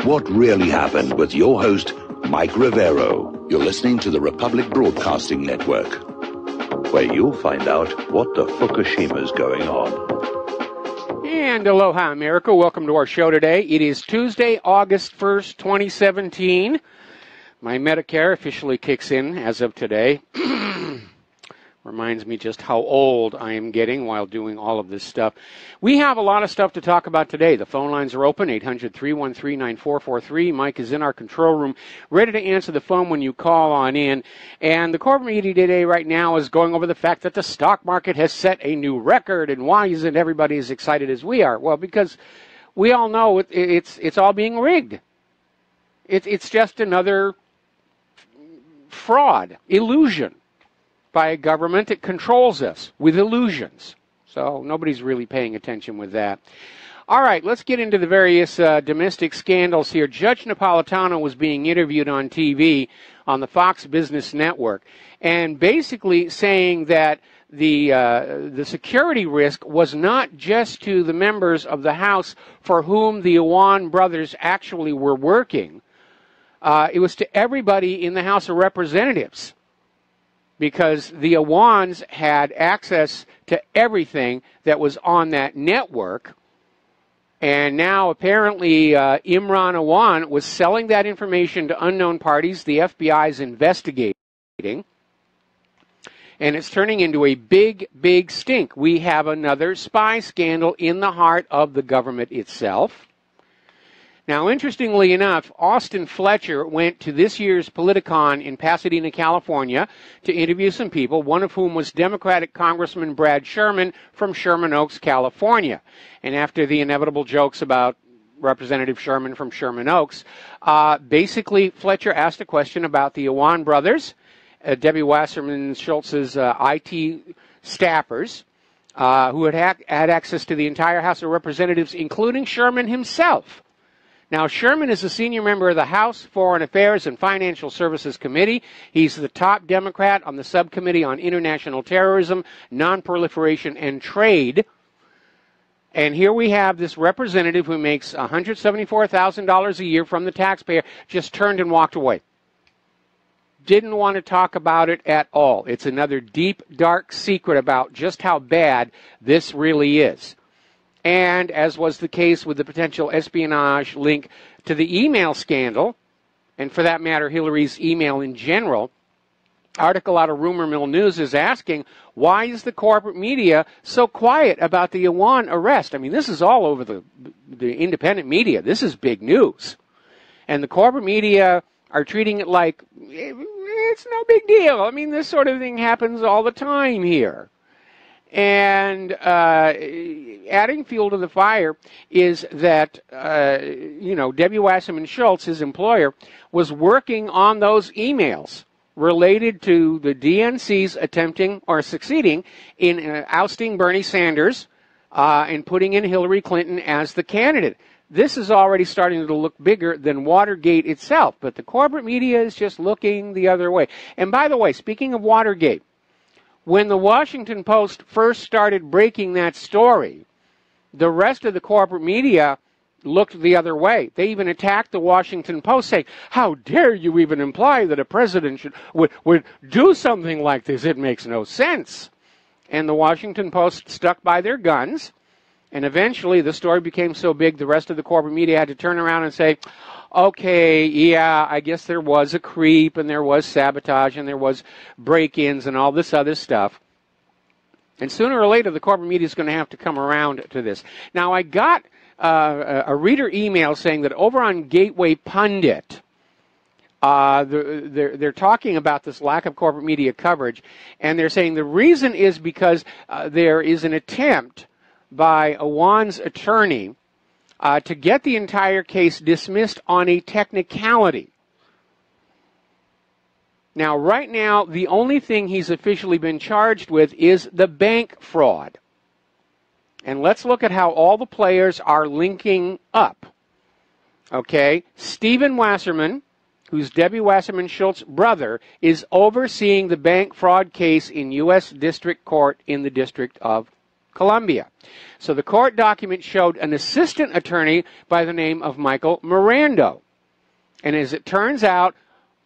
What really happened with your host, Mike Rivero. You're listening to the Republic Broadcasting Network, where you'll find out what the Fukushima's going on. And aloha, America. Welcome to our show today. It is Tuesday, August 1st, 2017. My Medicare officially kicks in as of today. Reminds me just how old I am getting while doing all of this stuff. We have a lot of stuff to talk about today. The phone lines are open, 800-313-9443. Mike is in our control room, ready to answer the phone when you call on in. And the corporate media today right now is going over the fact that the stock market has set a new record. And why isn't everybody as excited as we are? Well, because we all know it's all being rigged. It's just another fraud, illusion, by a government that controls us with illusions. So nobody's really paying attention with that. All right, let's get into the various domestic scandals here. Judge Napolitano was being interviewed on TV on the Fox Business Network and basically saying that the security risk was not just to the members of the House for whom the Aiea brothers actually were working. It was to everybody in the House of Representatives, because the Aiea had access to everything that was on that network. And now apparently Imran Aiea was selling that information to unknown parties. The FBI is investigating. And it's turning into a big, big stink. We have another spy scandal in the heart of the government itself. Now, interestingly enough, Austin Fletcher went to this year's Politicon in Pasadena, California, to interview some people, one of whom was Democratic Congressman Brad Sherman from Sherman Oaks, California. And after the inevitable jokes about Representative Sherman from Sherman Oaks, basically Fletcher asked a question about the Aiea brothers, Debbie Wasserman Schultz's IT staffers, who had access to the entire House of Representatives, including Sherman himself. Now, Sherman is a senior member of the House Foreign Affairs and Financial Services Committee. He's the top Democrat on the Subcommittee on International Terrorism, Nonproliferation, and Trade. And here we have this representative who makes $174,000 a year from the taxpayer, just turned and walked away. Didn't want to talk about it at all. It's another deep, dark secret about just how bad this really is. And as was the case with the potential espionage link to the email scandal, and for that matter, Hillary's email in general, article out of Rumor Mill News is asking, why is the corporate media so quiet about the Aiea arrest? I mean, this is all over the independent media. This is big news. And the corporate media are treating it like, it's no big deal. I mean, this sort of thing happens all the time here. And adding fuel to the fire is that, Debbie Wasserman Schultz, his employer, was working on those emails related to the DNC's attempting or succeeding in ousting Bernie Sanders and putting in Hillary Clinton as the candidate. This is already starting to look bigger than Watergate itself, but the corporate media is just looking the other way. And by the way, speaking of Watergate, when the Washington Post first started breaking that story, the rest of the corporate media looked the other way. They even attacked the Washington Post, saying, how dare you even imply that a president would do something like this? It makes no sense. And the Washington Post stuck by their guns, and eventually the story became so big the rest of the corporate media had to turn around and say, okay, yeah, I guess there was a creep, and there was sabotage, and there was break-ins, and all this other stuff. And sooner or later, the corporate media is going to have to come around to this. Now, I got a reader email saying that over on Gateway Pundit, they're talking about this lack of corporate media coverage, and they're saying the reason is because there is an attempt by Aieia's attorney to get the entire case dismissed on a technicality. Now, right now, the only thing he's officially been charged with is the bank fraud. And let's look at how all the players are linking up. Okay, Stephen Wasserman, who's Debbie Wasserman Schultz's brother, is overseeing the bank fraud case in U.S. District Court in the District of Columbia. So the court document showed an assistant attorney by the name of Michael Mirando. And as it turns out,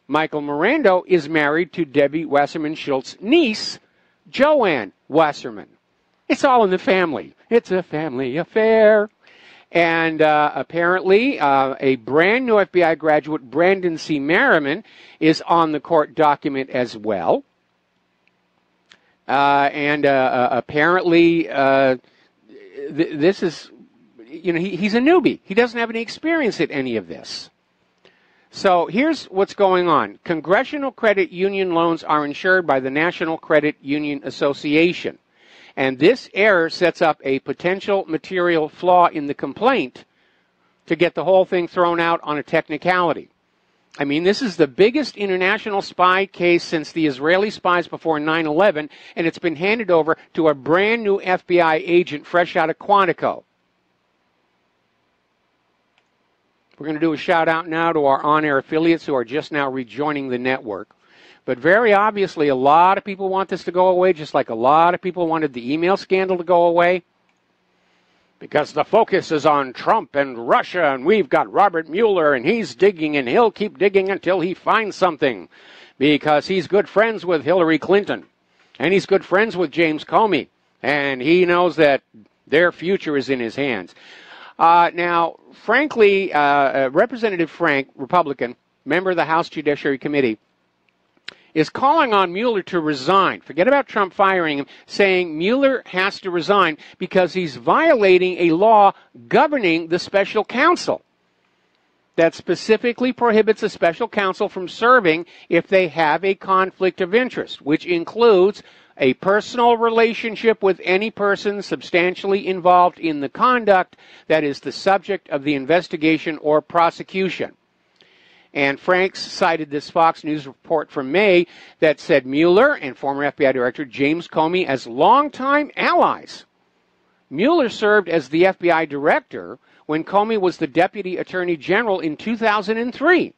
Michael Mirando is married to Debbie Wasserman Schultz's niece, Joanne Wasserman. It's all in the family. It's a family affair. And apparently, a brand new FBI graduate, Brandon C. Merriman, is on the court document as well. Apparently, this is, he's a newbie. He doesn't have any experience at any of this. So here's what's going on. Congressional credit union loans are insured by the National Credit Union Association. And this error sets up a potential material flaw in the complaint to get the whole thing thrown out on a technicality. I mean, this is the biggest international spy case since the Israeli spies before 9/11, and it's been handed over to a brand new FBI agent fresh out of Quantico. We're going to do a shout out now to our on-air affiliates who are just now rejoining the network. But very obviously, a lot of people want this to go away, just like a lot of people wanted the email scandal to go away. Because the focus is on Trump and Russia, and we've got Robert Mueller, and he's digging, and he'll keep digging until he finds something. Because he's good friends with Hillary Clinton, and he's good friends with James Comey, and he knows that their future is in his hands. Now, frankly, Representative Frank, Republican, member of the House Judiciary Committee, is calling on Mueller to resign. Forget about Trump firing him, saying Mueller has to resign because he's violating a law governing the special counsel that specifically prohibits a special counsel from serving if they have a conflict of interest, which includes a personal relationship with any person substantially involved in the conduct that is the subject of the investigation or prosecution. And Franks cited this Fox News report from May that said Mueller and former FBI Director James Comey as longtime allies. Mueller served as the FBI Director when Comey was the Deputy Attorney General in 2003.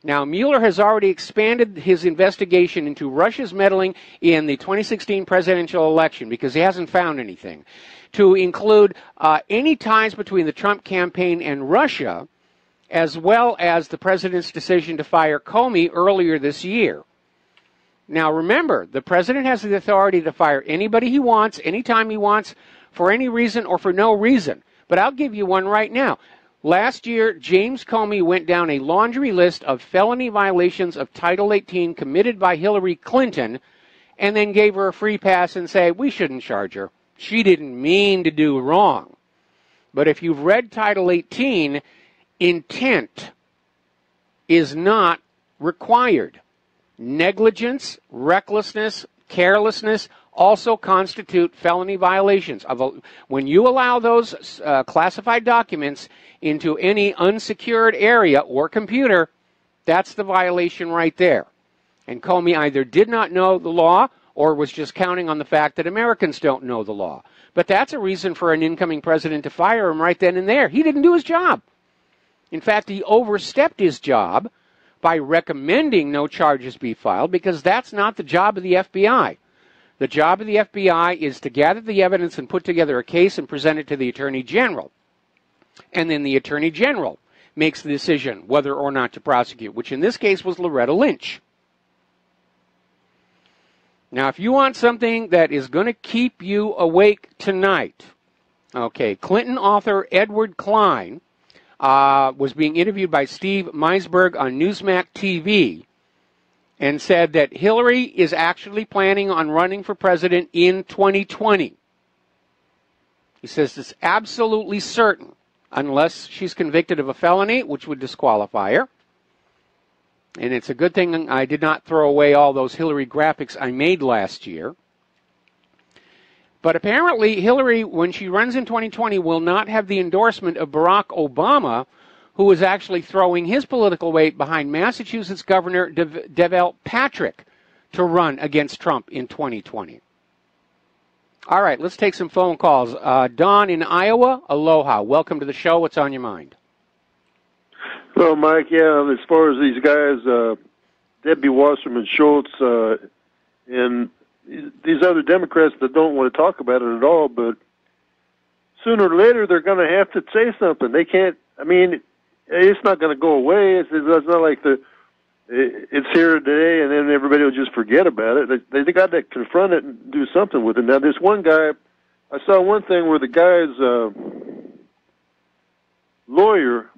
Now, Mueller has already expanded his investigation into Russia's meddling in the 2016 presidential election because he hasn't found anything, to include any ties between the Trump campaign and Russia, as well as the president's decision to fire Comey earlier this year. Now, remember, the president has the authority to fire anybody he wants, anytime he wants, for any reason or for no reason. But I'll give you one right now. Last year, James Comey went down a laundry list of felony violations of Title 18 committed by Hillary Clinton and then gave her a free pass and said, we shouldn't charge her. She didn't mean to do wrong. But if you've read Title 18, intent is not required. Negligence, recklessness, carelessness also constitute felony violations. When you allow those classified documents into any unsecured area or computer, that's the violation right there. And Comey either did not know the law or was just counting on the fact that Americans don't know the law. But that's a reason for an incoming president to fire him right then and there. He didn't do his job. In fact, he overstepped his job by recommending no charges be filed because that's not the job of the FBI. The job of the FBI is to gather the evidence and put together a case and present it to the Attorney General. And then the Attorney General makes the decision whether or not to prosecute, which in this case was Loretta Lynch. Now, if you want something that is going to keep you awake tonight, okay, Clinton author Edward Klein was being interviewed by Steve Meisberg on Newsmax TV and said that Hillary is actually planning on running for president in 2020. He says it's absolutely certain, unless she's convicted of a felony, which would disqualify her. And it's a good thing I did not throw away all those Hillary graphics I made last year. But apparently Hillary, when she runs in 2020, will not have the endorsement of Barack Obama, who is actually throwing his political weight behind Massachusetts Governor Deval Patrick to run against Trump in 2020. All right, let's take some phone calls. Don in Iowa, aloha. Welcome to the show. What's on your mind? Well, Mike, yeah, as far as these guys, Debbie Wasserman Schultz and these other Democrats that don't want to talk about it at all, but sooner or later they're going to have to say something. They can't. I mean, it's not going to go away. It's not like it's here today and then everybody will just forget about it. They got to confront it and do something with it. Now, this one guy, I saw one thing where the guy's lawyer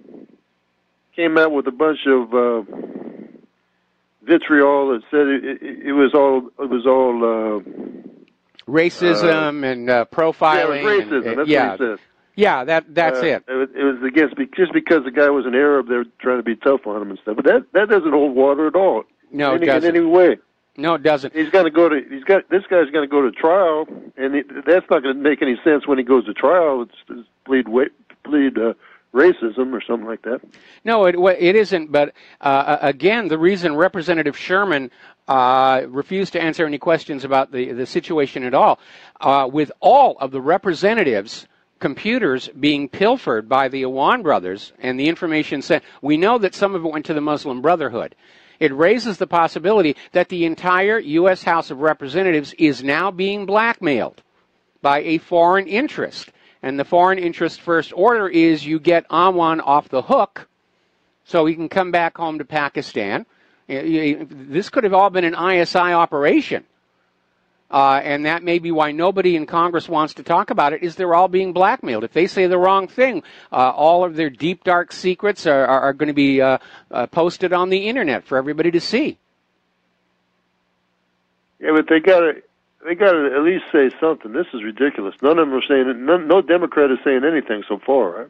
came out with a bunch of vitriol that said it was all racism and profiling. Yeah, it was racism. That's what he said. Yeah, that's it. It was against just because the guy was an Arab, they were trying to be tough on him and stuff. But that doesn't hold water at all. No, it doesn't. In any way. No, it doesn't. This guy's going to go to trial, and that's not going to make any sense when he goes to trial. It's plead racism or something like that. No, it isn't. But again, the reason Representative Sherman refused to answer any questions about the situation at all, with all of the representatives' computers being pilfered by the Aiea brothers and the information sent, we know that some of it went to the Muslim Brotherhood. It raises the possibility that the entire U.S. House of Representatives is now being blackmailed by a foreign interest. And the foreign interest first order is you get Aiea off the hook so he can come back home to Pakistan. This could have all been an ISI operation. And that may be why nobody in Congress wants to talk about it, is they're all being blackmailed. If they say the wrong thing, all of their deep, dark secrets are going to be posted on the Internet for everybody to see. Yeah, but they got to at least say something. This is ridiculous. None of them are saying it. No Democrat is saying anything so far, right?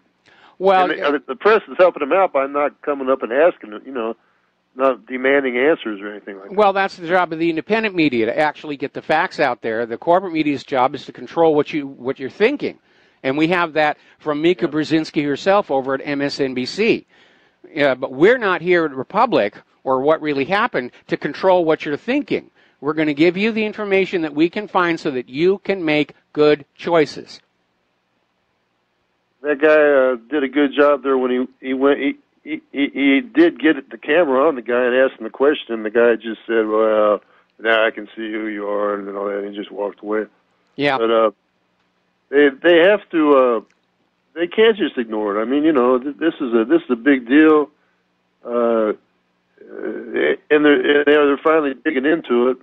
Well, the press is helping them out by not coming up and asking, not demanding answers or anything like that. Well, that's the job of the independent media, to actually get the facts out there. The corporate media's job is to control what you're thinking. And we have that from Mika Brzezinski herself over at MSNBC. But we're not here at Republic, or What Really Happened, to control what you're thinking. We're going to give you the information that we can find so that you can make good choices. That guy did a good job there when he went... He did get the camera on the guy and asked him the question. The guy just said, "Well, now I can see who you are," and all that. And he just walked away. Yeah. But they have to. They can't just ignore it. I mean, this is a big deal, and they're finally digging into it.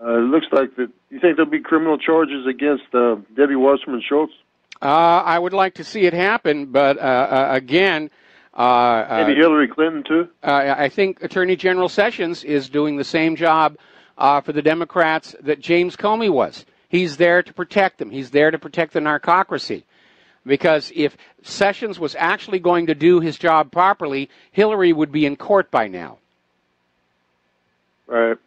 It looks like that. You think there'll be criminal charges against Debbie Wasserman Schultz? I would like to see it happen, but again. Maybe Hillary Clinton, too? I think Attorney General Sessions is doing the same job for the Democrats that James Comey was. He's there to protect them. He's there to protect the narcocracy. Because if Sessions was actually going to do his job properly, Hillary would be in court by now. Right.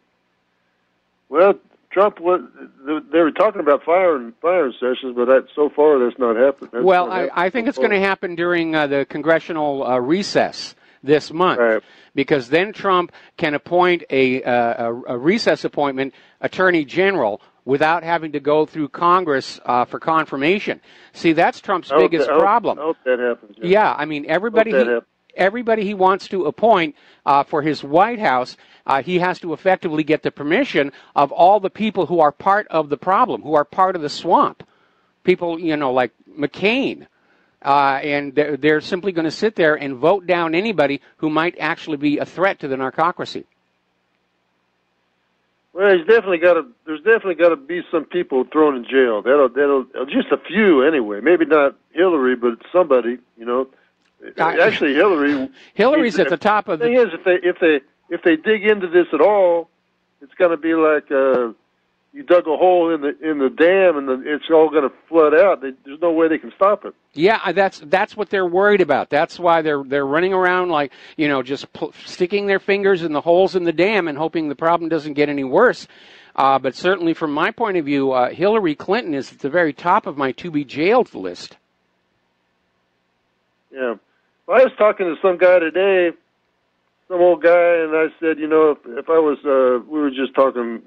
Well, Trump they were talking about firing Sessions, but so far that's not happened. Well, I think it's going to happen during the congressional recess this month, right. Because then Trump can appoint a recess appointment attorney general without having to go through Congress for confirmation. See, that's Trump's biggest problem. I hope that happens. Yeah, I mean, everybody he wants to appoint for his White House, he has to effectively get the permission of all the people who are part of the problem, who are part of the swamp. People, like McCain. And they're simply going to sit there and vote down anybody who might actually be a threat to the narcocracy. Well, there's definitely got to be some people thrown in jail. That'll just a few anyway. Maybe not Hillary, but somebody. Actually, Hillary's at the top of the. Thing is, if they dig into this at all, it's going to be like you dug a hole in the dam and it's all going to flood out. There's no way they can stop it. Yeah, that's what they're worried about. That's why they're running around like just sticking their fingers in the holes in the dam and hoping the problem doesn't get any worse. But certainly, from my point of view, Hillary Clinton is at the very top of my to-be-jailed list. Yeah. Well, I was talking to some guy today, some old guy, and I said, if I was, we were just talking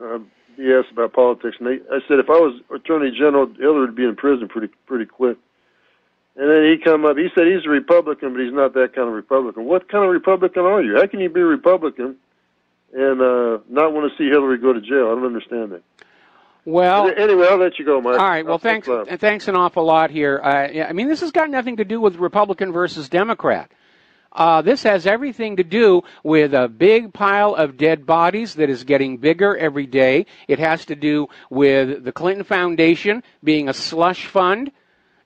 BS about politics, and I said, if I was Attorney General, Hillary would be in prison pretty quick. And then he come up, he said he's a Republican, but he's not that kind of Republican. What kind of Republican are you? How can you be a Republican and not want to see Hillary go to jail? I don't understand that. Well, anyway, I'll let you go, Mike. All right. Well, thanks an awful lot here. I mean, this has got nothing to do with Republican versus Democrat. This has everything to do with a big pile of dead bodies that is getting bigger every day. It has to do with the Clinton Foundation being a slush fund.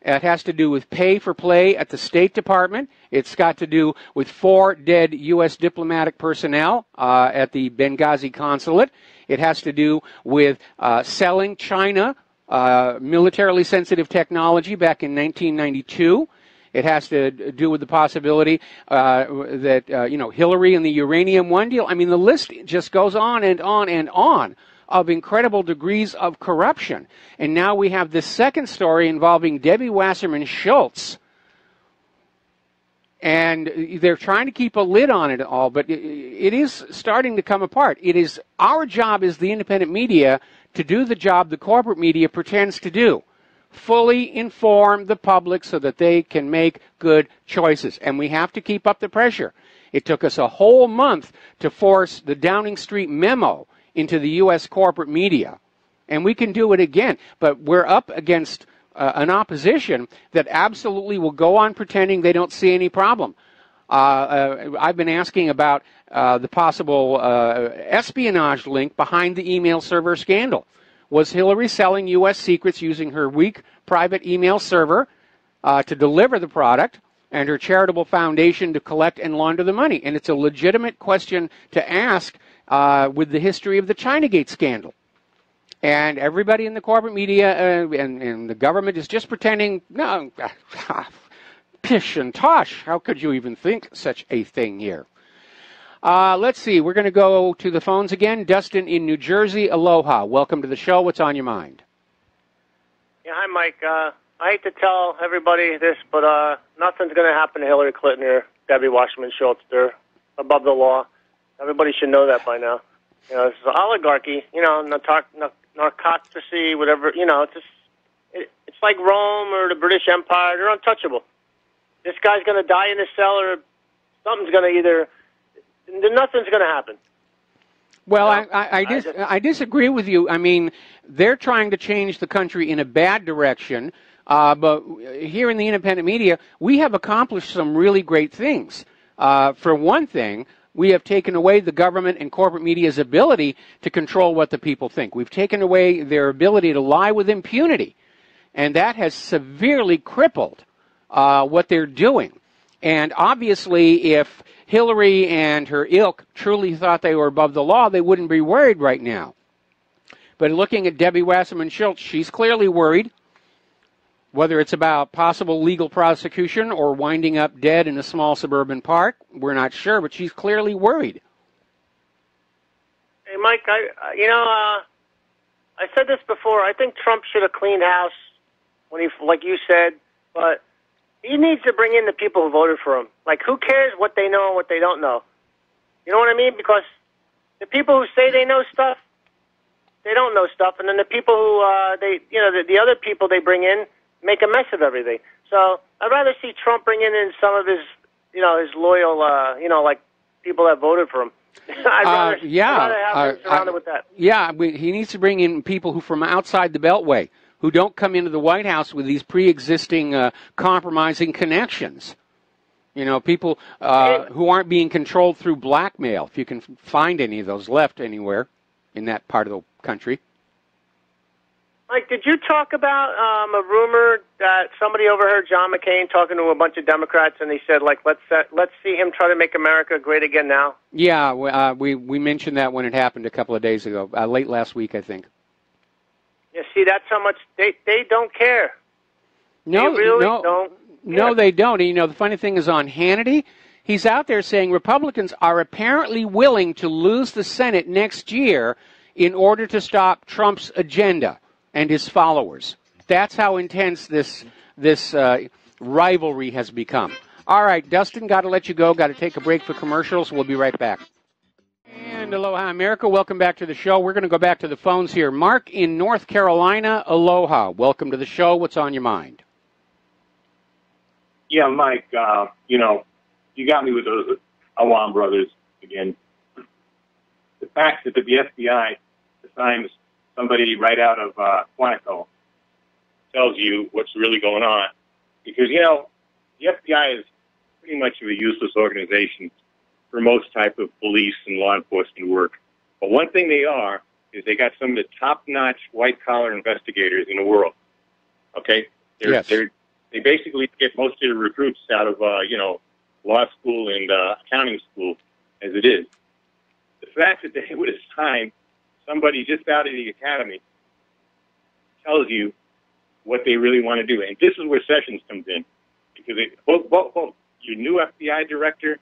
It has to do with pay for play at the State Department. It's got to do with 4 dead U.S. diplomatic personnel at the Benghazi consulate. It has to do with selling China militarily sensitive technology back in 1992. It has to do with the possibility that, Hillary and the Uranium One deal. I mean, the list just goes on and on and on of incredible degrees of corruption. And now we have this second story involving Debbie Wasserman Schultz. And they're trying to keep a lid on it all, but it is starting to come apart. It is our job as the independent media to do the job the corporate media pretends to do. Fully inform the public so that they can make good choices. And we have to keep up the pressure. It took us a whole month to force the Downing Street memo into the U.S. corporate media. And we can do it again. But we're up against an opposition that absolutely will go on pretending they don't see any problem. I've been asking about the possible espionage link behind the email server scandal. Was Hillary selling U.S. secrets using her weak private email server to deliver the product and her charitable foundation to collect and launder the money? And it's a legitimate question to ask with the history of the Chinagate scandal. And everybody in the corporate media and the government is just pretending, no, pish and tosh. How could you even think such a thing here? Let's see. We're going to go to the phones again. Dustin in New Jersey. Aloha. Welcome to the show. What's on your mind? Yeah, hi, Mike. I hate to tell everybody this, but nothing's going to happen to Hillary Clinton or Debbie Wasserman Schultz. They're above the law. Everybody should know that by now. You know, this is an oligarchy. You know, narcocracy, whatever. You know, it's like Rome or the British Empire. They're untouchable. This guy's going to die in his cell, or something's going to either. Nothing's going to happen. Well, I disagree with you. I mean, they're trying to change the country in a bad direction, but here in the independent media, we have accomplished some really great things. For one thing, we have taken away the government and corporate media's ability to control what the people think. We've taken away their ability to lie with impunity, and that has severely crippled what they're doing. And obviously, if Hillary and her ilk truly thought they were above the law, they wouldn't be worried right now. But looking at Debbie Wasserman Schultz, she's clearly worried. Whether it's about possible legal prosecution or winding up dead in a small suburban park, we're not sure, but she's clearly worried. Hey, Mike, I said this before. I think Trump should have cleaned house when he, like you said, but he needs to bring in the people who voted for him. Like, who cares what they know and what they don't know? You know what I mean? Because the people who say they know stuff, they don't know stuff, and then the people who the other people they bring in make a mess of everything. So I'd rather see Trump bring in some of his loyal, like people that voted for him. I'd rather have him surrounded with that. Yeah, he needs to bring in people who from outside the Beltway, who don't come into the White House with these pre-existing compromising connections. You know, people who aren't being controlled through blackmail, if you can find any of those left anywhere in that part of the country. Mike, did you talk about a rumor that somebody overheard John McCain talking to a bunch of Democrats, and he said, like, let's see him try to make America great again now? Yeah, we mentioned that when it happened a couple of days ago, late last week, I think. Yeah, see, that's how much they don't care. No, they really don't care. No, they don't. And, you know, the funny thing is on Hannity, he's out there saying Republicans are apparently willing to lose the Senate next year in order to stop Trump's agenda and his followers. That's how intense this rivalry has become. All right, Dustin, got to let you go. Got to take a break for commercials. We'll be right back. And aloha, America. Welcome back to the show. We're going to go back to the phones here. Mark in North Carolina. Aloha. Welcome to the show. What's on your mind? Yeah, Mike, you got me with the Awan brothers again. The fact that the FBI assigns somebody right out of Quantico tells you what's really going on. Because, you know, the FBI is pretty much of a useless organization for most type of police and law enforcement work. But one thing they are is they got some of the top-notch white-collar investigators in the world. Okay? They basically get most of the recruits out of, you know, law school and accounting school as it is. The fact that they would assign somebody just out of the academy tells you what they really want to do. And this is where Sessions comes in. Because your new FBI director,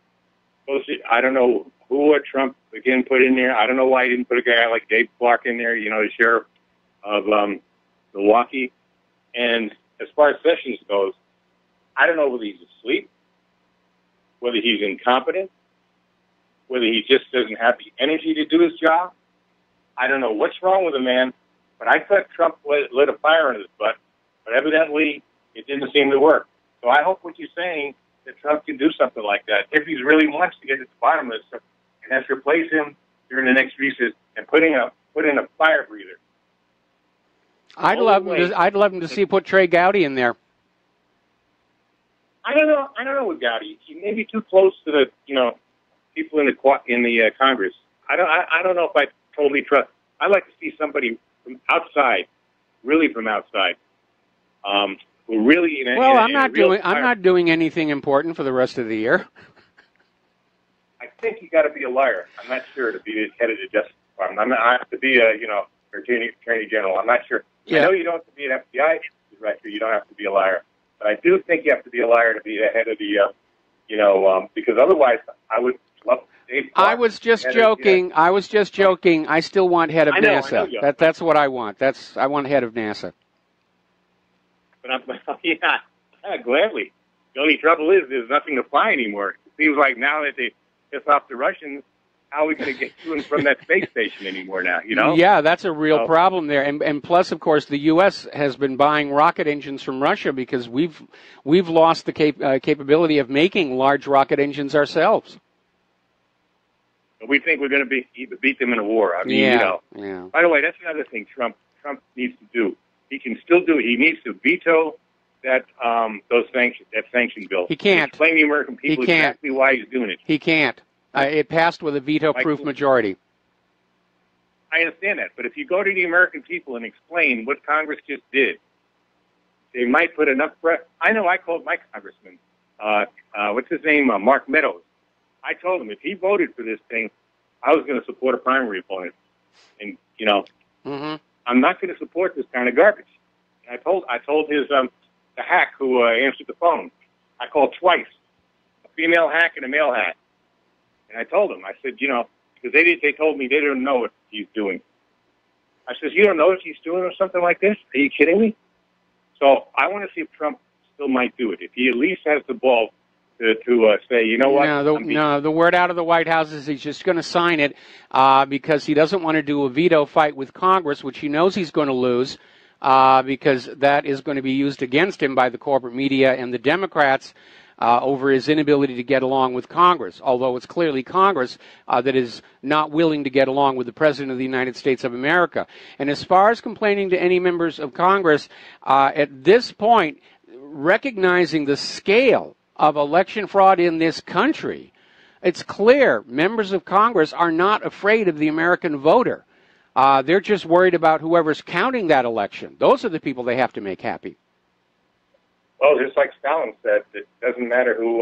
I don't know who Trump, again, put in there. I don't know why he didn't put a guy like Dave Clark in there, you know, the sheriff of Milwaukee. And as far as Sessions goes, I don't know whether he's asleep, whether he's incompetent, whether he just doesn't have the energy to do his job. I don't know what's wrong with the man, but I thought Trump lit a fire in his butt, but evidently it didn't seem to work. So I hope what you're saying, that Trump can do something like that, if he really wants to get to the bottom of this stuff, and has to replace him during the next recess and put in a fire breather. I'd love him to see put Trey Gowdy in there. I don't know with Gowdy. He may be too close to the, you know, people in the Congress. I don't know if I totally trust. I'd like to see somebody from outside, really from outside, who really. I'm not doing anything important for the rest of the year. I think you got to be a liar. I'm not sure to be the head of the Justice Department. I have to be a, you know, Attorney General. I'm not sure. Yeah. I know you don't have to be an FBI director. You don't have to be a liar. But I do think you have to be a liar to be the head of the, you know, because otherwise I would love Dave Clark. I was just joking. I still want head of NASA. That's what I want. I want head of NASA. But yeah, gladly. The only trouble is there's nothing to fly anymore. It seems like now that they piss off the Russians, how are we going to get to and from that space station anymore now, you know? Yeah, that's a real problem there. And plus, of course, the U.S. has been buying rocket engines from Russia because we've lost the capability of making large rocket engines ourselves. We think we're going to beat them in a war. I mean, you know. Yeah. By the way, that's another thing Trump needs to do. He can still do it. He needs to veto that sanction bill. He can't. Explain to the American people exactly why he's doing it. He can't. It passed with a veto-proof majority. I understand that, but if you go to the American people and explain what Congress just did, they might put enough pressure. I know I called my congressman, what's his name, Mark Meadows. I told him if he voted for this thing, I was going to support a primary opponent. And, you know, I'm not going to support this kind of garbage. And I told his the hack who answered the phone. I called twice, a female hack and a male hack. And I told him, I said, you know, because they told me they don't know what he's doing. I said, you don't know what he's doing or something like this? Are you kidding me? So I want to see if Trump still might do it. If he at least has the ball to say, you know what? No, the word out of the White House is he's just going to sign it because he doesn't want to do a veto fight with Congress, which he knows he's going to lose because that is going to be used against him by the corporate media and the Democrats. Over his inability to get along with Congress, although it's clearly Congress that is not willing to get along with the President of the United States of America. And as far as complaining to any members of Congress, at this point, recognizing the scale of election fraud in this country, it's clear members of Congress are not afraid of the American voter. They're just worried about whoever's counting that election. Those are the people they have to make happy. Well, just like Stalin said, it doesn't matter who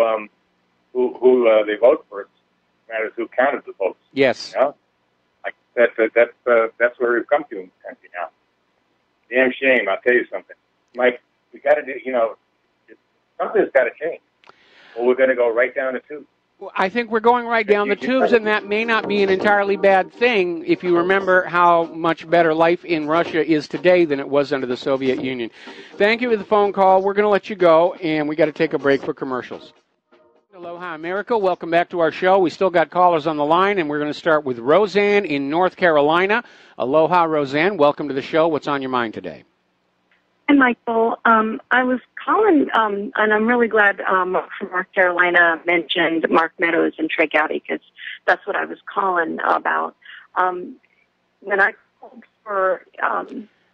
they vote for. It matters who counted the votes. Yes. You know? Like that's where we've come to in the country now. Damn shame. I'll tell you something, Mike. We got to do. You know, something's got to change. Or we're going to go right down the tubes. I think we're going right down the tubes, and that may not be an entirely bad thing if you remember how much better life in Russia is today than it was under the Soviet Union. Thank you for the phone call. We're going to let you go, and we got to take a break for commercials. Aloha, America. Welcome back to our show. We still got callers on the line, and we're going to start with Roseanne in North Carolina. Aloha, Roseanne. Welcome to the show. What's on your mind today? Hi, Michael. I was calling, and I'm really glad Mark from North Carolina mentioned Mark Meadows and Trey Gowdy, because that's what I was calling about. When I called for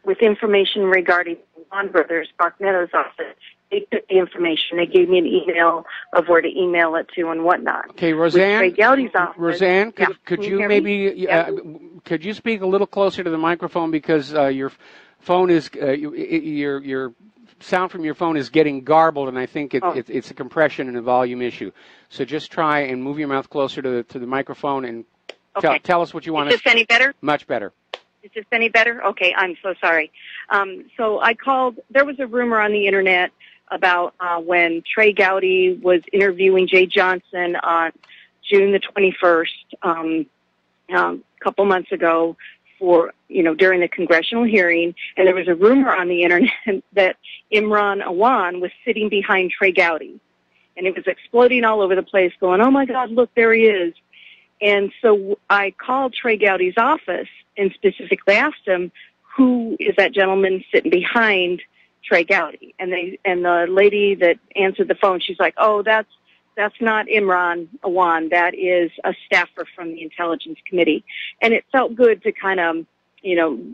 with information regarding Bond Brothers, Mark Meadows' office. They took the information. They gave me an email of where to email it to and whatnot. Okay, Roseanne. With Trey Gowdy's office, Roseanne, could can you hear maybe me? could you speak a little closer to the microphone because your phone is your sound from your phone is getting garbled, and I think it's a compression and a volume issue. So just try and move your mouth closer to the microphone and tell us what you want. Is this any better? Much better. Is this any better? Okay, I'm so sorry. So I called. There was a rumor on the internet about when Trey Gowdy was interviewing Jay Johnson on June the 21st, a couple months ago, for during the congressional hearing, and there was a rumor on the internet that Imran Awan was sitting behind Trey Gowdy, and it was exploding all over the place, going, "Oh my God, look, there he is!" And so I called Trey Gowdy's office and specifically asked him, "Who is that gentleman sitting behind Trey Gowdy?" And the lady that answered the phone, she's like, "Oh, that's not Imran Awan. That is a staffer from the Intelligence Committee." And it felt good to kind of,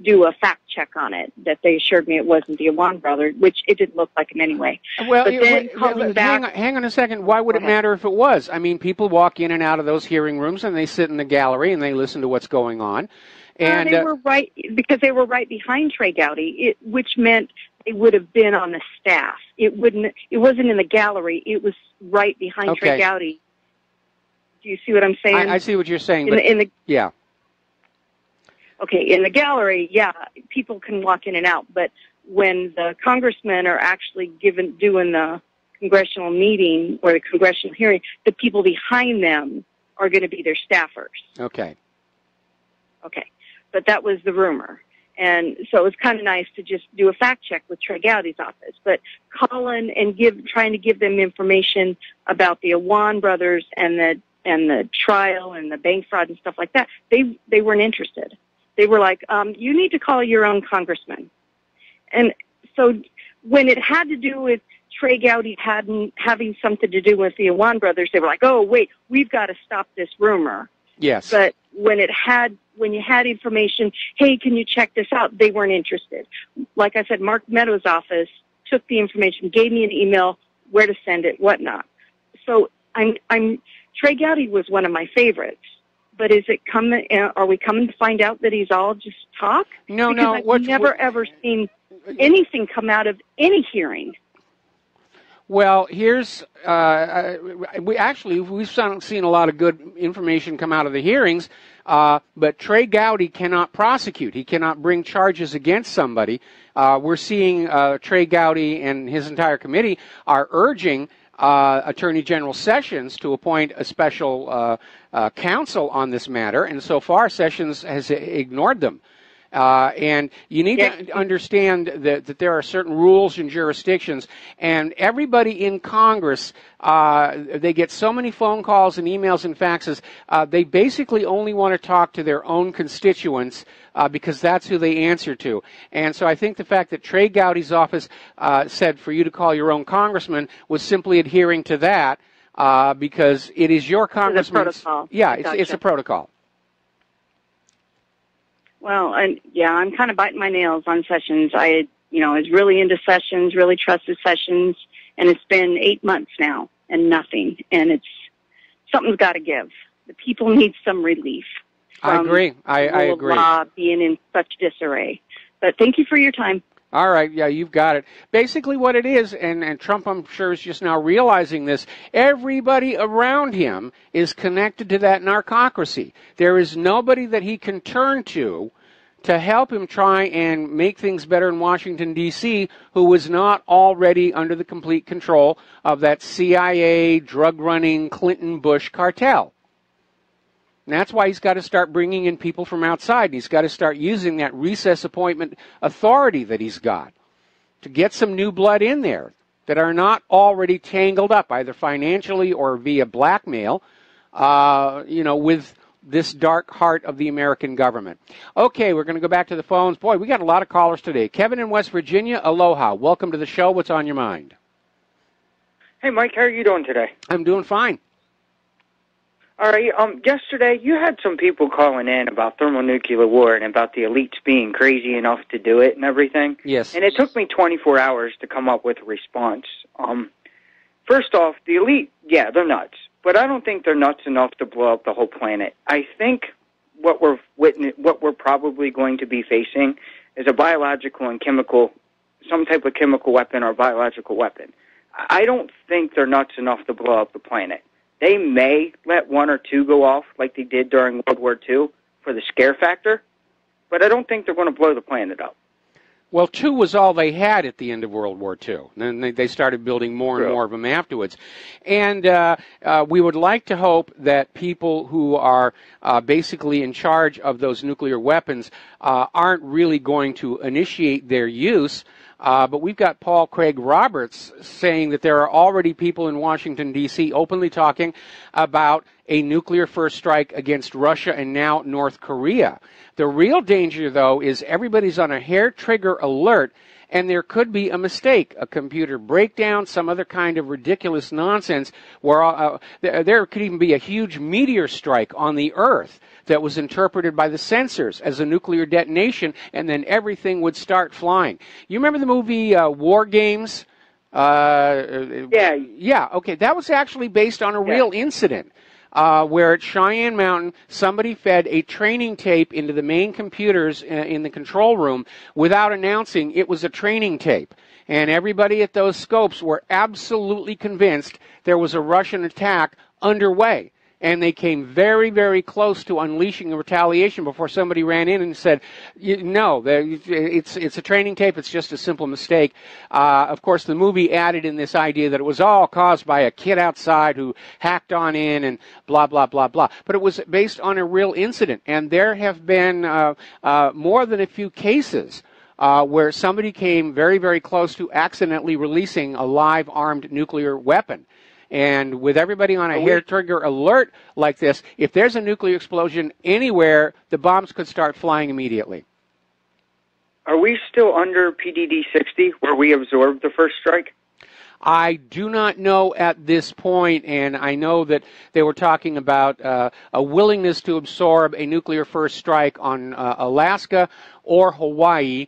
do a fact check on it, that they assured me it wasn't the Awan brother, which it didn't look like him anyway. Well, but then calling back, hang on a second. Why would it matter if it was? I mean, people walk in and out of those hearing rooms, and they sit in the gallery and they listen to what's going on. And they were right because they were right behind Trey Gowdy, which meant they would have been on the staff. It wasn't in the gallery. It was right behind Trey Gowdy. Do you see what I'm saying? I see what you're saying. Yeah. Okay, in the gallery, people can walk in and out, but when the congressmen are actually doing the congressional meeting or the congressional hearing, the people behind them are going to be their staffers. Okay. But that was the rumor. And so it was kind of nice to just do a fact check with Trey Gowdy's office. But calling and trying to give them information about the Awan brothers and the trial and the bank fraud and stuff like that, they weren't interested. They were like, you need to call your own congressman. And so when it had to do with Trey Gowdy having something to do with the Awan brothers, they were like, "Oh, wait, we've got to stop this rumor." Yes. But when you had information, "Hey, can you check this out?" they weren't interested. Like I said, Mark Meadows' office took the information, gave me an email, where to send it, whatnot. So Trey Gowdy was one of my favorites. But are we coming to find out that he's all just talk? No. I've never ever seen anything come out of any hearing. Well, here's we've seen a lot of good information come out of the hearings, but Trey Gowdy cannot prosecute. He cannot bring charges against somebody. We're seeing Trey Gowdy and his entire committee are urging Attorney General Sessions to appoint a special counsel on this matter, and so far Sessions has ignored them. And you need to understand that there are certain rules and jurisdictions, and everybody in Congress, they get so many phone calls and emails and faxes, they basically only want to talk to their own constituents because that's who they answer to. And so I think the fact that Trey Gowdy's office said for you to call your own congressman was simply adhering to that because it is your congressman's... It's a protocol. Yeah, it's a protocol. Well, I'm kind of biting my nails on Sessions. I was really into Sessions, really trusted Sessions, and it's been 8 months now and nothing. And something's got to give. The people need some relief. I agree. I agree. Law being in such disarray. But thank you for your time. All right, yeah, you've got it. Basically what it is, and Trump, I'm sure, is just now realizing this, everybody around him is connected to that narcocracy. There is nobody that he can turn to help him try and make things better in Washington, D.C., who is not already under the complete control of that CIA, drug-running Clinton-Bush cartel. And that's why he's got to start bringing in people from outside. And he's got to start using that recess appointment authority that he's got to get some new blood in there that are not already tangled up, either financially or via blackmail, with this dark heart of the American government. Okay, we're going to go back to the phones. Boy, we got a lot of callers today. Kevin in West Virginia, aloha. Welcome to the show. What's on your mind? Hey, Mike, how are you doing today? I'm doing fine. All right, yesterday you had some people calling in about thermonuclear war and about the elites being crazy enough to do it and everything. Yes. And it took me 24 hours to come up with a response. First off, the elite, yeah, they're nuts. But I don't think they're nuts enough to blow up the whole planet. I think what we're probably going to be facing is a biological and chemical, some type of chemical weapon or biological weapon. I don't think they're nuts enough to blow up the planet. They may let one or two go off like they did during World War II for the scare factor, but I don't think they're going to blow the planet up. Well, 2 was all they had at the end of World War II. And then they started building more and more of them afterwards. And we would like to hope that people who are basically in charge of those nuclear weapons aren't really going to initiate their use. But we've got Paul Craig Roberts saying that there are already people in Washington, D.C. openly talking about a nuclear first strike against Russia and now North Korea. The real danger, though, is everybody's on a hair trigger alert, and there could be a mistake, a computer breakdown, some other kind of ridiculous nonsense, where there could even be a huge meteor strike on the Earth that was interpreted by the censors as a nuclear detonation, and then everything would start flying. You remember the movie War Games? Yeah. Yeah, okay. That was actually based on a real incident. Where at Cheyenne Mountain, somebody fed a training tape into the main computers in the control room without announcing it was a training tape. And everybody at those scopes were absolutely convinced there was a Russian attack underway. And they came very, very close to unleashing a retaliation before somebody ran in and said, no, it's a training tape, it's just a simple mistake. Of course, the movie added in this idea that it was all caused by a kid outside who hacked on in and blah, blah, blah, blah. But it was based on a real incident, and there have been more than a few cases where somebody came very, very close to accidentally releasing a live armed nuclear weapon. And with everybody on a hair trigger alert like this, if there's a nuclear explosion anywhere, the bombs could start flying immediately. Are we still under PDD 60, where we absorbed the first strike? I do not know at this point, and I know that they were talking about a willingness to absorb a nuclear first strike on Alaska or Hawaii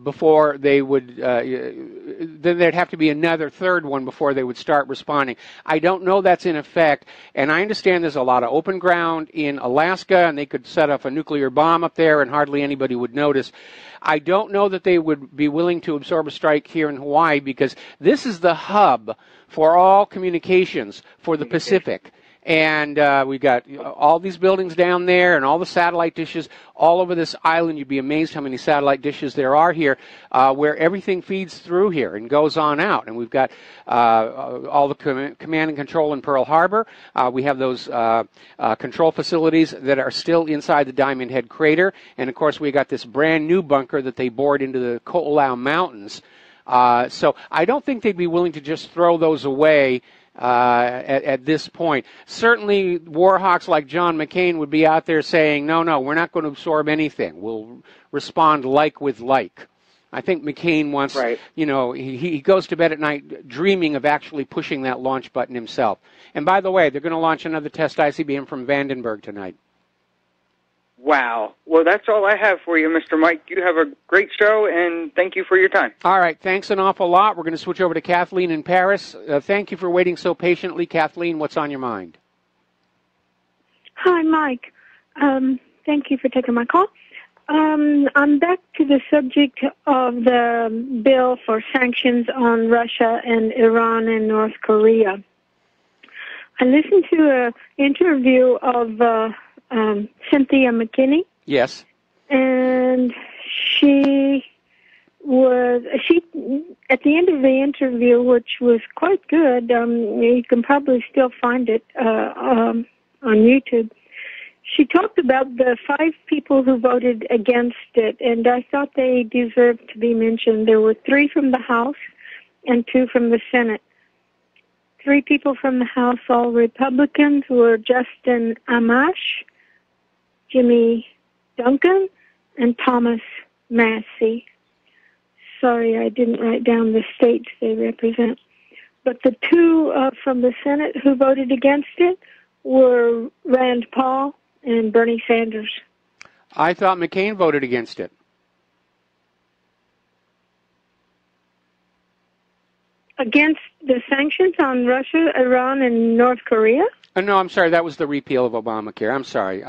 before they would, then there'd have to be another third one before they would start responding. I don't know that's in effect, and I understand there's a lot of open ground in Alaska, and they could set off a nuclear bomb up there and hardly anybody would notice. I don't know that they would be willing to absorb a strike here in Hawaii because this is the hub for all communications for the Pacific. And we've got all these buildings down there and all the satellite dishes all over this island. You'd be amazed how many satellite dishes there are here where everything feeds through here and goes on out. And we've got all the command and control in Pearl Harbor. We have those control facilities that are still inside the Diamond Head crater. And, of course, we got this brand new bunker that they bored into the Ko'olau Mountains. So I don't think they'd be willing to just throw those away at this point. Certainly war hawks like John McCain would be out there saying, no, we're not going to absorb anything. We'll respond like with like. I think McCain wants, he goes to bed at night dreaming of actually pushing that launch button himself. And by the way, they're going to launch another test ICBM from Vandenberg tonight. Wow. Well, that's all I have for you, Mr. Mike. You have a great show, and thank you for your time. All right. Thanks an awful lot. We're going to switch over to Kathleen in Paris. Thank you for waiting so patiently. Kathleen, what's on your mind? Hi, Mike. Thank you for taking my call. I'm back to the subject of the bill for sanctions on Russia and Iran and North Korea. I listened to an interview of Cynthia McKinney. Yes. And she at the end of the interview, which was quite good, you can probably still find it on YouTube, she talked about the 5 people who voted against it, and I thought they deserved to be mentioned. There were 3 from the House and 2 from the Senate. 3 people from the House, all Republicans, were Justin Amash, Jimmy Duncan, and Thomas Massey. Sorry, I didn't write down the states they represent. But the 2 from the Senate who voted against it were Rand Paul and Bernie Sanders. I thought McCain voted against it. Against the sanctions on Russia, Iran, and North Korea? No, I'm sorry. That was the repeal of Obamacare. I'm sorry.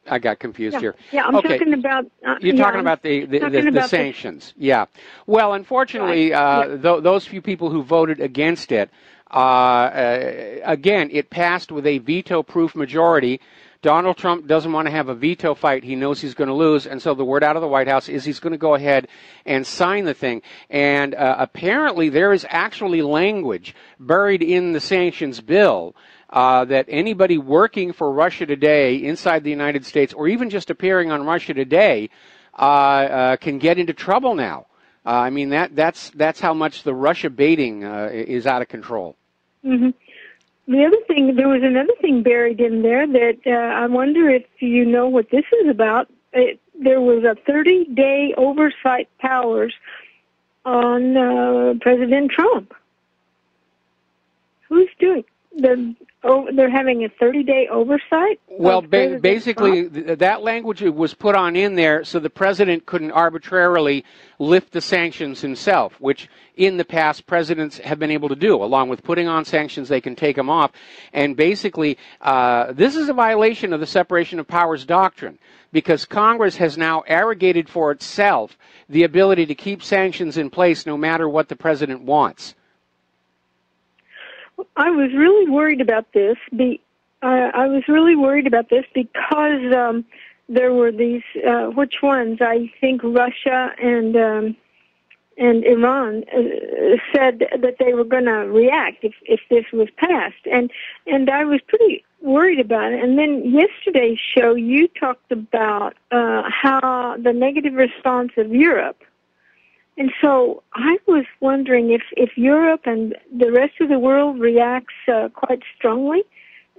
I got confused here. Yeah, I'm talking about... You're talking about the sanctions. Yeah. Well, unfortunately, right. Those few people who voted against it, again, it passed with a veto-proof majority. Donald Trump doesn't want to have a veto fight. He knows he's going to lose, and so the word out of the White House is he's going to go ahead and sign the thing. And apparently there is actually language buried in the sanctions bill that anybody working for Russia Today inside the United States, or even just appearing on Russia Today, can get into trouble now. I mean, that's how much the Russia baiting is out of control. Mm-hmm. The other thing, there was another thing buried in there that I wonder if you know what this is about. There was a 30-day oversight powers on President Trump. Who's doing? They're having a 30-day oversight? Well, basically, that language was put on in there so the president couldn't arbitrarily lift the sanctions himself, which in the past presidents have been able to do. Along with putting on sanctions, they can take them off. And basically, this is a violation of the separation of powers doctrine, because Congress has now arrogated for itself the ability to keep sanctions in place no matter what the president wants. I was really worried about this. I was really worried about this because there were these. Which ones? I think Russia and Iran said that they were going to react if this was passed, and I was pretty worried about it. And then yesterday's show, you talked about how the negative response of Europe. And so I was wondering if Europe and the rest of the world reacts quite strongly,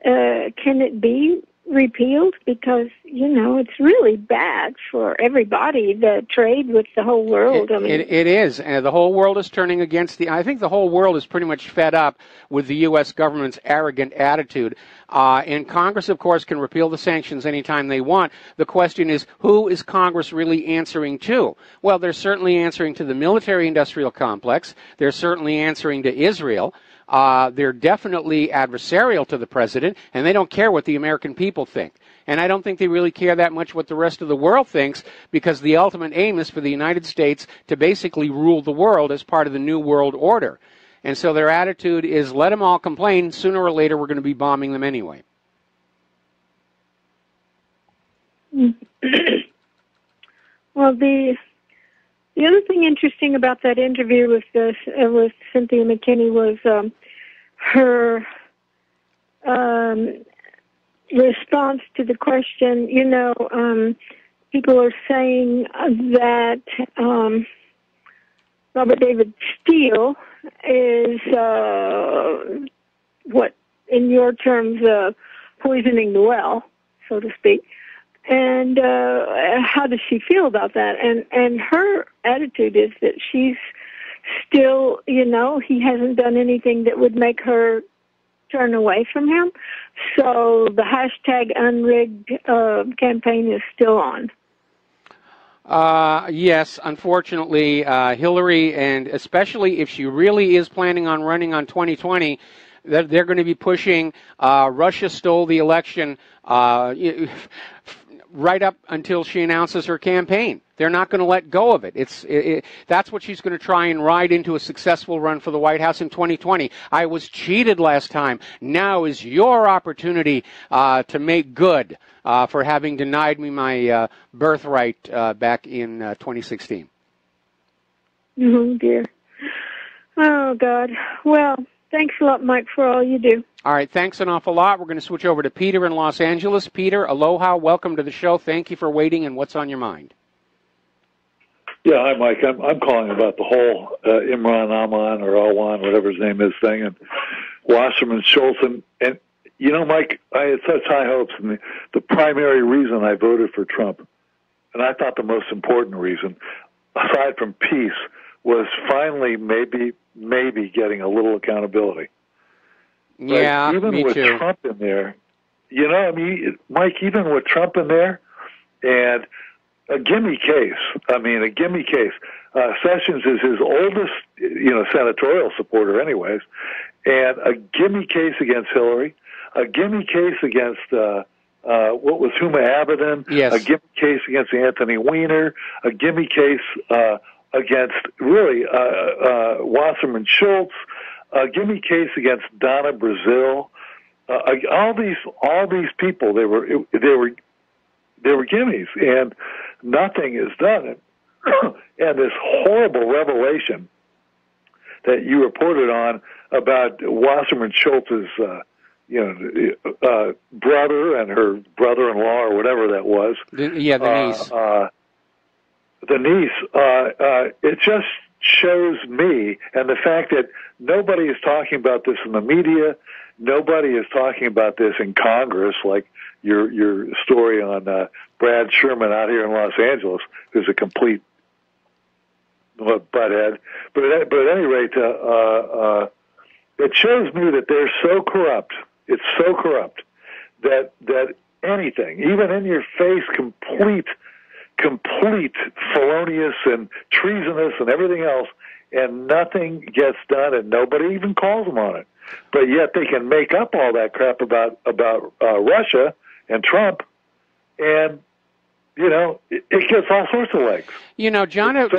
can it be repealed? Because, it's really bad for everybody, the trade with the whole world. It is. And the whole world is turning against I think the whole world is pretty much fed up with the U.S. government's arrogant attitude. And Congress, of course, can repeal the sanctions anytime they want. The question is, who is Congress really answering to? Well, they're certainly answering to the military-industrial complex. They're certainly answering to Israel. They're definitely adversarial to the president, and they don't care what the American people think. And I don't think they really care that much what the rest of the world thinks, because the ultimate aim is for the United States to basically rule the world as part of the New World Order. And so their attitude is, let them all complain. Sooner or later, we're going to be bombing them anyway. Well, the other thing interesting about that interview with Cynthia McKinney was her response to the question. People are saying that Robert David Steele is what, in your terms, poisoning the well, so to speak. And how does she feel about that? And her attitude is that she's still, he hasn't done anything that would make her turn away from him. So the hashtag unrigged campaign is still on. Yes, unfortunately, Hillary, and especially if she really is planning on running on 2020, they're going to be pushing Russia stole the election right up until she announces her campaign. They're not going to let go of it. That's what she's going to try and ride into a successful run for the White House in 2020. I was cheated last time. Now is your opportunity to make good for having denied me my birthright back in 2016. Oh, dear. Oh, God. Well, thanks a lot, Mike, for all you do. All right, thanks an awful lot. We're going to switch over to Peter in Los Angeles. Peter, aloha. Welcome to the show. Thank you for waiting, and what's on your mind? Yeah, hi, Mike. I'm calling about the whole Imran Aman or Alwan, whatever his name is, thing, and Wasserman Schultz. And Mike, I had such high hopes, and the primary reason I voted for Trump, and I thought the most important reason, aside from peace, was finally maybe getting a little accountability. Yeah, even me with too. Trump in there, you know, I mean, Mike, even with Trump in there, and a gimme case. I mean, a gimme case. Sessions is his oldest, you know, senatorial supporter, anyways, and a gimme case against Hillary, a gimme case against what was Huma Abedin, Yes. a gimme case against Anthony Weiner, a gimme case against really Wasserman Schultz, a gimme case against Donna Brazil. All these people, they were gimmies, and nothing is done. And this horrible revelation that you reported on about Wasserman Schultz's, brother and her brother-in-law or whatever that was. The niece. The niece. It just shows me, and the fact that nobody is talking about this in the media, nobody is talking about this in Congress, like your story on Brad Sherman out here in Los Angeles, who's a complete butthead. But at any rate, it shows me that they're so corrupt. It's so corrupt that anything, even in your face, complete felonious and treasonous and everything else, and nothing gets done, and nobody even calls them on it. But yet they can make up all that crap about Russia and Trump, and you know it gets all sorts of legs. You know, John F.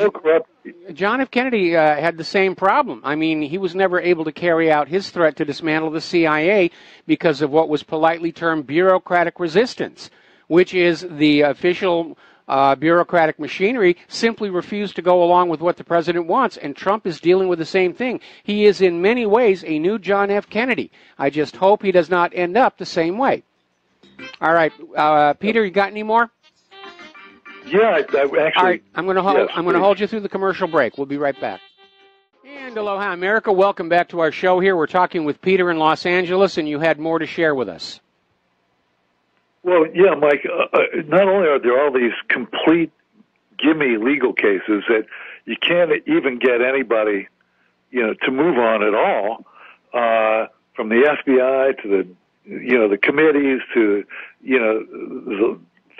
Kennedy had the same problem. I mean, he was never able to carry out his threat to dismantle the CIA because of what was politely termed bureaucratic resistance, which is the official bureaucratic machinery simply refused to go along with what the president wants, and Trump is dealing with the same thing. He is in many ways a new John F. Kennedy. I just hope he does not end up the same way. All right, Peter, you got any more? Yeah, actually. All right, I'm going to hold you through the commercial break. We'll be right back. And aloha, America. Welcome back to our show here. We're talking with Peter in Los Angeles, and you had more to share with us. Well, yeah, Mike, not only are there all these complete gimme legal cases that you can't even get anybody, you know, to move on at all, from the FBI to the committees to,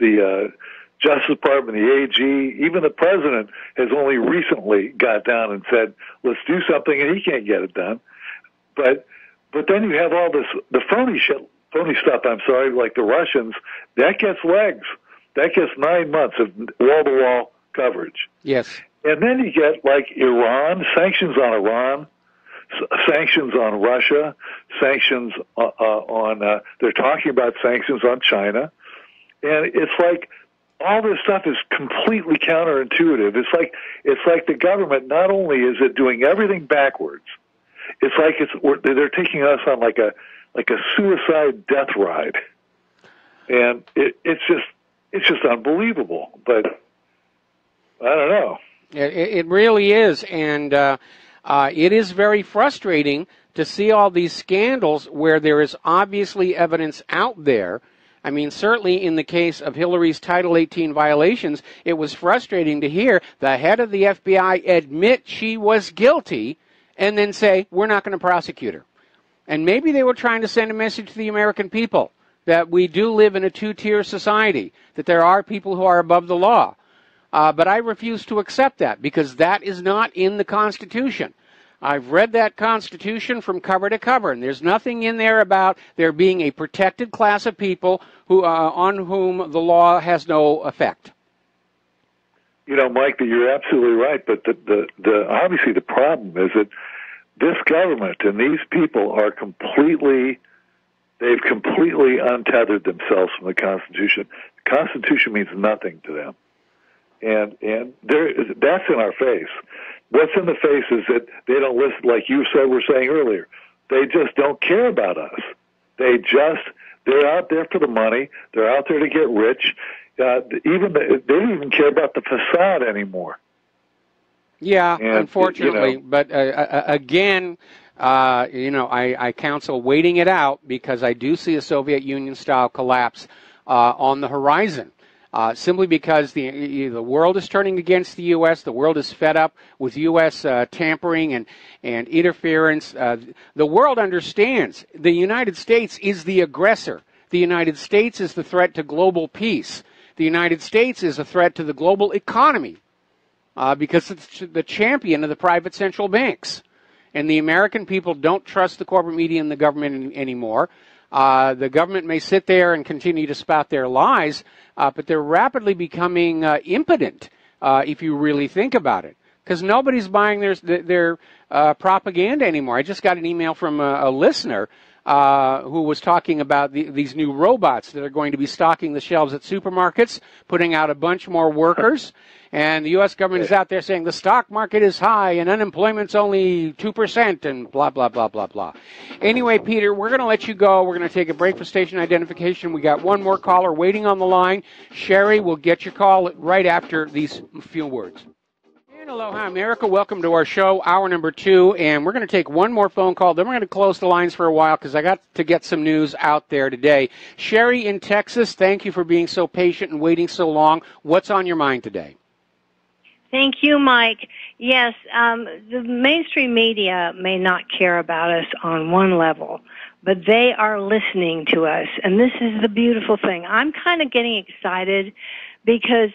the Justice Department, the AG, even the president has only recently got down and said, let's do something, and he can't get it done. But then you have all this, the phony stuff, like the Russians, that gets legs. That gets 9 months of wall-to-wall coverage. Yes. And then you get, like, Iran, sanctions on Iran, sanctions on Russia, sanctions they're talking about sanctions on China. And it's like all this stuff is completely counterintuitive. It's like the government, not only is it doing everything backwards, it's like they're taking us on like a suicide death ride, and it's just unbelievable. But I don't know. It really is, and it is very frustrating to see all these scandals where there is obviously evidence out there. I mean, certainly in the case of Hillary's Title 18 violations, it was frustrating to hear the head of the FBI admit she was guilty and then say, we're not going to prosecute her. And maybe they were trying to send a message to the American people that we do live in a two-tier society, that there are people who are above the law. But I refuse to accept that because that is not in the Constitution. I've read that Constitution from cover to cover, and there's nothing in there about there being a protected class of people who on whom the law has no effect. You know, Mike, you're absolutely right. But the obviously the problem is that this government and these people are they've completely untethered themselves from the Constitution. The Constitution means nothing to them. And that's in our face. What's in the face is that they don't listen, like you were saying earlier. They just don't care about us. They're out there for the money. They're out there to get rich. They don't even care about the facade anymore. Yeah, and, unfortunately. You know, but again, I counsel waiting it out because I do see a Soviet Union-style collapse on the horizon. simply because the world is turning against the U.S. The world is fed up with U.S. Tampering and interference. The world understands the United States is the aggressor. The United States is the threat to global peace. The United States is a threat to the global economy because it's the champion of the private central banks. And the American people don't trust the corporate media and the government anymore. The government may sit there and continue to spout their lies, but they're rapidly becoming impotent if you really think about it, because nobody's buying their propaganda anymore. I just got an email from a listener who was talking about these new robots that are going to be stocking the shelves at supermarkets, putting out a bunch more workers. And the U.S. government is out there saying the stock market is high and unemployment's only 2% and blah, blah, blah, blah, blah. Anyway, Peter, we're going to let you go. We're going to take a break for station identification. We got one more caller waiting on the line. Sherry will get your call right after these few words. And aloha, America. Welcome to our show, hour number 2. And we're going to take one more phone call. Then we're going to close the lines for a while because I got to get some news out there today. Sherry in Texas, thank you for being so patient and waiting so long. What's on your mind today? Thank you, Mike. Yes, the mainstream media may not care about us on one level, but they are listening to us, and this is the beautiful thing. I'm kind of getting excited because,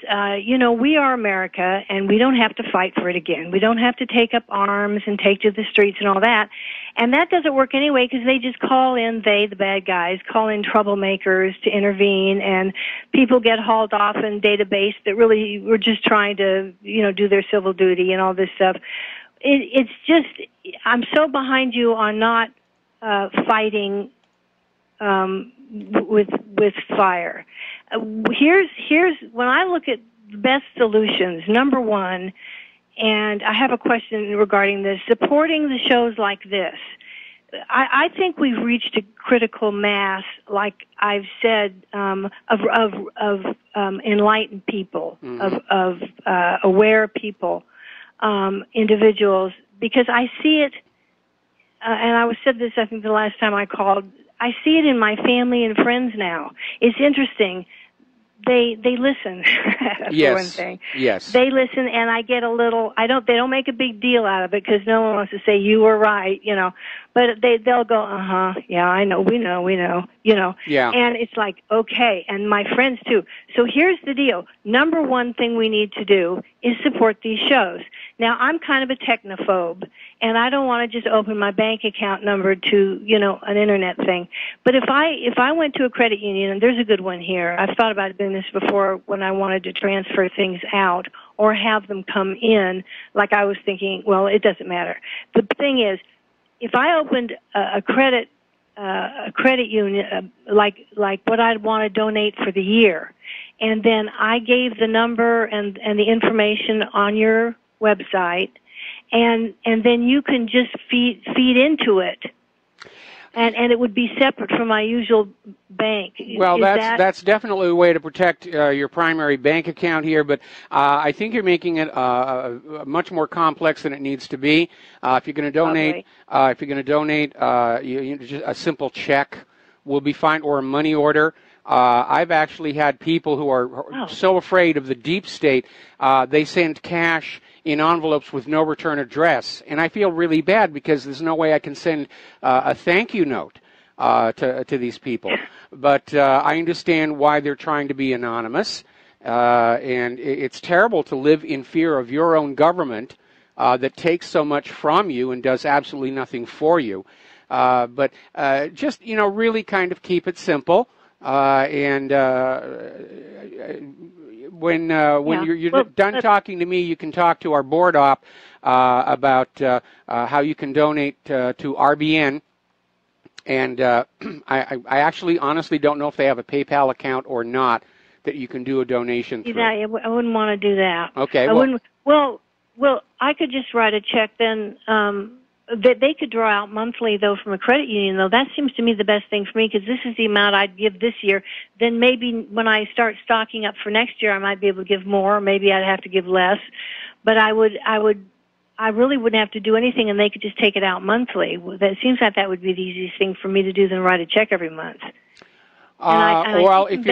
we are America, and we don't have to fight for it again. We don't have to take up arms and take to the streets and all that. And that doesn't work anyway because they just call in, the bad guys, call in troublemakers to intervene, and people get hauled off in database that really were just trying to, do their civil duty and all this stuff. It's just, I'm so behind you on not fighting with fire. Here's when I look at the best solutions, number one, and I have a question regarding this, supporting the shows like this. I think we've reached a critical mass, like I've said, of enlightened people, of aware people, individuals, because I see it, and I said this, I think, the last time I called, I see it in my family and friends now. It's interesting. They listen, for one thing. Yes. They listen, and I get a little, they don't make a big deal out of it because no one wants to say you were right, but they'll go, yeah, I know, we know, Yeah. And it's like, okay, and my friends too. So here's the deal. Number one thing we need to do is support these shows. Now, I'm kind of a technophobe, and I don't want to just open my bank account number to, an internet thing. But if I went to a credit union, and there's a good one here, I've thought about doing this before when I wanted to transfer things out or have them come in, like I was thinking, well, it doesn't matter. The thing is, if I opened a credit union, like what I'd want to donate for the year, and then I gave the number and the information on your website, and then you can just feed into it, and it would be separate from my usual bank. Well, that's definitely a way to protect your primary bank account here, but I think you're making it much more complex than it needs to be. If you're going to donate, just a simple check will be fine, or a money order. I've actually had people who are so afraid of the deep state, they send cash in envelopes with no return address. And I feel really bad because there's no way I can send a thank you note to these people. But I understand why they're trying to be anonymous. And it's terrible to live in fear of your own government that takes so much from you and does absolutely nothing for you. But just, really kind of keep it simple. When you're done talking to me, you can talk to our board op about how you can donate to RBN. And I actually honestly don't know if they have a PayPal account or not that you can do a donation through. I wouldn't want to do that. Okay. Well, I could just write a check then. They could draw out monthly, though, from a credit union, though. That seems to me the best thing for me because this is the amount I'd give this year. Then maybe when I start stocking up for next year, I might be able to give more. Maybe I'd have to give less. But I really wouldn't have to do anything, and they could just take it out monthly. It seems like that would be the easiest thing for me to do than write a check every month. Well, if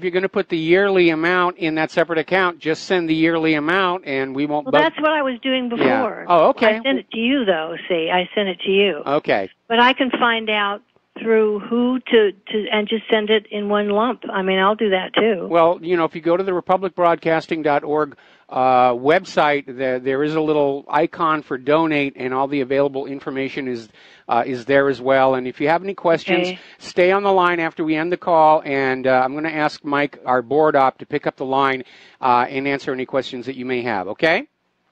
you're going to put the yearly amount in that separate account, just send the yearly amount, and we won't. Well, that's what I was doing before. Yeah. Oh, okay. I sent it to you, though. See, I sent it to you. Okay. But I can find out through who to and just send it in one lump. I mean, I'll do that too. Well, if you go to the republicbroadcasting.org website, there is a little icon for donate, and all the available information is there as well. And if you have any questions, stay on the line after we end the call, and I'm going to ask Mike, our board op, to pick up the line and answer any questions that you may have. Okay?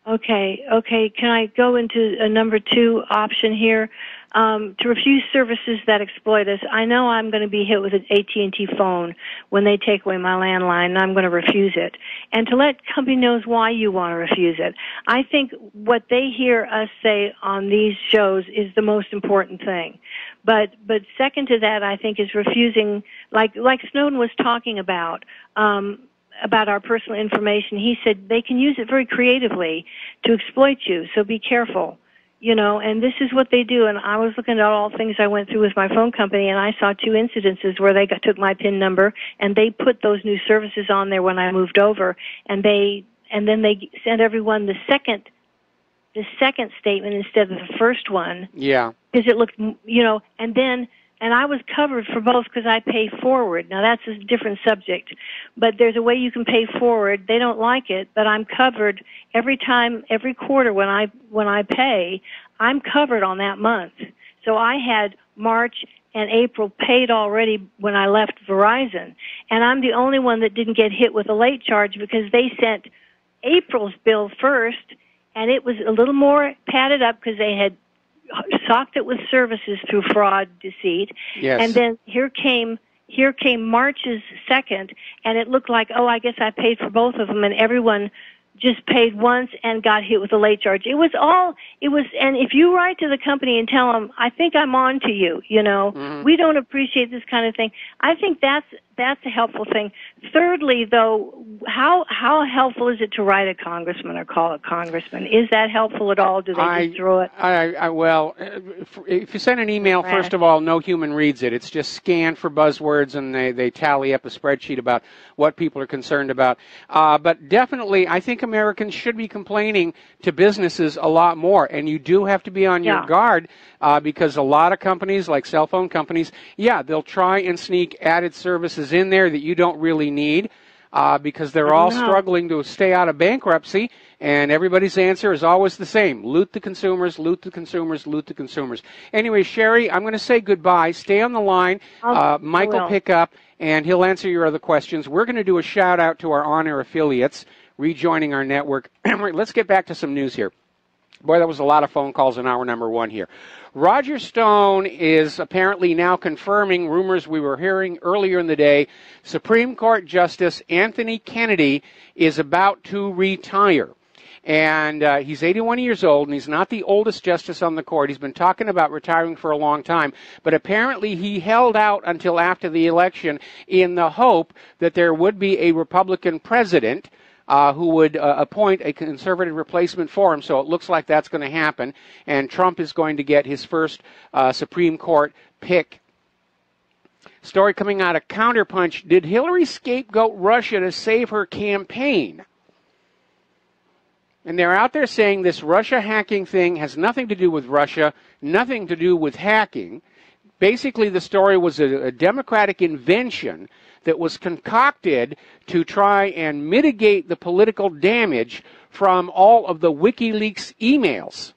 Okay. Can I go into a number 2 option here? To refuse services that exploit us. I know I'm going to be hit with an AT&T phone when they take away my landline, and I'm going to refuse it. And to let company knows why you want to refuse it. I think what they hear us say on these shows is the most important thing. But second to that, I think, is refusing, like Snowden was talking about our personal information. He said they can use it very creatively to exploit you, so be careful. And this is what they do. And I was looking at all the things I went through with my phone company, and I saw 2 incidences where they took my PIN number, and they put those new services on there when I moved over, and then they sent everyone the second statement instead of the first one. Yeah. Because it looked, and I was covered for both because I pay forward. Now, that's a different subject. But there's a way you can pay forward. They don't like it, but I'm covered every quarter when I pay, I'm covered on that month. So I had March and April paid already when I left Verizon. And I'm the only one that didn't get hit with a late charge because they sent April's bill first, and it was a little more padded up because they had socked it with services through fraud, deceit. Yes. And then here came March's second, and it looked like, I guess I paid for both of them, and everyone just paid once and got hit with a late charge. And if you write to the company and tell them, I think I'm on to you, we don't appreciate this kind of thing. I think that's a helpful thing. Thirdly, though, how helpful is it to write a congressman or call a congressman? Is that helpful at all? Do they just throw it? Well, if you send an email, first of all, no human reads it. It's just scanned for buzzwords, and they tally up a spreadsheet about what people are concerned about. But definitely, I think Americans should be complaining to businesses a lot more, and you do have to be on your guard because a lot of companies, like cell phone companies, they'll try and sneak added services in there that you don't really need because they're all struggling to stay out of bankruptcy, and everybody's answer is always the same: loot the consumers, loot the consumers, loot the consumers. Anyway, Sherry, I'm going to say goodbye. Stay on the line. Mike will pick up, and he'll answer your other questions. We're going to do a shout-out to our on-air affiliates rejoining our network. Let's get back to some news here. Boy, that was a lot of phone calls in hour number 1 here. Roger Stone is apparently now confirming rumors we were hearing earlier in the day. Supreme Court Justice Anthony Kennedy is about to retire. And he's 81 years old, and he's not the oldest justice on the court. He's been talking about retiring for a long time. But apparently he held out until after the election in the hope that there would be a Republican president who would appoint a conservative replacement for him. So it looks like that's going to happen. And Trump is going to get his first Supreme Court pick. Story coming out of Counterpunch: did Hillary scapegoat Russia to save her campaign? And they're out there saying this Russia hacking thing has nothing to do with Russia, nothing to do with hacking. Basically, the story was a Democratic invention that was concocted to try and mitigate the political damage from all of the WikiLeaks emails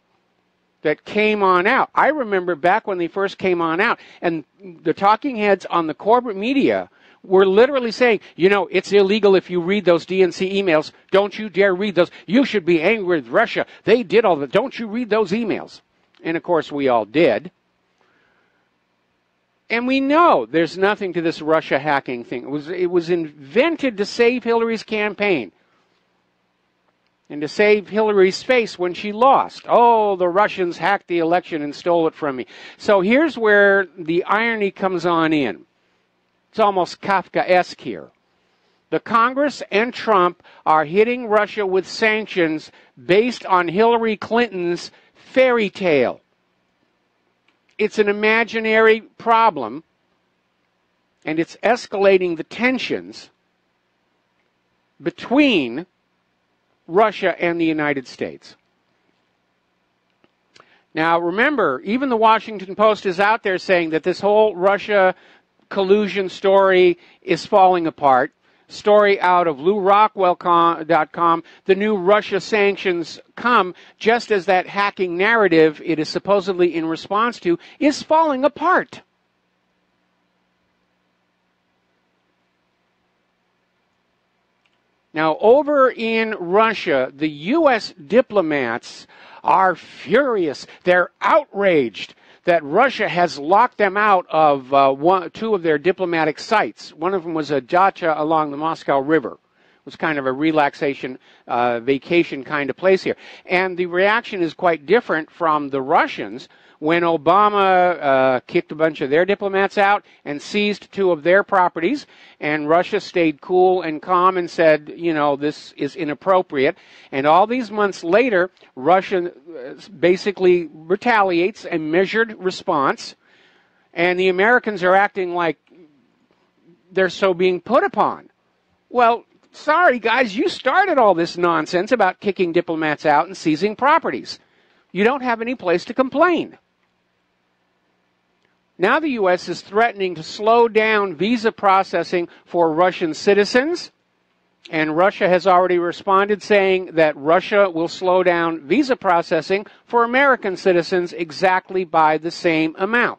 that came on out. I remember back when they first came on out, and the talking heads on the corporate media were literally saying, it's illegal if you read those DNC emails. Don't you dare read those. You should be angry with Russia. They did all that. Don't you read those emails. And, of course, we all did. And we know there's nothing to this Russia hacking thing. It was invented to save Hillary's campaign and to save Hillary's face when she lost. Oh, the Russians hacked the election and stole it from me. So here's where the irony comes on in. It's almost Kafkaesque here. The Congress and Trump are hitting Russia with sanctions based on Hillary Clinton's fairy tale. It's an imaginary problem, and it's escalating the tensions between Russia and the United States. Now, remember, even the Washington Post is out there saying that this whole Russia collusion story is falling apart. Story out of LouRockwell.com, the new Russia sanctions come just as that hacking narrative it is supposedly in response to is falling apart. Now, over in Russia, the U.S. diplomats are furious. They're outraged that Russia has locked them out of two of their diplomatic sites. One of them was a dacha along the Moscow River. It was kind of a relaxation, vacation kind of place here. And the reaction is quite different from the Russians when Obama kicked a bunch of their diplomats out and seized two of their properties, and Russia stayed cool and calm and said, you know, this is inappropriate. And all these months later, Russia basically retaliates a measured response, and the Americans are acting like they're so being put upon. Well, sorry guys, you started all this nonsense about kicking diplomats out and seizing properties. You don't have any place to complain. Now the U.S. is threatening to slow down visa processing for Russian citizens, and Russia has already responded saying that Russia will slow down visa processing for American citizens exactly by the same amount.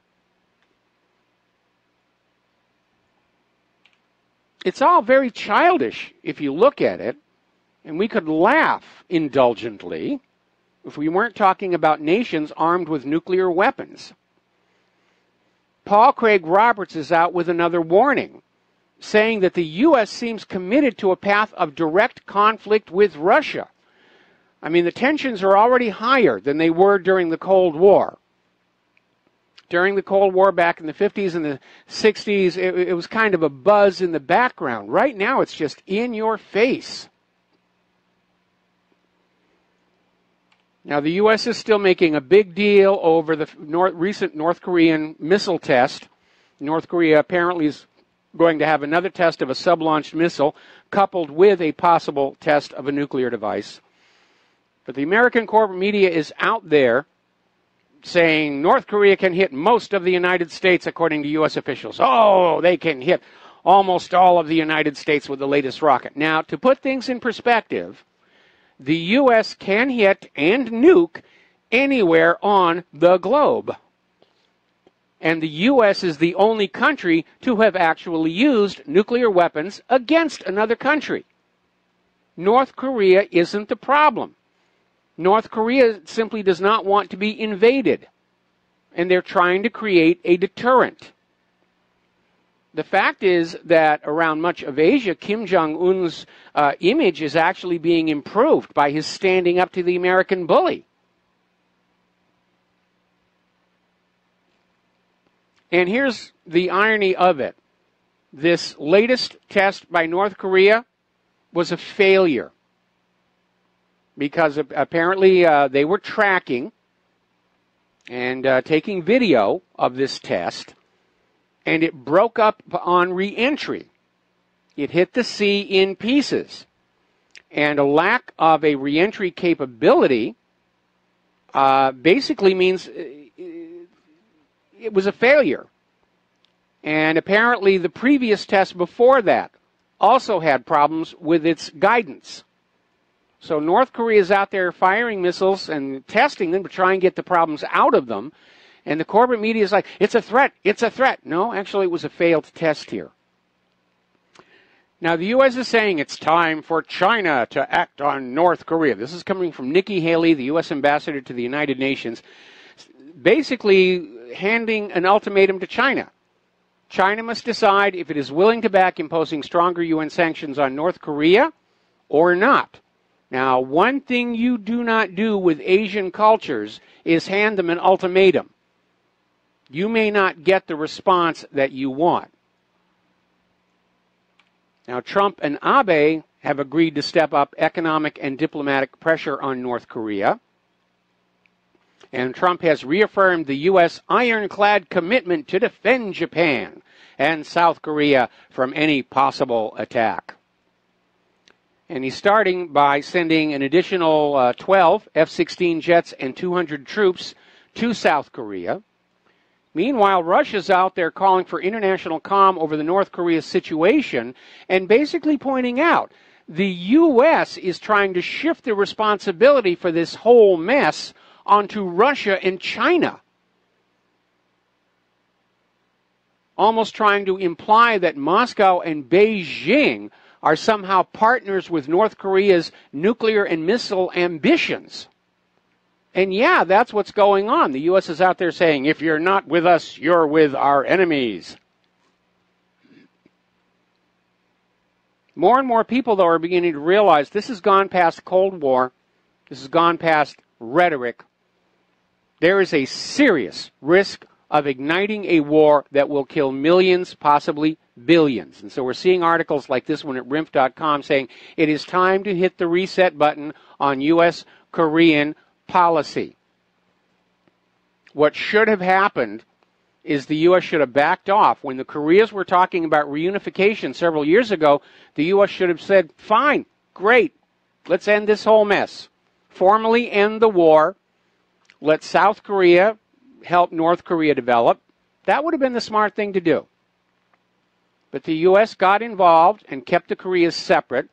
It's all very childish if you look at it, and we could laugh indulgently if we weren't talking about nations armed with nuclear weapons. Paul Craig Roberts is out with another warning, saying that the U.S. seems committed to a path of direct conflict with Russia. I mean, the tensions are already higher than they were during the Cold War. During the Cold War back in the 50s and the 60s, it was kind of a buzz in the background. Right now, it's just in your face. Now, the U.S. is still making a big deal over the recent North Korean missile test. North Korea apparently is going to have another test of a sub-launched missile coupled with a possible test of a nuclear device. But the American corporate media is out there saying North Korea can hit most of the United States, according to U.S. officials. Oh, they can hit almost all of the United States with the latest rocket. Now, to put things in perspective, the U.S. can hit and nuke anywhere on the globe. And the U.S. is the only country to have actually used nuclear weapons against another country. North Korea isn't the problem. North Korea simply does not want to be invaded, and they're trying to create a deterrent. The fact is that around much of Asia, Kim Jong-un's image is actually being improved by his standing up to the American bully. And here's the irony of it. This latest test by North Korea was a failure because apparently they were tracking and taking video of this test, and it broke up on re-entry. It hit the sea in pieces. And a lack of a re-entry capability basically means it was a failure. And apparently the previous test before that also had problems with its guidance. So North Korea is out there firing missiles and testing them to try and get the problems out of them. And the corporate media is like, it's a threat, it's a threat. No, actually it was a failed test here. Now the U.S. is saying it's time for China to act on North Korea. This is coming from Nikki Haley, the U.S. ambassador to the United Nations, basically handing an ultimatum to China. China must decide if it is willing to back imposing stronger UN sanctions on North Korea or not. Now, one thing you do not do with Asian cultures is hand them an ultimatum. You may not get the response that you want. Now, Trump and Abe have agreed to step up economic and diplomatic pressure on North Korea. And Trump has reaffirmed the U.S. ironclad commitment to defend Japan and South Korea from any possible attack. And he's starting by sending an additional 12 F-16 jets and 200 troops to South Korea. Meanwhile, Russia's out there calling for international calm over the North Korea situation and basically pointing out the U.S. is trying to shift the responsibility for this whole mess onto Russia and China. Almost trying to imply that Moscow and Beijing are somehow partners with North Korea's nuclear and missile ambitions. And yeah, that's what's going on. The U.S. is out there saying, if you're not with us, you're with our enemies. More and more people, though, are beginning to realize this has gone past Cold War. This has gone past rhetoric. There is a serious risk of igniting a war that will kill millions, possibly billions. And so we're seeing articles like this one at RIMF.com saying it is time to hit the reset button on U.S.-Korean policy. What should have happened is the U.S. should have backed off. When the Koreas were talking about reunification several years ago, the U.S. should have said, fine, great, let's end this whole mess. Formally end the war. Let South Korea help North Korea develop. That would have been the smart thing to do. But the U.S. got involved and kept the Koreas separate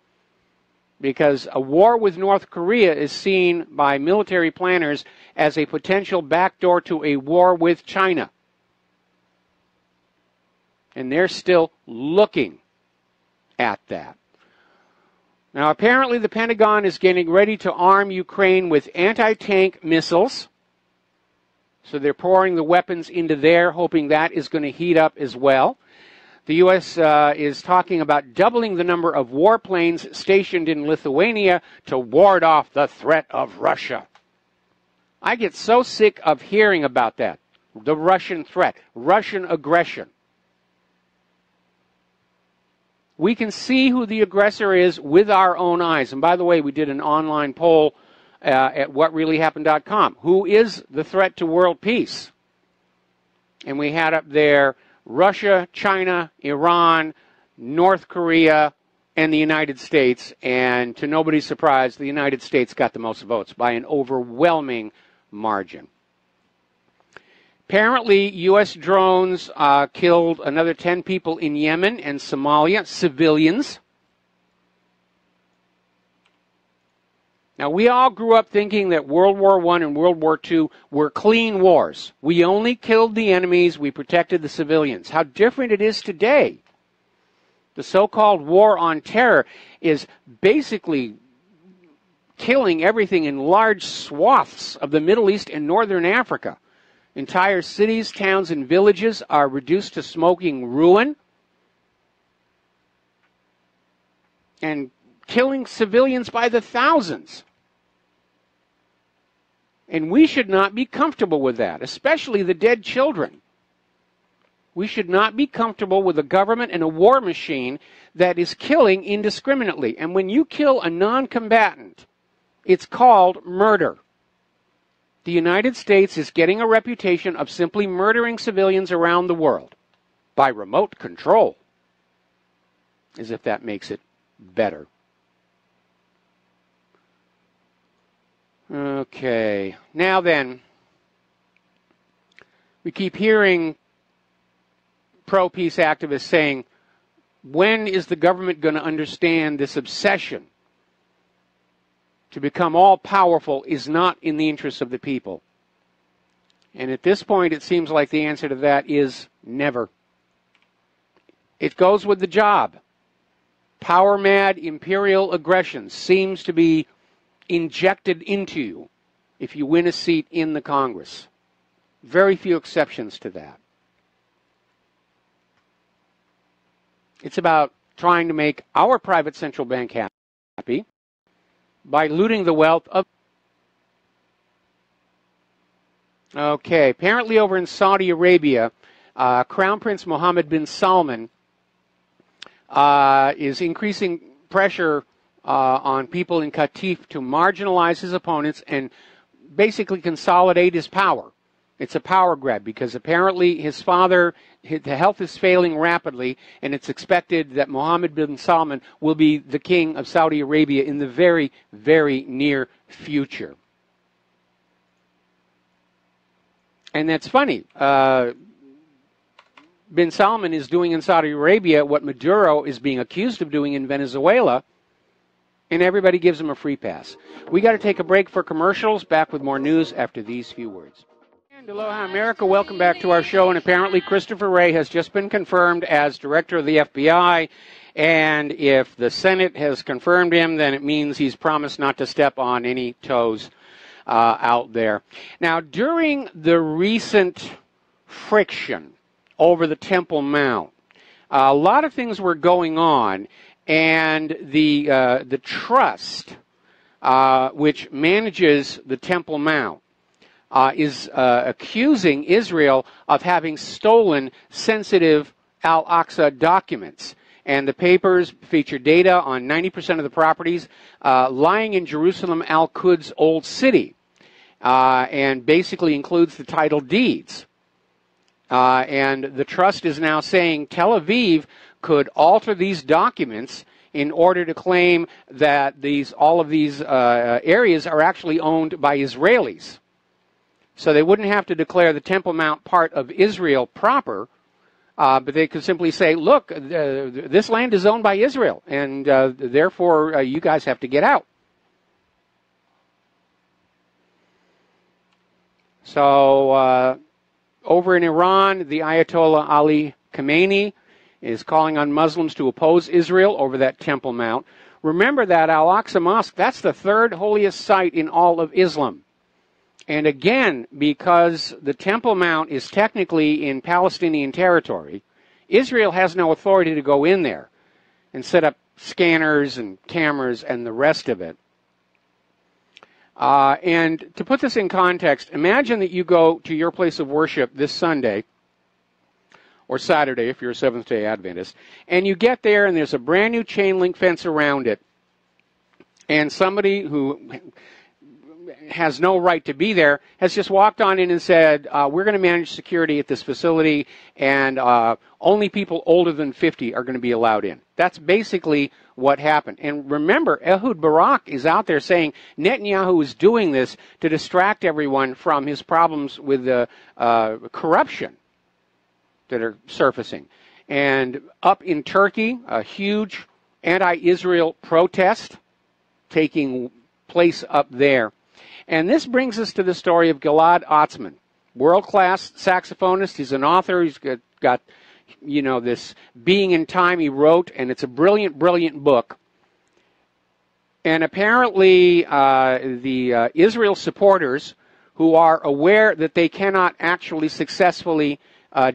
because a war with North Korea is seen by military planners as a potential backdoor to a war with China. And they're still looking at that. Now, apparently the Pentagon is getting ready to arm Ukraine with anti-tank missiles. So they're pouring the weapons into there, hoping that is going to heat up as well. The U.S. is talking about doubling the number of warplanes stationed in Lithuania to ward off the threat of Russia. I get so sick of hearing about that. The Russian threat, Russian aggression. We can see who the aggressor is with our own eyes. And by the way, we did an online poll at whatreallyhappened.com. Who is the threat to world peace? And we had up there Russia, China, Iran, North Korea, and the United States. And to nobody's surprise, the United States got the most votes by an overwhelming margin. Apparently, U.S. drones killed another 10 people in Yemen and Somalia, civilians. Now, we all grew up thinking that World War I and World War II were clean wars. We only killed the enemies, we protected the civilians. How different it is today. The so-called war on terror is basically killing everything in large swaths of the Middle East and Northern Africa. Entire cities, towns, and villages are reduced to smoking ruin and killing civilians by the thousands. And we should not be comfortable with that, especially the dead children. We should not be comfortable with a government and a war machine that is killing indiscriminately. And when you kill a non-combatant, it's called murder. The United States is getting a reputation of simply murdering civilians around the world by remote control, as if that makes it better. Okay, now then, we keep hearing pro-peace activists saying, when is the government going to understand this obsession to become all-powerful is not in the interests of the people? And at this point, it seems like the answer to that is never. It goes with the job. Power-mad imperial aggression seems to be injected into you if you win a seat in the Congress. Very few exceptions to that. It's about trying to make our private central bank happy by looting the wealth of... Okay, apparently over in Saudi Arabia, Crown Prince Mohammed bin Salman is increasing pressure on people in Qatif to marginalize his opponents and basically consolidate his power. It's a power grab because apparently his father, the health is failing rapidly, and it's expected that Mohammed bin Salman will be the king of Saudi Arabia in the very, very near future. And that's funny. Bin Salman is doing in Saudi Arabia what Maduro is being accused of doing in Venezuela, and everybody gives him a free pass. We got to take a break for commercials. Back with more news after these few words. And aloha, America. Welcome back to our show. And apparently Christopher Wray has just been confirmed as director of the FBI. And if the Senate has confirmed him, then it means he's promised not to step on any toes out there. Now, during the recent friction over the Temple Mount, a lot of things were going on, and the trust which manages the Temple Mount is accusing Israel of having stolen sensitive Al-Aqsa documents. And the papers feature data on 90% of the properties lying in Jerusalem Al-Quds Old City, and basically includes the title deeds. And the trust is now saying Tel Aviv could alter these documents in order to claim that all of these areas are actually owned by Israelis. So they wouldn't have to declare the Temple Mount part of Israel proper, but they could simply say, look, this land is owned by Israel, and therefore you guys have to get out. So over in Iran, the Ayatollah Ali Khamenei is calling on Muslims to oppose Israel over that Temple Mount. Remember that Al-Aqsa Mosque, that's the third holiest site in all of Islam. And again, because the Temple Mount is technically in Palestinian territory, Israel has no authority to go in there and set up scanners and cameras and the rest of it. And to put this in context, imagine that you go to your place of worship this Sunday, or Saturday if you're a Seventh-day Adventist, and you get there and there's a brand new chain link fence around it, and somebody who has no right to be there has just walked on in and said, we're going to manage security at this facility, and only people older than 50 are going to be allowed in. That's basically what happened. And remember, Ehud Barak is out there saying Netanyahu is doing this to distract everyone from his problems with the corruption that are surfacing. And up in Turkey, a huge anti-Israel protest taking place up there. And this brings us to the story of Gilad Atzmon, world-class saxophonist. He's an author. He's got this Being in Time he wrote, and it's a brilliant, brilliant book. And apparently the Israel supporters, who are aware that they cannot actually successfully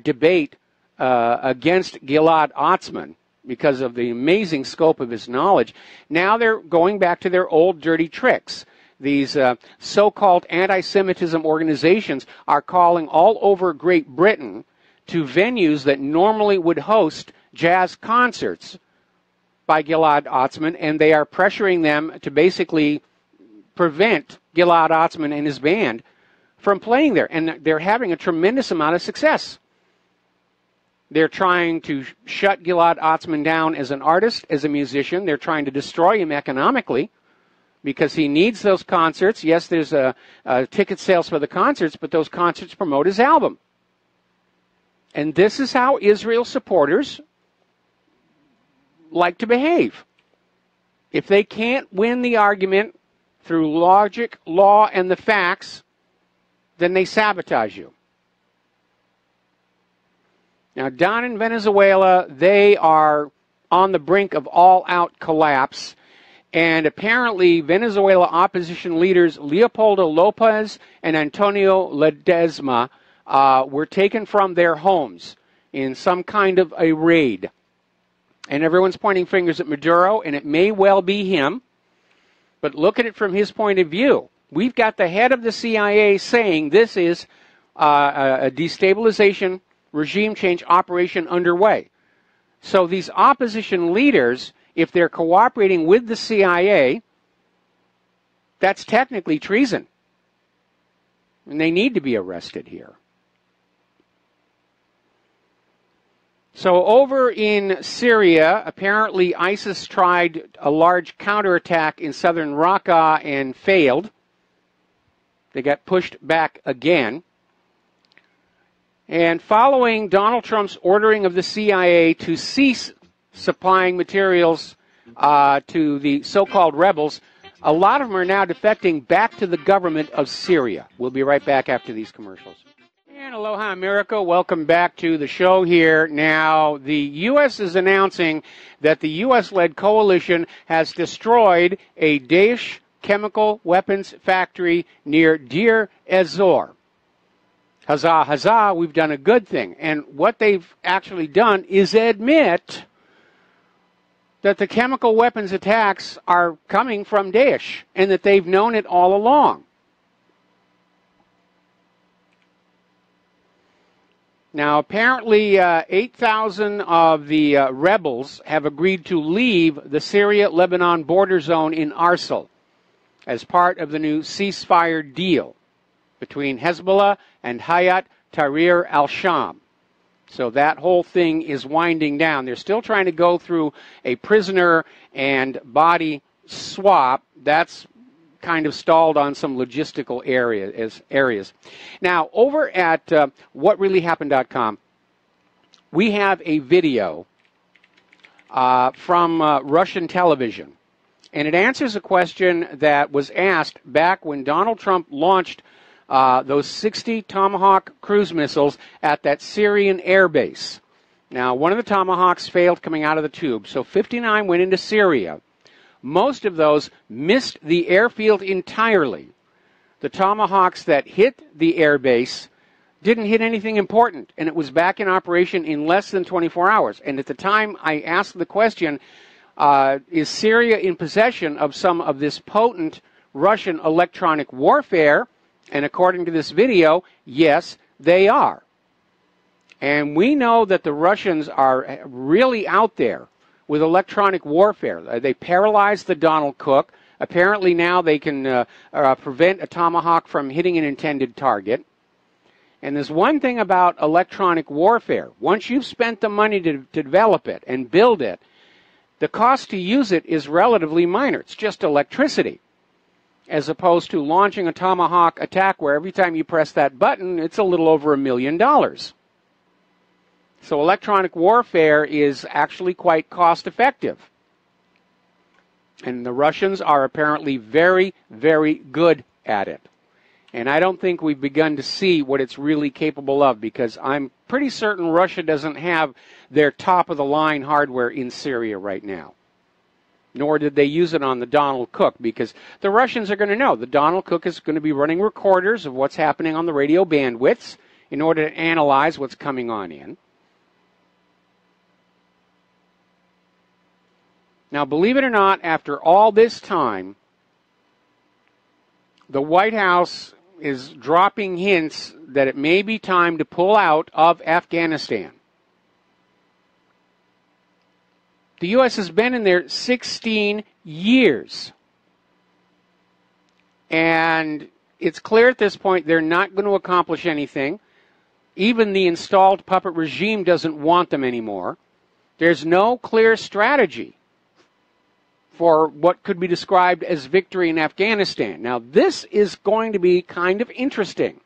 debate against Gilad Atzmon because of the amazing scope of his knowledge, now they're going back to their old dirty tricks. These so-called anti-Semitism organizations are calling all over Great Britain to venues that normally would host jazz concerts by Gilad Atzmon, and they are pressuring them to basically prevent Gilad Atzmon and his band from playing there. And they're having a tremendous amount of success. They're trying to shut Gilad Atzmon down as an artist, as a musician. They're trying to destroy him economically, because he needs those concerts. Yes, there's ticket sales for the concerts, but those concerts promote his album. And this is how Israel supporters like to behave. If they can't win the argument through logic, law, and the facts, then they sabotage you. Now, down in Venezuela, they are on the brink of all-out collapse. And apparently, Venezuela opposition leaders Leopoldo Lopez and Antonio Ledesma were taken from their homes in some kind of a raid. And everyone's pointing fingers at Maduro, and it may well be him. But look at it from his point of view. We've got the head of the CIA saying this is a destabilization, regime change operation underway. So these opposition leaders, if they're cooperating with the CIA, that's technically treason. And they need to be arrested here. So over in Syria, apparently ISIS tried a large counterattack in southern Raqqa and failed. They got pushed back again. And following Donald Trump's ordering of the CIA to cease supplying materials to the so-called rebels, a lot of them are now defecting back to the government of Syria. We'll be right back after these commercials. And aloha, America. Welcome back to the show here. Now, the U.S. is announcing that the U.S.-led coalition has destroyed a Daesh chemical weapons factory near Deir ez-Zor. Huzzah, huzzah, we've done a good thing. And what they've actually done is admit that the chemical weapons attacks are coming from Daesh and that they've known it all along. Now, apparently 8,000 of the rebels have agreed to leave the Syria-Lebanon border zone in Arsil as part of the new ceasefire deal between Hezbollah and Hayat Tahrir al-Sham. So that whole thing is winding down. They're still trying to go through a prisoner and body swap. That's kind of stalled on some logistical areas. Now, over at whatreallyhappened.com, we have a video from Russian television. And it answers a question that was asked back when Donald Trump launched those 60 Tomahawk cruise missiles at that Syrian air base. Now, one of the Tomahawks failed coming out of the tube, so 59 went into Syria. Most of those missed the airfield entirely. The Tomahawks that hit the air base didn't hit anything important, and it was back in operation in less than 24 hours. And at the time I asked the question, is Syria in possession of some of this potent Russian electronic warfare? And according to this video, yes, they are. And we know that the Russians are really out there with electronic warfare. They paralyzed the Donald Cook. Apparently now they can prevent a Tomahawk from hitting an intended target. And there's one thing about electronic warfare. Once you've spent the money to develop it and build it, the cost to use it is relatively minor. It's just electricity, as opposed to launching a Tomahawk attack where every time you press that button, it's a little over $1 million. So electronic warfare is actually quite cost effective. And the Russians are apparently very, very good at it. And I don't think we've begun to see what it's really capable of, because I'm pretty certain Russia doesn't have their top-of-the-line hardware in Syria right now. Nor did they use it on the Donald Cook, because the Russians are going to know the Donald Cook is going to be running recorders of what's happening on the radio bandwidths in order to analyze what's coming on in. Now, believe it or not, after all this time, the White House is dropping hints that it may be time to pull out of Afghanistan. The U.S. has been in there 16 years. And it's clear at this point they're not going to accomplish anything. Even the installed puppet regime doesn't want them anymore. There's no clear strategy for what could be described as victory in Afghanistan. Now, this is going to be kind of interesting.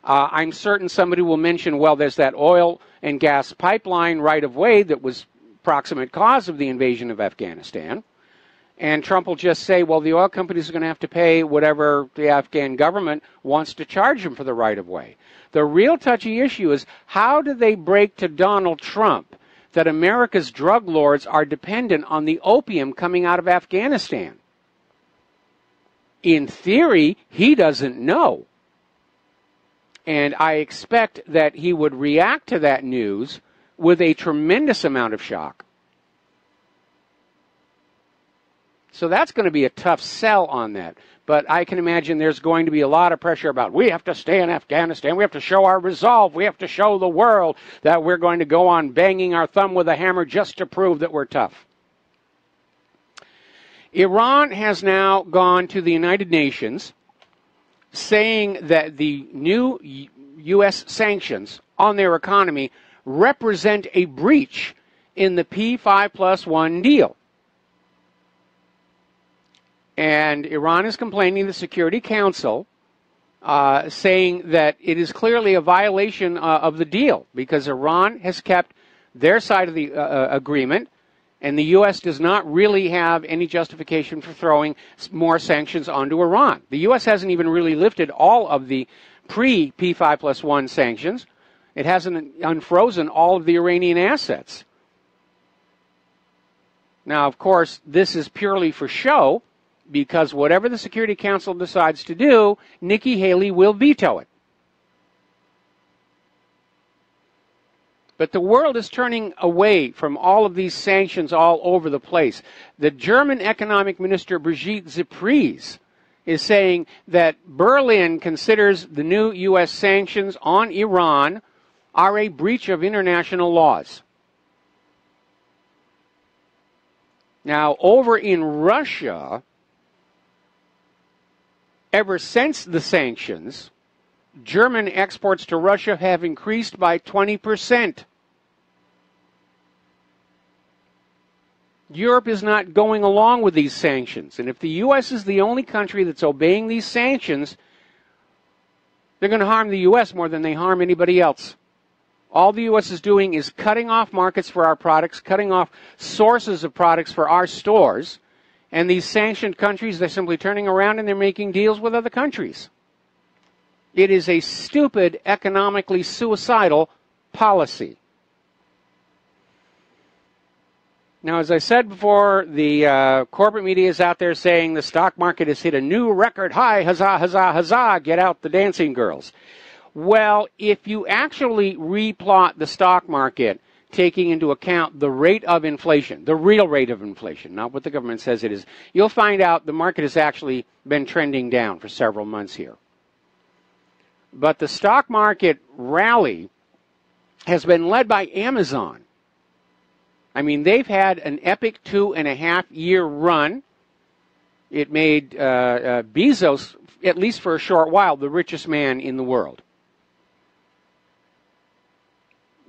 I'm certain somebody will mention, well, there's that oil and gas pipeline right-of-way that was proximate cause of the invasion of Afghanistan. And Trump will just say, well, the oil companies are going to have to pay whatever the Afghan government wants to charge them for the right-of-way. The real touchy issue is, how do they break to Donald Trump that America's drug lords are dependent on the opium coming out of Afghanistan? In theory, he doesn't know. And I expect that he would react to that news with a tremendous amount of shock. So that's going to be a tough sell on that. But I can imagine there's going to be a lot of pressure about, we have to stay in Afghanistan, we have to show our resolve, we have to show the world that we're going to go on banging our thumb with a hammer just to prove that we're tough. Iran has now gone to the United Nations saying that the new U.S. sanctions on their economy represent a breach in the P5+1 deal. And Iran is complaining to the Security Council, saying that it is clearly a violation of the deal because Iran has kept their side of the agreement, and the U.S. does not really have any justification for throwing more sanctions onto Iran. The U.S. hasn't even really lifted all of the pre-P5+1 sanctions. It hasn't unfrozen all of the Iranian assets. Now, of course, this is purely for show, because whatever the Security Council decides to do, Nikki Haley will veto it. But the world is turning away from all of these sanctions all over the place. The German economic minister Brigitte Zipries is saying that Berlin considers the new U.S. sanctions on Iran are a breach of international laws. Now, over in Russia, ever since the sanctions, German exports to Russia have increased by 20%. Europe is not going along with these sanctions. And if the U.S. is the only country that's obeying these sanctions, they're going to harm the U.S. more than they harm anybody else. All the U.S. is doing is cutting off markets for our products, cutting off sources of products for our stores. And these sanctioned countries, they're simply turning around and they're making deals with other countries. It is a stupid, economically suicidal policy. Now, as I said before, the corporate media is out there saying the stock market has hit a new record high. Huzzah, huzzah, huzzah, get out the dancing girls. Well, if you actually replot the stock market, taking into account the rate of inflation, the real rate of inflation, not what the government says it is, you'll find out the market has actually been trending down for several months here. But the stock market rally has been led by Amazon. I mean, they've had an epic 2.5-year run. It made Bezos, at least for a short while, the richest man in the world.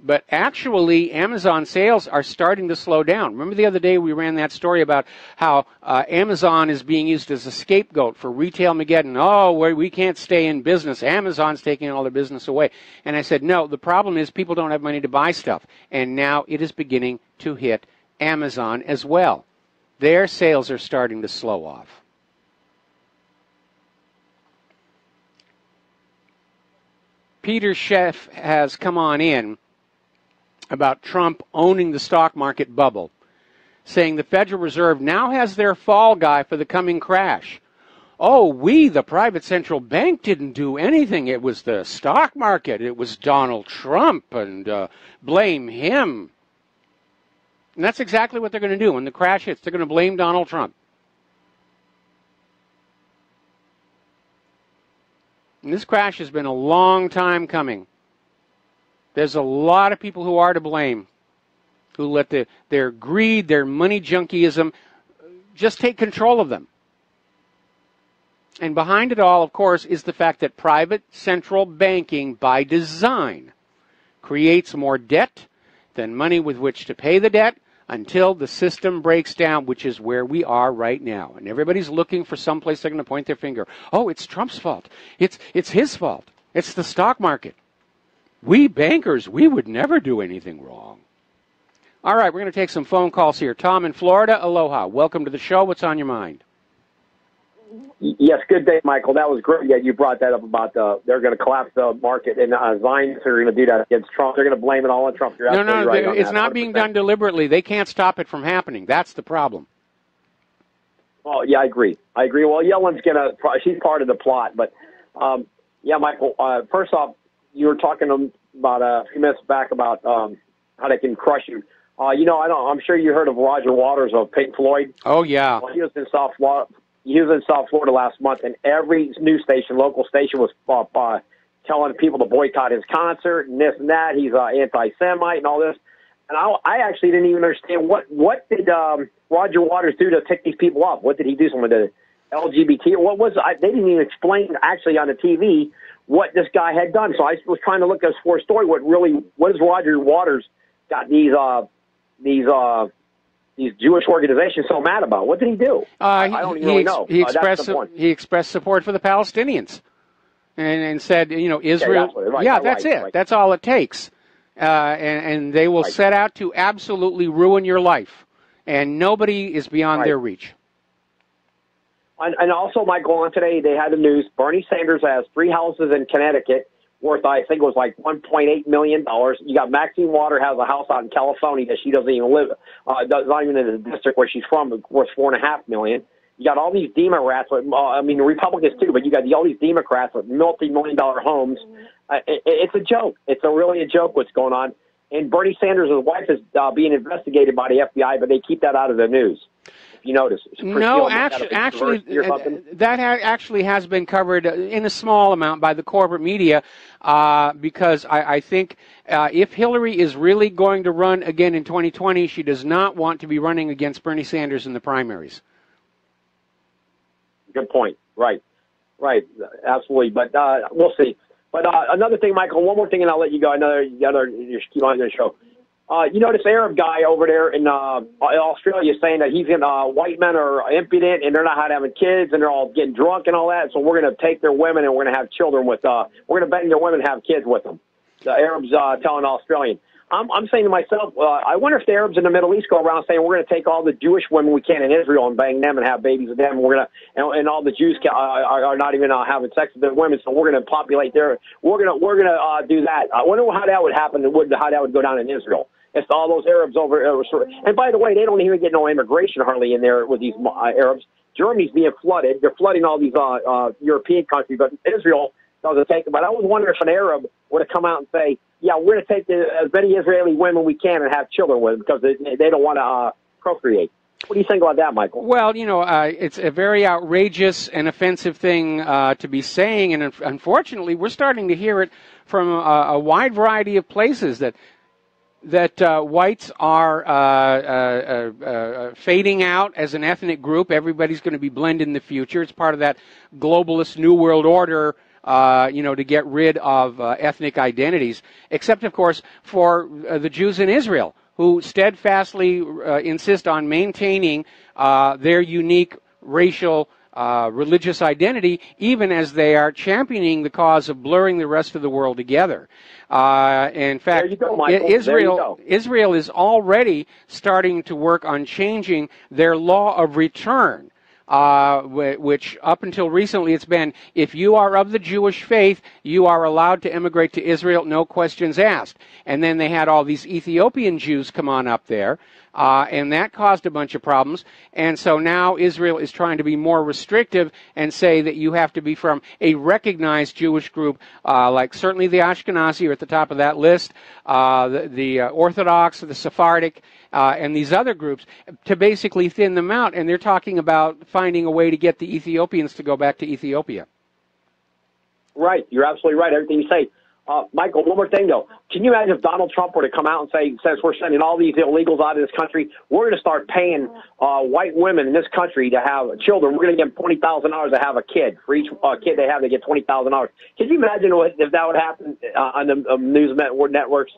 But actually, Amazon sales are starting to slow down. Remember the other day we ran that story about how Amazon is being used as a scapegoat for retail-mageddon. Oh, we can't stay in business. Amazon's taking all their business away. And I said, no, the problem is people don't have money to buy stuff. And now it is beginning to hit Amazon as well. Their sales are starting to slow off. Peter Schiff has come on in about Trump owning the stock market bubble, saying the Federal Reserve now has their fall guy for the coming crash. Oh, we, the private central bank, didn't do anything. It was the stock market. It was Donald Trump, and blame him. And that's exactly what they're going to do. When the crash hits, they're going to blame Donald Trump. And this crash has been a long time coming. There's a lot of people who are to blame, who let their greed, their money junkiism, just take control of them. And behind it all, of course, is the fact that private central banking, by design, creates more debt than money with which to pay the debt until the system breaks down, which is where we are right now. And everybody's looking for some place they're going to point their finger. Oh, it's Trump's fault. It's his fault. It's the stock market. We bankers, we would never do anything wrong. All right, we're going to take some phone calls here. Tom in Florida, aloha. Welcome to the show. What's on your mind? Yes, good day, Michael. That was great. Yeah, you brought that up about they're going to collapse the market, and Zionists are going to do that against Trump. They're going to blame it all on Trump. You're absolutely right on it's that, not 100%. being done deliberately. They can't stop it from happening. That's the problem. Well, yeah, I agree. Well, Yellen's she's part of the plot, but yeah, Michael. First off, you were talking about a few minutes back about how they can crush you. I'm sure you heard of Roger Waters of Pink Floyd. Oh yeah. Well, he was in South Florida last month, and every news station, local station, was telling people to boycott his concert and this and that. He's anti-Semite and all this. And I actually didn't even understand what did Roger Waters do to tick these people off. What did he do? Something to LGBT. What was they didn't even explain actually on the TV what this guy had done. So I was trying to look at for a story. What has Roger Waters got these Jewish organizations so mad about? What did he do? I don't even really know. He expressed support for the Palestinians, and said, Israel. That's it. Right. That's all it takes, and they will set out to absolutely ruin your life, and nobody is beyond their reach. And also, Michael, on today they had the news. Bernie Sanders has 3 houses in Connecticut worth, I think it was like $1.8 million. You got Maxine Water has a house out in California that she doesn't even live, not even in the district where she's from, worth $4.5 million. You got all these Democrats, Republicans too, but you got all these Democrats with multi-million-dollar homes. It's a joke. It's really a joke what's going on. And Bernie Sanders' wife is being investigated by the FBI, but they keep that out of the news. You notice? No, actually, that actually has been covered in a small amount by the corporate media, because I think if Hillary is really going to run again in 2020, she does not want to be running against Bernie Sanders in the primaries. Good point. Right, absolutely. But we'll see. But another thing, Michael, one more thing, and I'll let you go. You keep on the show. This Arab guy over there in Australia saying that white men are impudent and they're not having kids and they're all getting drunk and all that. So we're going to take their women and we're going to have children with. We're going to bang their women and have kids with them. The Arabs telling Australian. I'm saying to myself, I wonder if the Arabs in the Middle East go around saying we're going to take all the Jewish women we can in Israel and bang them and have babies with them. We're going to, and all the Jews are not even having sex with their women, so we're going to populate their. We're going to do that. I wonder how that would happen and how that would go down in Israel. It's all those Arabs over. And by the way, they don't even get no immigration hardly in there with these Arabs. Germany's being flooded. They're flooding all these European countries, but Israel doesn't take them. But I was wondering if an Arab were to come out and say, yeah, we're going to take as many Israeli women we can and have children with them because they don't want to procreate. What do you think about that, Michael? Well, it's a very outrageous and offensive thing to be saying, and unfortunately, we're starting to hear it from a wide variety of places that whites are fading out as an ethnic group. Everybody's going to be blended in the future. It's part of that globalist New World Order, to get rid of ethnic identities, except, of course, for the Jews in Israel, who steadfastly insist on maintaining their unique racial religious identity, even as they are championing the cause of blurring the rest of the world together. In fact, Israel is already starting to work on changing their law of return, which up until recently it's been, if you are of the Jewish faith, you are allowed to immigrate to Israel, no questions asked. And then they had all these Ethiopian Jews come on up there, and that caused a bunch of problems. And so now Israel is trying to be more restrictive and say that you have to be from a recognized Jewish group, like certainly the Ashkenazi are at the top of that list, the Orthodox, the Sephardic, and these other groups, to basically thin them out. And they're talking about finding a way to get the Ethiopians to go back to Ethiopia. Right. You're absolutely right. Everything you say. Michael, one more thing, though. Can you imagine if Donald Trump were to come out and say, since we're sending all these illegals out of this country, we're going to start paying white women in this country to have children. We're going to give them $20,000 to have a kid. For each kid they have, they get $20,000. Can you imagine if that would happen on the news networks?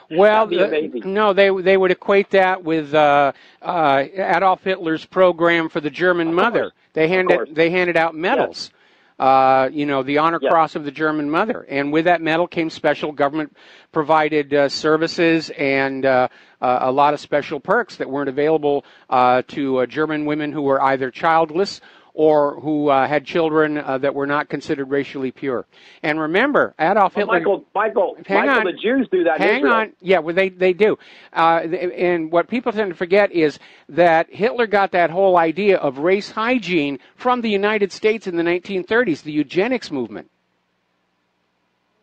Well, that'd be amazing. No, they would equate that with Adolf Hitler's program for the German mother. They handed out medals. Yes. The Honor Cross of the German Mother. And with that medal came special government-provided services and a lot of special perks that weren't available to German women who were either childless or who had children that were not considered racially pure. And remember, Adolf Hitler... Michael, the Jews do that in Israel. Hang on. Yeah, well, they do. And what people tend to forget is that Hitler got that whole idea of race hygiene from the United States in the 1930s, the eugenics movement.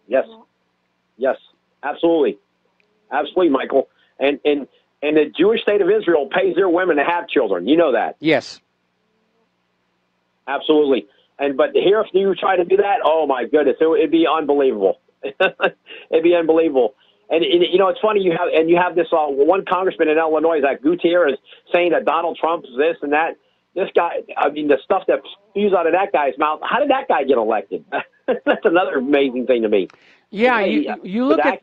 Yes, absolutely. Absolutely, Michael. And the Jewish state of Israel pays their women to have children. You know that. Yes. Absolutely. But here, if you try to do that, oh my goodness, it'd be unbelievable. It'd be unbelievable. And it's funny you have this one congressman in Illinois, that Gutierrez, saying that Donald Trump's this and that. this guy, I mean, the stuff that spews out of that guy's mouth, how did that guy get elected? That's another amazing thing to me. Yeah, you look at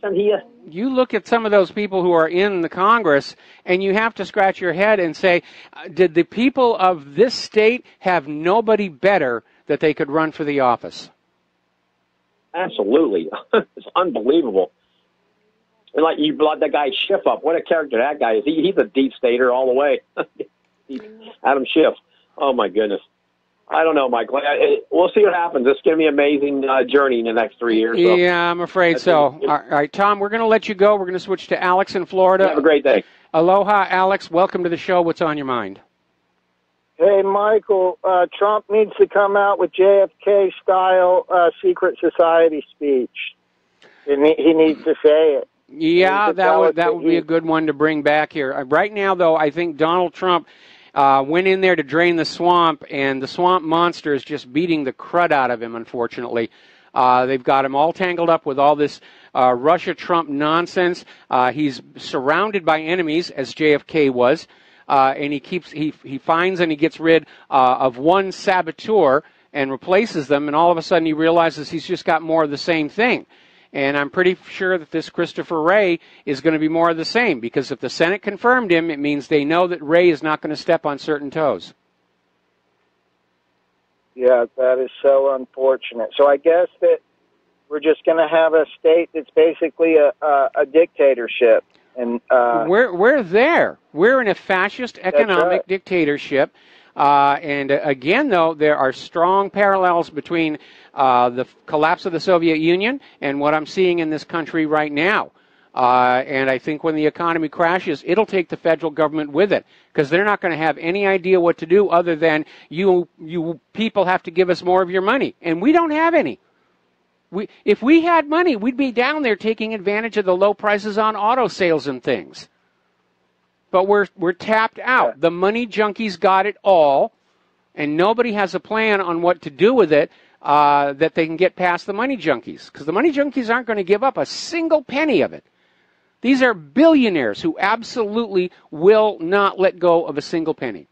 you look at some of those people who are in the Congress, and you have to scratch your head and say, did the people of this state have nobody better that they could run for the office? Absolutely. It's unbelievable. And like you brought that guy Schiff up. What a character that guy is. He's a deep stater all the way. Adam Schiff. Oh, my goodness. I don't know, Michael. We'll see what happens. It's going to be an amazing journey in the next 3 years. So. Yeah, I'm afraid so. All right, Tom, we're going to let you go. We're going to switch to Alex in Florida. Have a great day. Aloha, Alex. Welcome to the show. What's on your mind? Hey, Michael, Trump needs to come out with JFK-style secret society speech. He needs to say it. Yeah, that would be a good one to bring back here. Right now, though, I think Donald Trump went in there to drain the swamp, and the swamp monster is just beating the crud out of him, unfortunately. They've got him all tangled up with all this Russia-Trump nonsense. He's surrounded by enemies, as JFK was, and he finds and he gets rid of one saboteur and replaces them, and all of a sudden he realizes he's just got more of the same thing. And I'm pretty sure that this Christopher Wray is going to be more of the same, because if the Senate confirmed him, it means they know that Wray is not going to step on certain toes. Yeah, that is so unfortunate. So I guess that we're just going to have a state that's basically a dictatorship. And we're there. We're in a fascist economic dictatorship. And again, though, there are strong parallels between the collapse of the Soviet Union and what I'm seeing in this country right now. And I think when the economy crashes, it'll take the federal government with it, because they're not going to have any idea what to do other than you people have to give us more of your money. And we don't have any. If we had money, we'd be down there taking advantage of the low prices on auto sales and things. But we're tapped out. The money junkies got it all, and nobody has a plan on what to do with it that they can get past the money junkies, because the money junkies aren't going to give up a single penny of it. These are billionaires who absolutely will not let go of a single penny.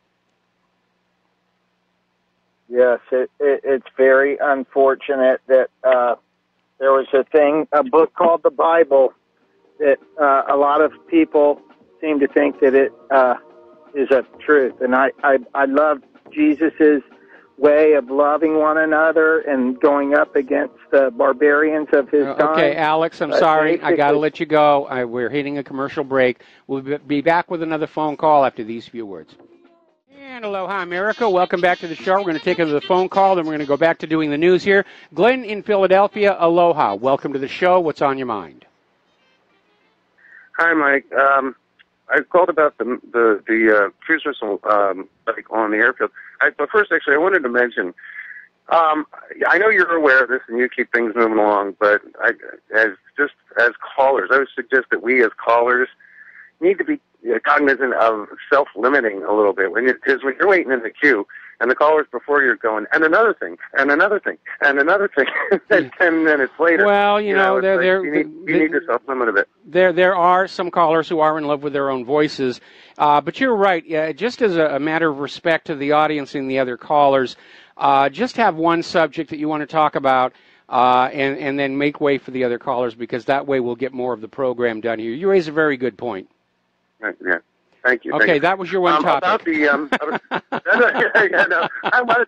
Yes, it's very unfortunate that there was a book called the Bible, that a lot of people seem to think that it is a truth. And I love Jesus's way of loving one another and going up against the barbarians of his time. Okay, Alex, I'm sorry. I got to let you go. We're hitting a commercial break. We'll be back with another phone call after these few words. And aloha, America. Welcome back to the show. We're going to take another phone call, then we're going to go back to doing the news here. Glenn in Philadelphia, aloha. Welcome to the show. What's on your mind? Hi, Mike. I called about the cruise missile on the airfield. But first, actually, I wanted to mention, I know you're aware of this and you keep things moving along, but as callers, I would suggest that we as callers need to be cognizant of self-limiting a little bit. Because when you're waiting in the queue, and the callers before you're going, and another thing, and another thing, and another thing, and 10 minutes later. Well, you know you need to self-limit a bit. There are some callers who are in love with their own voices, but you're right. Just as a matter of respect to the audience and the other callers, just have one subject that you want to talk about, and then make way for the other callers, because that way we'll get more of the program done here. You raise a very good point. Right, yeah. Thank you. Okay, that was your one topic. About the,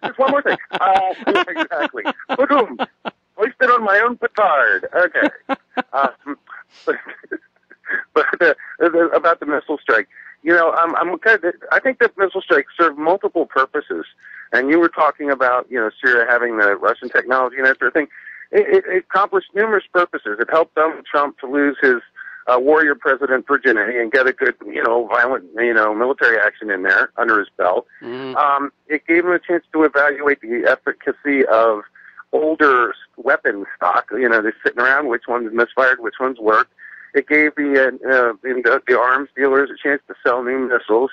just one more thing. Exactly. Boom. Hoisted on my own petard. Okay. But about the missile strike. You know, I think that missile strike served multiple purposes. And you were talking about, Syria having the Russian technology and that sort of thing. It accomplished numerous purposes. It helped Donald Trump to lose his warrior president virginity and get a good, violent, military action in there under his belt. Mm-hmm. It gave him a chance to evaluate the efficacy of older weapon stock. They're sitting around, which ones misfired, which ones worked. It gave the arms dealers a chance to sell new missiles.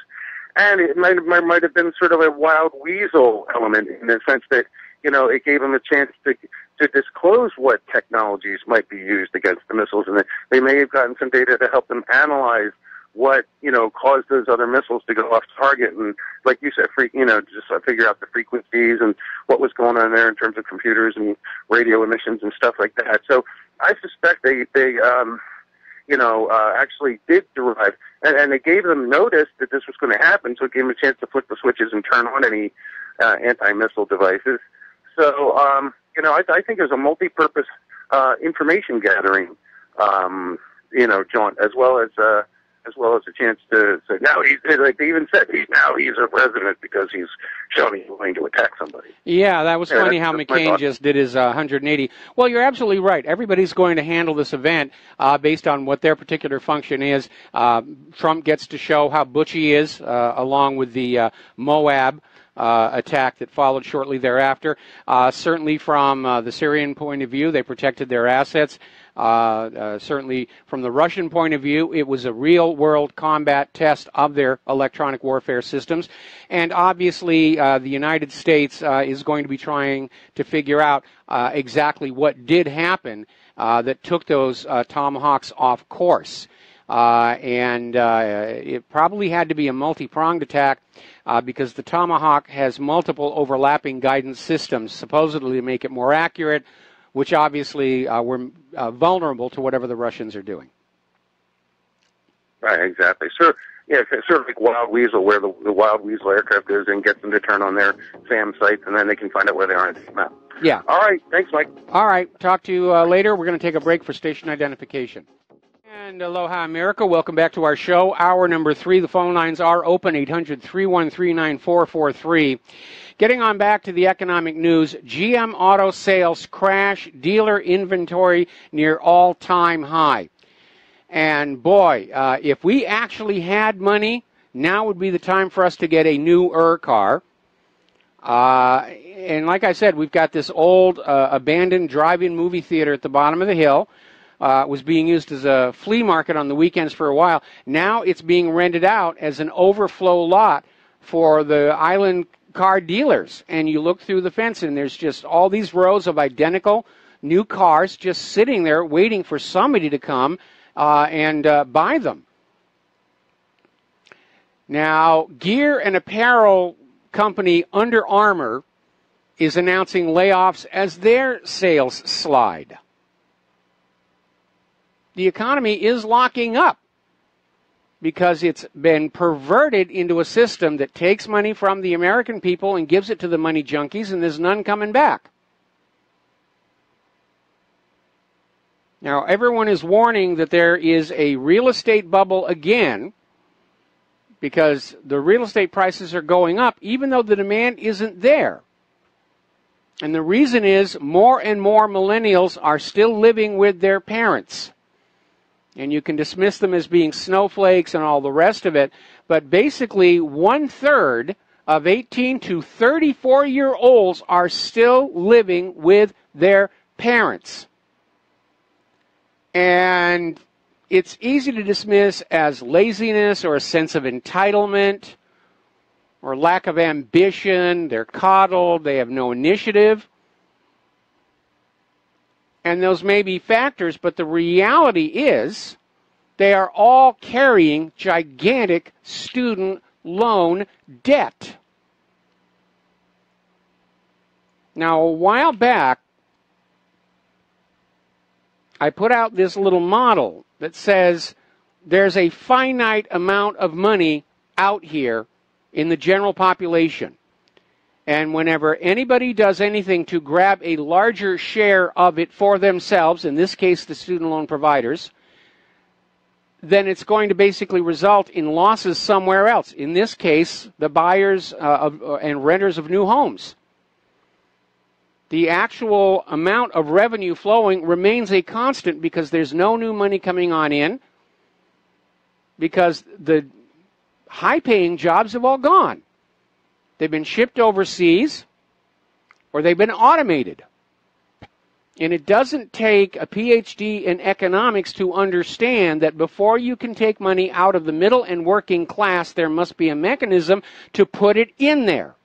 And it might have been sort of a wild weasel element in the sense that, it gave them a chance to disclose what technologies might be used against the missiles, and they may have gotten some data to help them analyze what, caused those other missiles to go off target. And like you said, just figure out the frequencies and what was going on there in terms of computers and radio emissions and stuff like that. So I suspect they actually did derive, and they gave them notice that this was going to happen, so it gave them a chance to flip the switches and turn on any anti-missile devices. So, I think there's a multi-purpose information gathering, jaunt, as well as a chance to say, now he's, like they even said, he's a president because he's shown he's willing to attack somebody. Yeah, that was funny how McCain just did his 180. Well, you're absolutely right. Everybody's going to handle this event based on what their particular function is. Trump gets to show how butch he is, along with the Moab attack that followed shortly thereafter. Certainly from the Syrian point of view, they protected their assets. Certainly from the Russian point of view, it was a real-world combat test of their electronic warfare systems. And obviously, the United States is going to be trying to figure out exactly what did happen that took those Tomahawks off course. It probably had to be a multi-pronged attack because the Tomahawk has multiple overlapping guidance systems, supposedly to make it more accurate, which obviously were vulnerable to whatever the Russians are doing. Right, exactly. So, yeah, it's sort of like Wild Weasel, where the Wild Weasel aircraft goes in, gets them to turn on their SAM sites, and then they can find out where they are on the map. Yeah. All right. Thanks, Mike. All right. Talk to you later. We're going to take a break for station identification. And aloha, America. Welcome back to our show. Hour number 3. The phone lines are open, 800-313-9443. Getting on back to the economic news, GM auto sales crash, dealer inventory near all-time high. And boy, if we actually had money, now would be the time for us to get a newer car. And like I said, we've got this old abandoned drive-in movie theater at the bottom of the hill. Was being used as a flea market on the weekends for a while. Now it's being rented out as an overflow lot for the island car dealers. And you look through the fence and there's just all these rows of identical new cars just sitting there waiting for somebody to come and buy them. Now, gear and apparel company Under Armour is announcing layoffs as their sales slide. The economy is locking up because it's been perverted into a system that takes money from the American people and gives it to the money junkies, and there's none coming back. Now, everyone is warning that there is a real estate bubble again because the real estate prices are going up even though the demand isn't there. And the reason is more and more millennials are still living with their parents. And you can dismiss them as being snowflakes and all the rest of it, but basically 1/3 of 18 to 34-year-olds are still living with their parents. And it's easy to dismiss as laziness or a sense of entitlement or lack of ambition. They're coddled, they have no initiative. And those may be factors, but the reality is they are all carrying gigantic student loan debt. Now, a while back, I put out this little model that says there's a finite amount of money out here in the general population. And whenever anybody does anything to grab a larger share of it for themselves, in this case the student loan providers, then it's going to basically result in losses somewhere else. In this case, the buyers and renters of new homes. The actual amount of revenue flowing remains a constant because there's no new money coming on in, because the high-paying jobs have all gone. They've been shipped overseas, or they've been automated. And it doesn't take a PhD in economics to understand that before you can take money out of the middle and working class, there must be a mechanism to put it in there.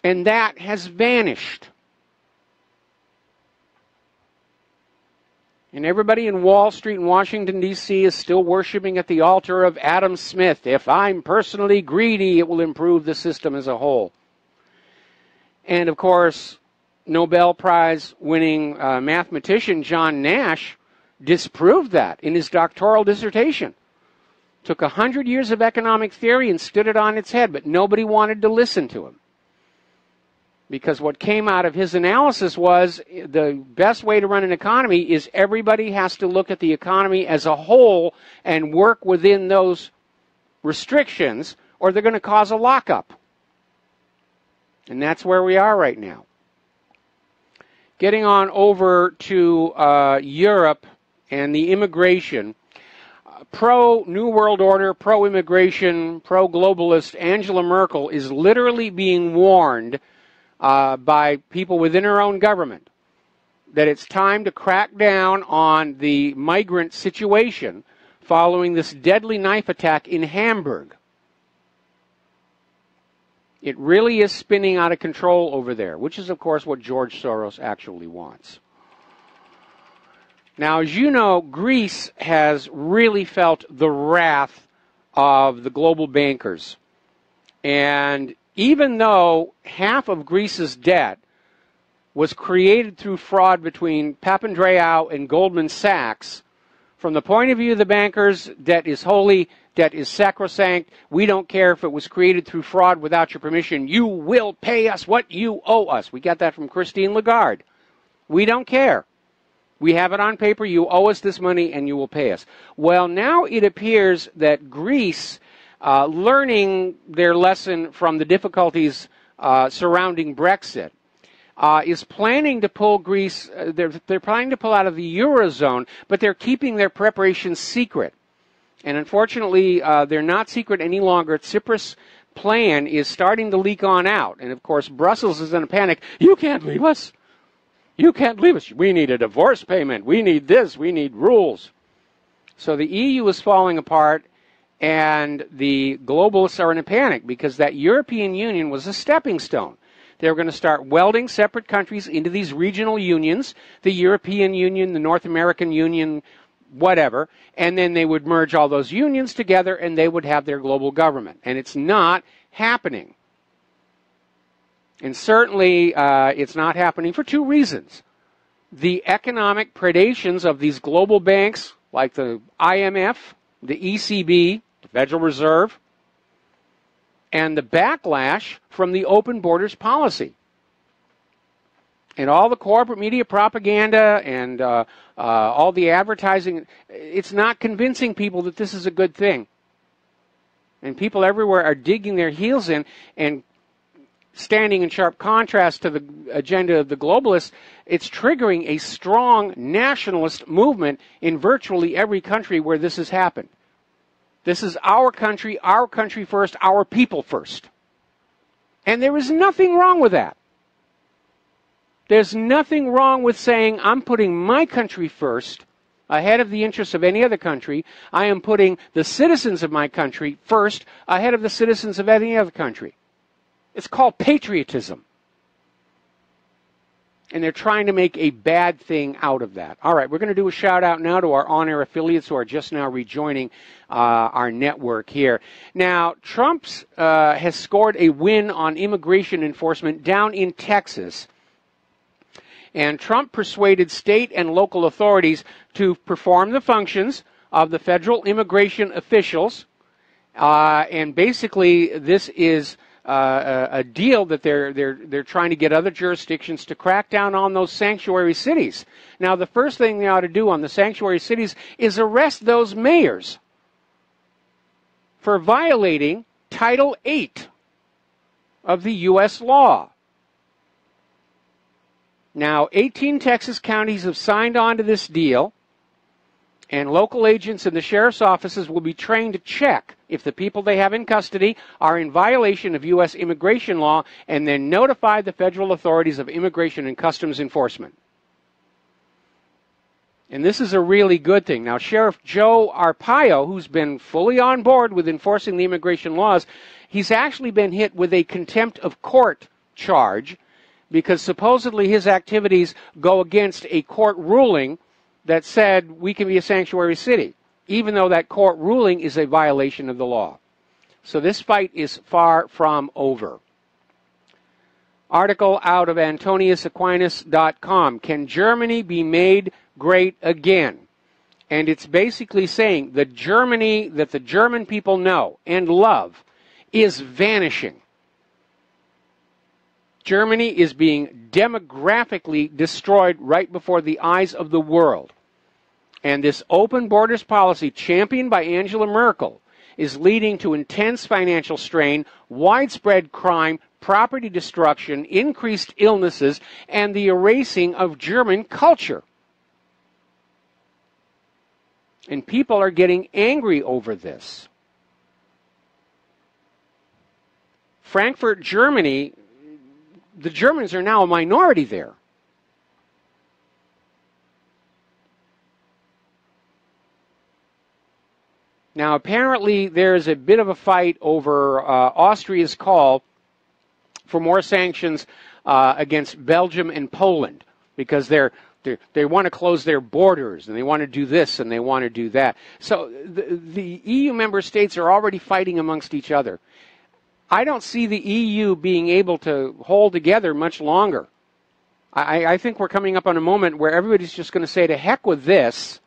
And that has vanished. And everybody in Wall Street and Washington, D.C. is still worshiping at the altar of Adam Smith. If I'm personally greedy, it will improve the system as a whole. And, of course, Nobel Prize winning mathematician John Nash disproved that in his doctoral dissertation. Took 100 years of economic theory and stood it on its head, but nobody wanted to listen to him. Because what came out of his analysis was the best way to run an economy is everybody has to look at the economy as a whole and work within those restrictions, or they're going to cause a lockup. And that's where we are right now. Getting on over to Europe and the immigration. Pro-New World Order, pro-immigration, pro-globalist Angela Merkel is literally being warned by people within her own government that it's time to crack down on the migrant situation following this deadly knife attack in Hamburg. It really is spinning out of control over there, which is, of course, what George Soros actually wants. Now, as you know, Greece has really felt the wrath of the global bankers. And even though half of Greece's debt was created through fraud between Papandreou and Goldman Sachs, from the point of view of the bankers, debt is holy, debt is sacrosanct. We don't care if it was created through fraud without your permission. You will pay us what you owe us. We got that from Christine Lagarde. We don't care. We have it on paper. You owe us this money and you will pay us. Well, now it appears that Greece, learning their lesson from the difficulties surrounding Brexit, is planning to pull Greece, they're planning to pull out of the Eurozone, but they're keeping their preparations secret. And unfortunately, they're not secret any longer. Tsipras' plan is starting to leak on out. And of course, Brussels is in a panic. You can't leave us. You can't leave us. We need a divorce payment. We need this. We need rules. So the EU is falling apart, and the globalists are in a panic because that European Union was a stepping stone. They were going to start welding separate countries into these regional unions, the European Union, the North American Union, whatever, and then they would merge all those unions together and they would have their global government. And it's not happening. And certainly it's not happening for two reasons. The economic predations of these global banks like the IMF, the ECB, the Federal Reserve, and the backlash from the open borders policy. And all the corporate media propaganda and all the advertising, it's not convincing people that this is a good thing. And people everywhere are digging their heels in and standing in sharp contrast to the agenda of the globalists. It's triggering a strong nationalist movement in virtually every country where this has happened. This is our country first, our people first. And there is nothing wrong with that. There's nothing wrong with saying, I'm putting my country first ahead of the interests of any other country. I am putting the citizens of my country first ahead of the citizens of any other country. It's called patriotism. And they're trying to make a bad thing out of that. All right, we're going to do a shout out now to our on-air affiliates who are just now rejoining our network here. Now, Trump has scored a win on immigration enforcement down in Texas. And Trump persuaded state and local authorities to perform the functions of the federal immigration officials. And basically, this is a deal that they're trying to get other jurisdictions to crack down on those sanctuary cities. Now, the first thing they ought to do on the sanctuary cities is arrest those mayors for violating Title VIII of the U.S. law. Now, 18 Texas counties have signed on to this deal, and local agents in the sheriff's offices will be trained to check if the people they have in custody are in violation of U.S. immigration law, and then notify the federal authorities of Immigration and Customs Enforcement. And this is a really good thing. Now, Sheriff Joe Arpaio, who's been fully on board with enforcing the immigration laws, he's actually been hit with a contempt of court charge because supposedly his activities go against a court ruling that said we can be a sanctuary city, even though that court ruling is a violation of the law. So this fight is far from over. Article out of AntoniusAquinas.com. Can Germany be made great again? And it's basically saying the Germany that the German people know and love is vanishing. Germany is being demographically destroyed right before the eyes of the world. And this open borders policy championed by Angela Merkel is leading to intense financial strain, widespread crime, property destruction, increased illnesses, and the erasing of German culture. And people are getting angry over this. Frankfurt, Germany, the Germans are now a minority there. Now, apparently, there's a bit of a fight over Austria's call for more sanctions against Belgium and Poland because they want to close their borders and they want to do this and they want to do that. So the EU member states are already fighting amongst each other. I don't see the EU being able to hold together much longer. I think we're coming up on a moment where everybody's just going to say to heck with this,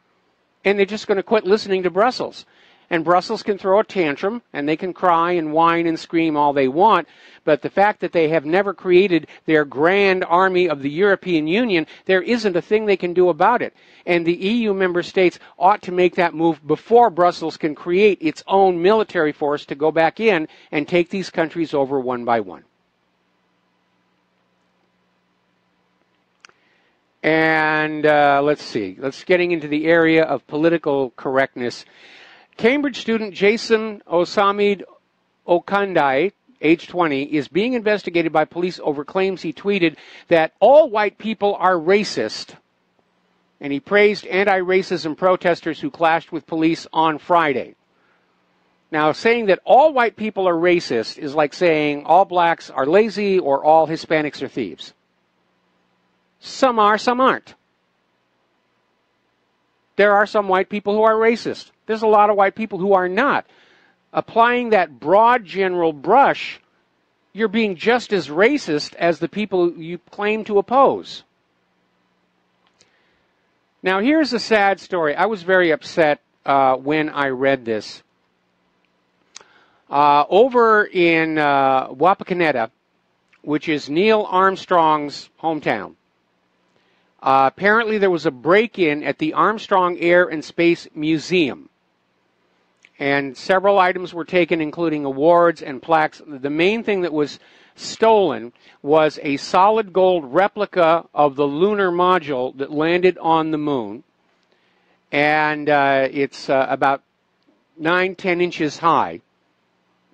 and they're just going to quit listening to Brussels. And Brussels can throw a tantrum, and they can cry and whine and scream all they want, but the fact that they have never created their grand army of the European Union, there isn't a thing they can do about it. And the EU member states ought to make that move before Brussels can create its own military force to go back in and take these countries over one by one. And let's see, let's getting into the area of political correctness. Cambridge student Jason Osamid Okandai, age 20, is being investigated by police over claims he tweeted that all white people are racist. And he praised anti-racism protesters who clashed with police on Friday. Now, saying that all white people are racist is like saying all blacks are lazy or all Hispanics are thieves. Some are, some aren't. There are some white people who are racist. There's a lot of white people who are not. Applying that broad general brush, you're being just as racist as the people you claim to oppose. Now, here's a sad story. I was very upset when I read this. Over in Wapakoneta, which is Neil Armstrong's hometown, apparently there was a break-in at the Armstrong Air and Space Museum. And several items were taken, including awards and plaques. The main thing that was stolen was a solid gold replica of the lunar module that landed on the moon. And it's about 9-10 inches high.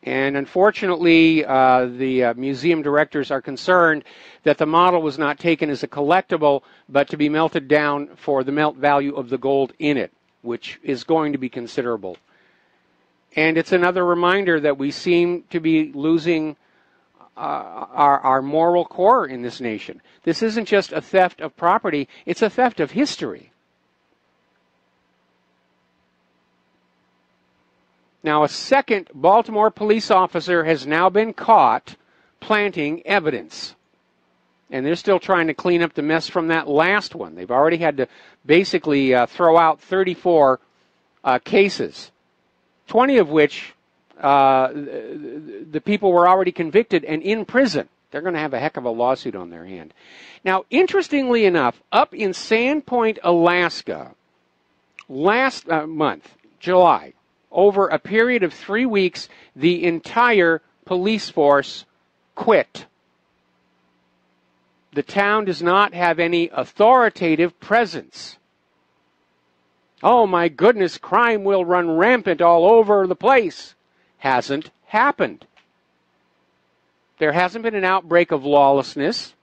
And unfortunately, the museum directors are concerned that the model was not taken as a collectible, but to be melted down for the melt value of the gold in it, which is going to be considerable. And it's another reminder that we seem to be losing our moral core in this nation. This isn't just a theft of property, it's a theft of history. Now, a second Baltimore police officer has now been caught planting evidence. And they're still trying to clean up the mess from that last one. They've already had to basically throw out 34 cases, 20 of which the people were already convicted and in prison. They're going to have a heck of a lawsuit on their hand. Now, interestingly enough, up in Sandpoint, Alaska, last month, July, over a period of 3 weeks, the entire police force quit. The town does not have any authoritative presence. Oh my goodness, crime will run rampant all over the place. Hasn't happened. There hasn't been an outbreak of lawlessness.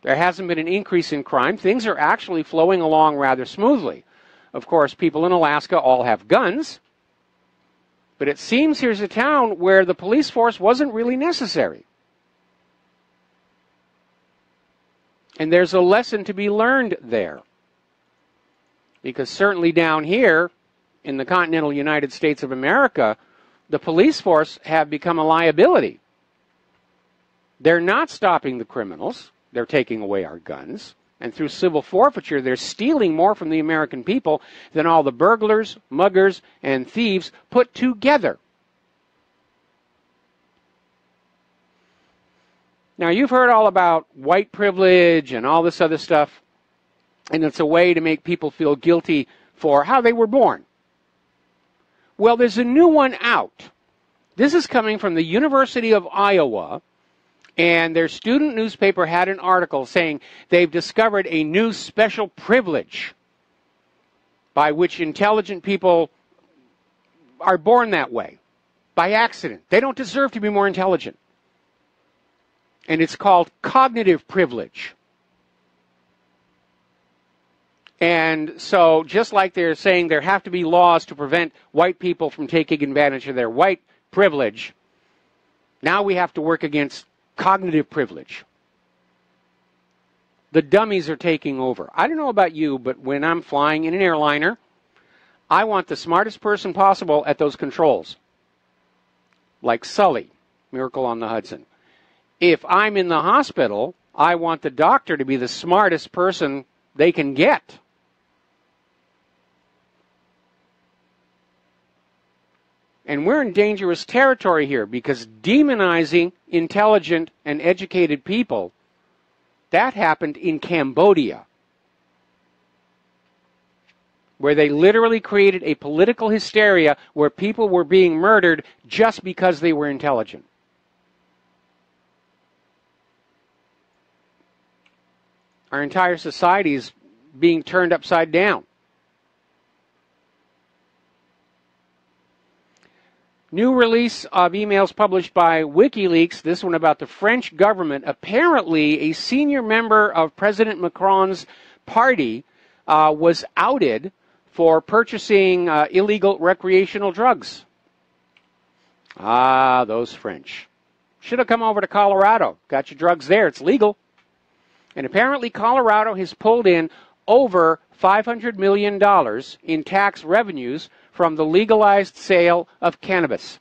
There hasn't been an increase in crime. Things are actually flowing along rather smoothly. Of course, people in Alaska all have guns. But it seems here's a town where the police force wasn't really necessary. And there's a lesson to be learned there. Because certainly down here in the continental United States of America, the police force have become a liability. They're not stopping the criminals. They're taking away our guns. And through civil forfeiture, they're stealing more from the American people than all the burglars, muggers, and thieves put together. Now, you've heard all about white privilege and all this other stuff, and it's a way to make people feel guilty for how they were born. Well, there's a new one out. This is coming from the University of Iowa, and their student newspaper had an article saying they've discovered a new special privilege by which intelligent people are born that way, by accident. They don't deserve to be more intelligent. And it's called cognitive privilege. And so just like they're saying there have to be laws to prevent white people from taking advantage of their white privilege, now we have to work against cognitive privilege. The dummies are taking over. I don't know about you, but when I'm flying in an airliner, I want the smartest person possible at those controls. Like Sully, Miracle on the Hudson. If I'm in the hospital, I want the doctor to be the smartest person they can get. And we're in dangerous territory here because demonizing intelligent and educated people, that happened in Cambodia, where they literally created a political hysteria where people were being murdered just because they were intelligent. Our entire society is being turned upside down. New release of emails published by WikiLeaks, this one about the French government. Apparently, a senior member of President Macron's party was outed for purchasing illegal recreational drugs. Ah, those French. Should have come over to Colorado. Got your drugs there. It's legal. And apparently Colorado has pulled in over $500 million in tax revenues from the legalized sale of cannabis.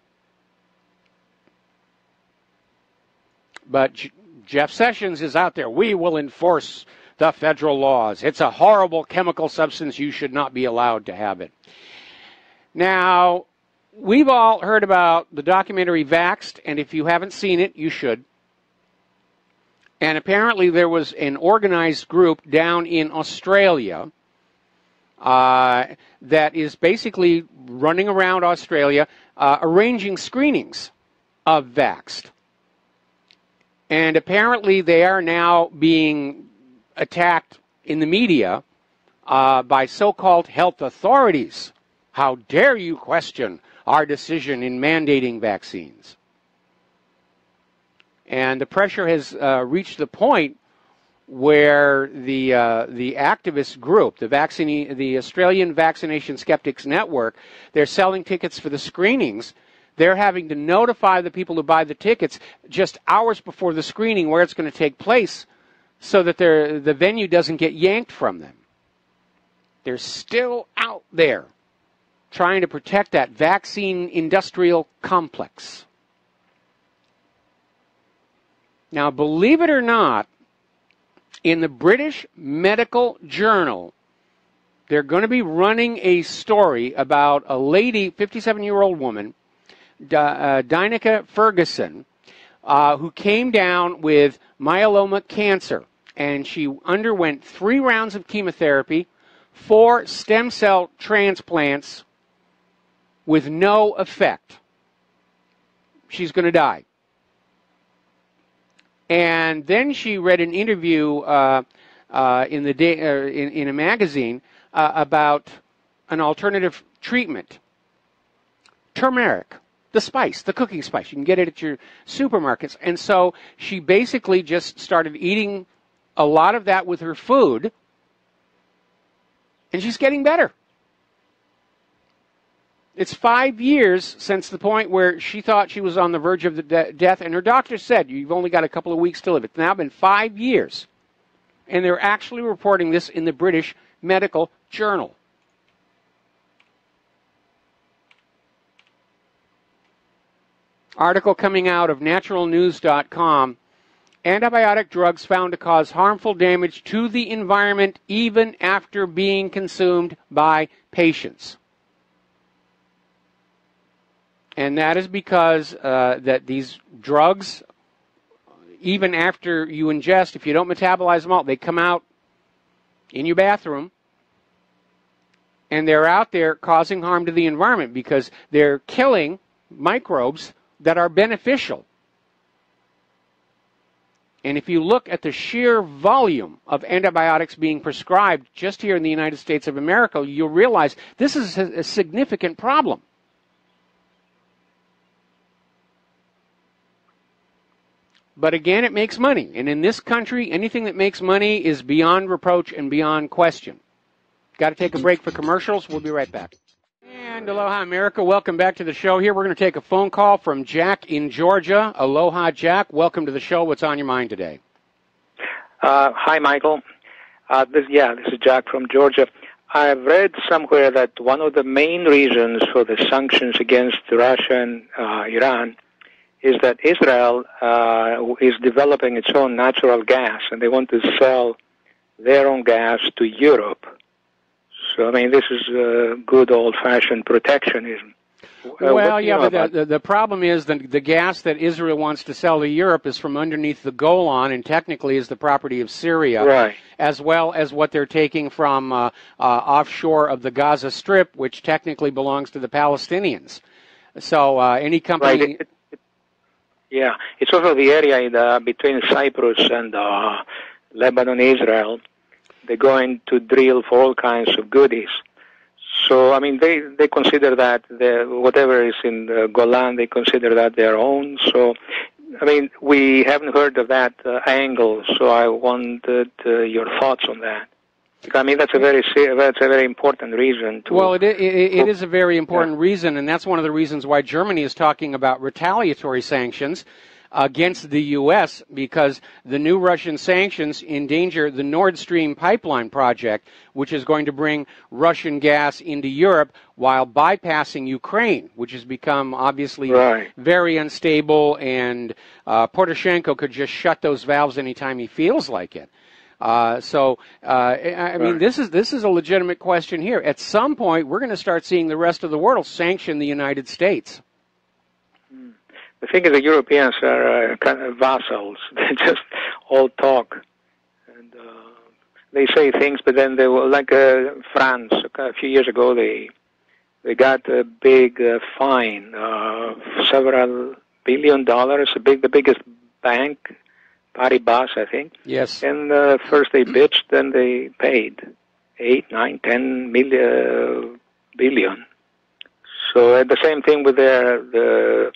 But Jeff Sessions is out there. We will enforce the federal laws. It's a horrible chemical substance. You should not be allowed to have it. Now, we've all heard about the documentary Vaxxed, and if you haven't seen it, you should. And apparently there was an organized group down in Australia that is basically running around Australia arranging screenings of Vaxxed. And apparently they are now being attacked in the media by so-called health authorities. How dare you question our decision in mandating vaccines? And the pressure has reached the point where the activist group, the Australian Vaccination Skeptics Network, they're selling tickets for the screenings. They're having to notify the people who buy the tickets just hours before the screening where it's going to take place so that the venue doesn't get yanked from them. They're still out there trying to protect that vaccine industrial complex. Now, believe it or not, in the British Medical Journal, they're going to be running a story about a lady, 57-year-old woman, Dynica Ferguson, who came down with myeloma cancer. And she underwent 3 rounds of chemotherapy, 4 stem cell transplants with no effect. She's going to die. And then she read an interview in a magazine about an alternative treatment. Turmeric, the spice, the cooking spice. You can get it at your supermarkets. And so she basically just started eating a lot of that with her food, and she's getting better. It's 5 years since the point where she thought she was on the verge of the death, and her doctor said, you've only got a couple of weeks to live. It's now been 5 years. And they're actually reporting this in the British Medical Journal. Article coming out of naturalnews.com. Antibiotic drugs found to cause harmful damage to the environment even after being consumed by patients. And that is because that these drugs, even after you ingest, if you don't metabolize them all, they come out in your bathroom, and they're out there causing harm to the environment because they're killing microbes that are beneficial. And if you look at the sheer volume of antibiotics being prescribed just here in the United States of America, you'll realize this is a significant problem. But again, it makes money. And in this country, anything that makes money is beyond reproach and beyond question. Got to take a break for commercials. We'll be right back. And aloha, America. Welcome back to the show here. We're going to take a phone call from Jack in Georgia. Aloha, Jack. Welcome to the show. What's on your mind today? Hi, Michael. This is Jack from Georgia. I've read somewhere that one of the main reasons for the sanctions against Russia and Iran is that Israel is developing its own natural gas, and they want to sell their own gas to Europe. So, I mean, this is good old-fashioned protectionism. Well, yeah, but the problem is the gas that Israel wants to sell to Europe is from underneath the Golan and technically is the property of Syria, right, as well as what they're taking from offshore of the Gaza Strip, which technically belongs to the Palestinians. So any company... Right. Yeah, it's also the area between Cyprus and Lebanon, Israel. They're going to drill for all kinds of goodies. So, I mean, they consider that whatever is in the Golan, they consider that their own. So, I mean, we haven't heard of that angle, so I wanted your thoughts on that. I mean, that's a very important reason. Well, it is a very important reason, and that's one of the reasons why Germany is talking about retaliatory sanctions against the U.S., because the new Russian sanctions endanger the Nord Stream pipeline project, which is going to bring Russian gas into Europe while bypassing Ukraine, which has become obviously very unstable, and Poroshenko could just shut those valves anytime he feels like it. I mean, this is a legitimate question here. At some point, we're going to start seeing the rest of the world sanction the United States. The thing is, the Europeans are kind of vassals. They just all talk, and they say things, but then they will, like France. A few years ago, they got a big fine of several $1 billion. The biggest bank. Paribas, I think. Yes. And first they bitched, then they paid 8, 9, 10 billion. So the same thing with the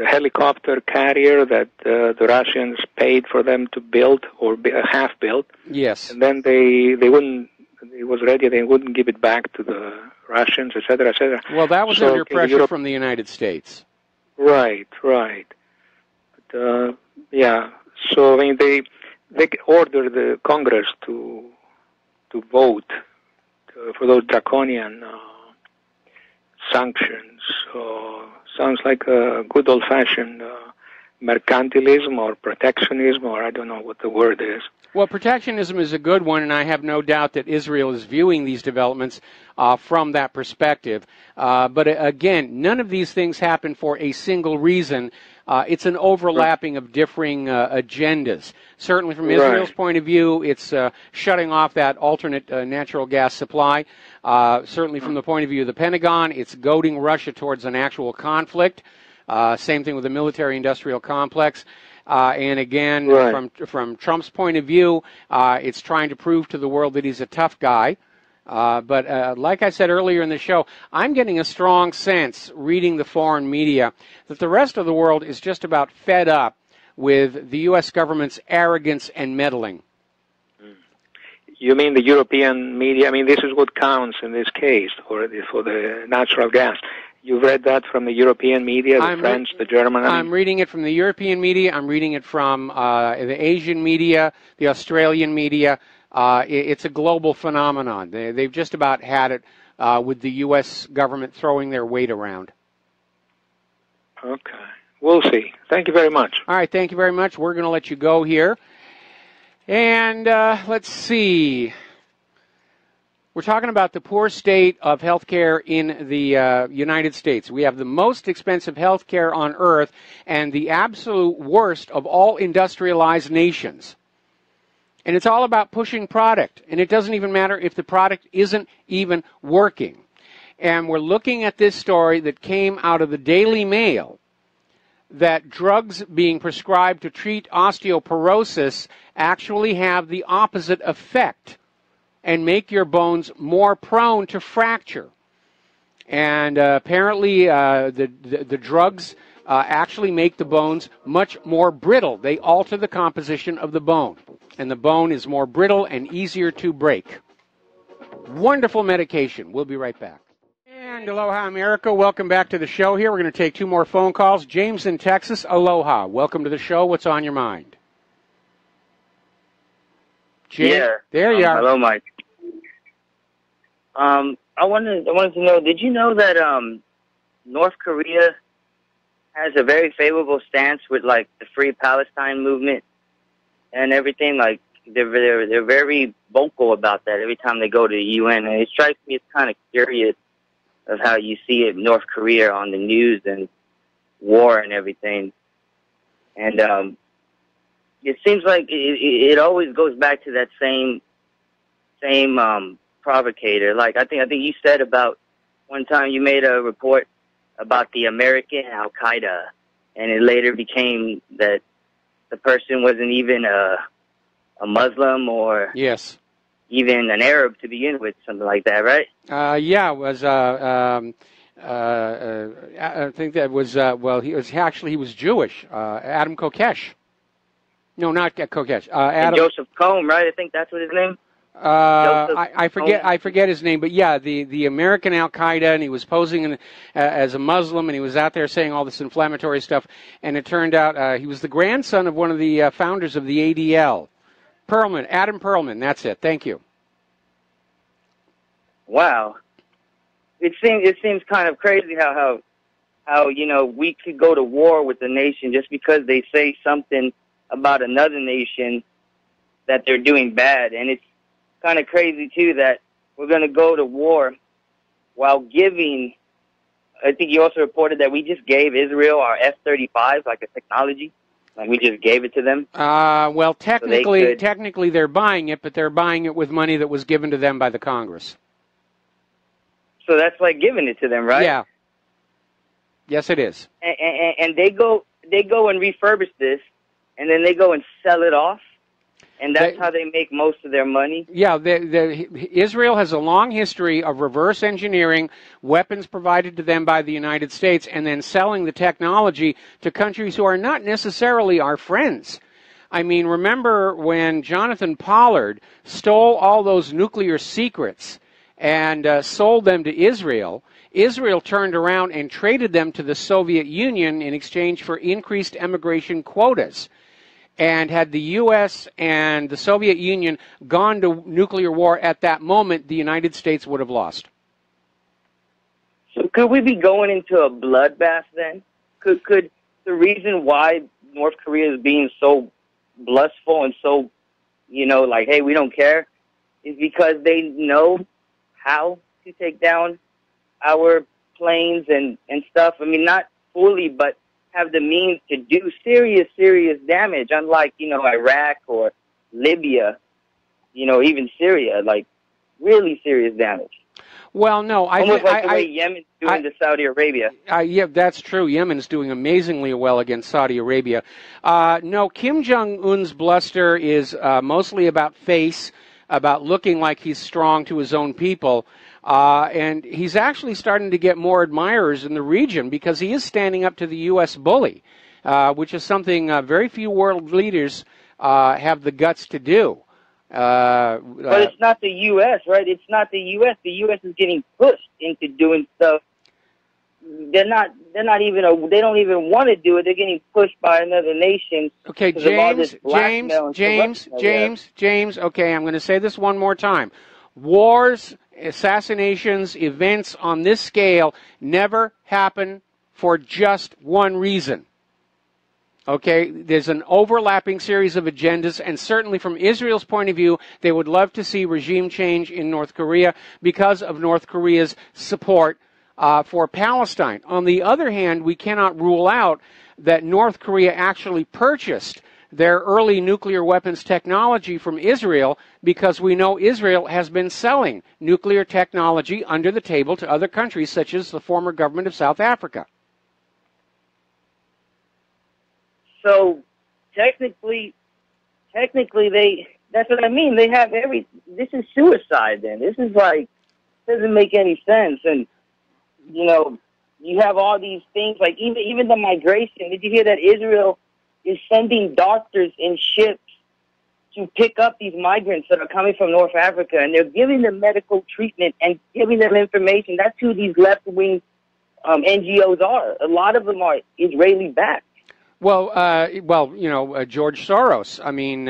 helicopter carrier that the Russians paid for them to build or half built. Yes. And then they wouldn't. It was ready. They wouldn't give it back to the Russians, etc., etc. Well, that was under pressure from the United States. Right. Yeah, so I mean they ordered the Congress to vote for those draconian sanctions. So sounds like a good old-fashioned mercantilism or protectionism, or I don't know what the word is. Well, protectionism is a good one, and I have no doubt that Israel is viewing these developments from that perspective. But again, none of these things happen for a single reason. It's an overlapping of differing agendas. Certainly from Israel's point of view, it's shutting off that alternate natural gas supply. Certainly from the point of view of the Pentagon, it's goading Russia towards an actual conflict. Same thing with the military-industrial complex. And again, from Trump's point of view, it's trying to prove to the world that he's a tough guy. But like I said earlier in the show, I'm getting a strong sense, reading the foreign media, that the rest of the world is just about fed up with the U.S. government's arrogance and meddling. You mean the European media? I mean, this is what counts in this case for the natural gas. You've read that from the European media, the French, the German? I'm reading it from the European media. I'm reading it from the Asian media, the Australian media. It's a global phenomenon. They've just about had it with the U.S. government throwing their weight around. Okay. We'll see. Thank you very much. All right, thank you very much. We're going to let you go here. And let's see. We're talking about the poor state of healthcare in the United States. We have the most expensive healthcare on earth and the absolute worst of all industrialized nations. And it's all about pushing product. And it doesn't even matter if the product isn't even working. And we're looking at this story that came out of the Daily Mail, that drugs being prescribed to treat osteoporosis actually have the opposite effect and make your bones more prone to fracture. And apparently the drugs actually make the bones much more brittle. They alter the composition of the bone, and the bone is more brittle and easier to break. Wonderful medication. We'll be right back. And aloha, America. Welcome back to the show here. We're going to take 2 more phone calls. James in Texas, aloha. Welcome to the show. What's on your mind? James, yeah. There you are. Hello, Mike. I wanted to know, did you know that North Korea has a very favorable stance with, like, the Free Palestine movement and everything? Like, they're very vocal about that every time they go to the UN. And it strikes me as kind of curious of how you see it, North Korea on the news and war and everything. And it seems like it always goes back to that same provocator. Like I think you said about one time you made a report about the American Al-Qaeda, and it later became that the person wasn't even a Muslim or yes, even an Arab to begin with, something like that, right? Yeah, it was. I think that was. Well, he was Jewish. Adam Kokesh. No, not Kokesh. Adam Joseph Cohn, right? I think that's what his name. I forget his name, but yeah, the American Al Qaeda, and he was posing as a Muslim, and he was out there saying all this inflammatory stuff, and it turned out he was the grandson of one of the founders of the ADL. Perlman, Adam Perlman, that's it. Thank you. Wow. It seems kind of crazy how we could go to war with the nation just because they say something about another nation that they're doing bad. And it's kind of crazy too that we're going to go to war while giving, I think you also reported that we just gave Israel our F-35, like a technology. Like we just gave it to them? Well, technically they're buying it, but they're buying it with money that was given to them by the Congress. So that's like giving it to them, right? Yeah. Yes, it is. And they go and refurbish this, and then they go and sell it off, and that's how they make most of their money? Yeah, Israel has a long history of reverse engineering weapons provided to them by the United States and then selling the technology to countries who are not necessarily our friends. I mean, remember when Jonathan Pollard stole all those nuclear secrets and sold them to Israel? Israel turned around and traded them to the Soviet Union in exchange for increased immigration quotas. And had the U.S. and the Soviet Union gone to nuclear war at that moment, the United States would have lost. So could we be going into a bloodbath then? Could the reason why North Korea is being so blissful and so, like, hey, we don't care, is because they know how to take down our planes and stuff? I mean, not fully, but have the means to do serious damage, unlike, Iraq or Libya, even Syria, like really serious damage. Well, no, almost like the way Yemen's doing to Saudi Arabia. Yeah, that's true. Yemen's doing amazingly well against Saudi Arabia. No, Kim Jong-un's bluster is mostly about face, about looking like he's strong to his own people. And he's actually starting to get more admirers in the region because he is standing up to the U.S. bully, which is something very few world leaders have the guts to do. But it's not the U.S., right? It's not the U.S. The U.S. is getting pushed into doing stuff. They're not even. They don't even want to do it. They're getting pushed by another nation. Okay, James. Okay, I'm going to say this one more time. Wars, assassinations, events on this scale never happen for just one reason. Okay, there's an overlapping series of agendas, and certainly from Israel's point of view, they would love to see regime change in North Korea because of North Korea's support for Palestine. On the other hand, we cannot rule out that North Korea actually purchased their early nuclear weapons technology from Israel, because we know Israel has been selling nuclear technology under the table to other countries, such as the former government of South Africa. So technically that's what I mean. They have this is suicide then. This is like, doesn't make any sense. And, you know, you have all these things, like even the migration. Did you hear that Israel is sending doctors in ships to pick up these migrants that are coming from North Africa, and they're giving them medical treatment and giving them information? That's who these left-wing NGOs are. A lot of them are Israeli-backed. Well, George Soros. I mean,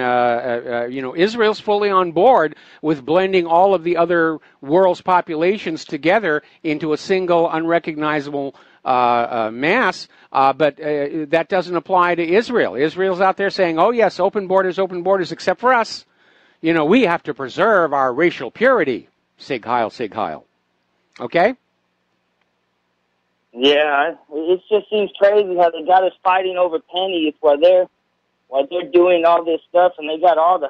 Israel's fully on board with blending all of the other world's populations together into a single, unrecognizable mass. But that doesn't apply to Israel. Israel's out there saying, "Oh yes, open borders, except for us. You know, we have to preserve our racial purity." Sig Heil, Sig Heil. Okay. Yeah, it just seems crazy how they got us fighting over pennies while they're doing all this stuff, and they got all the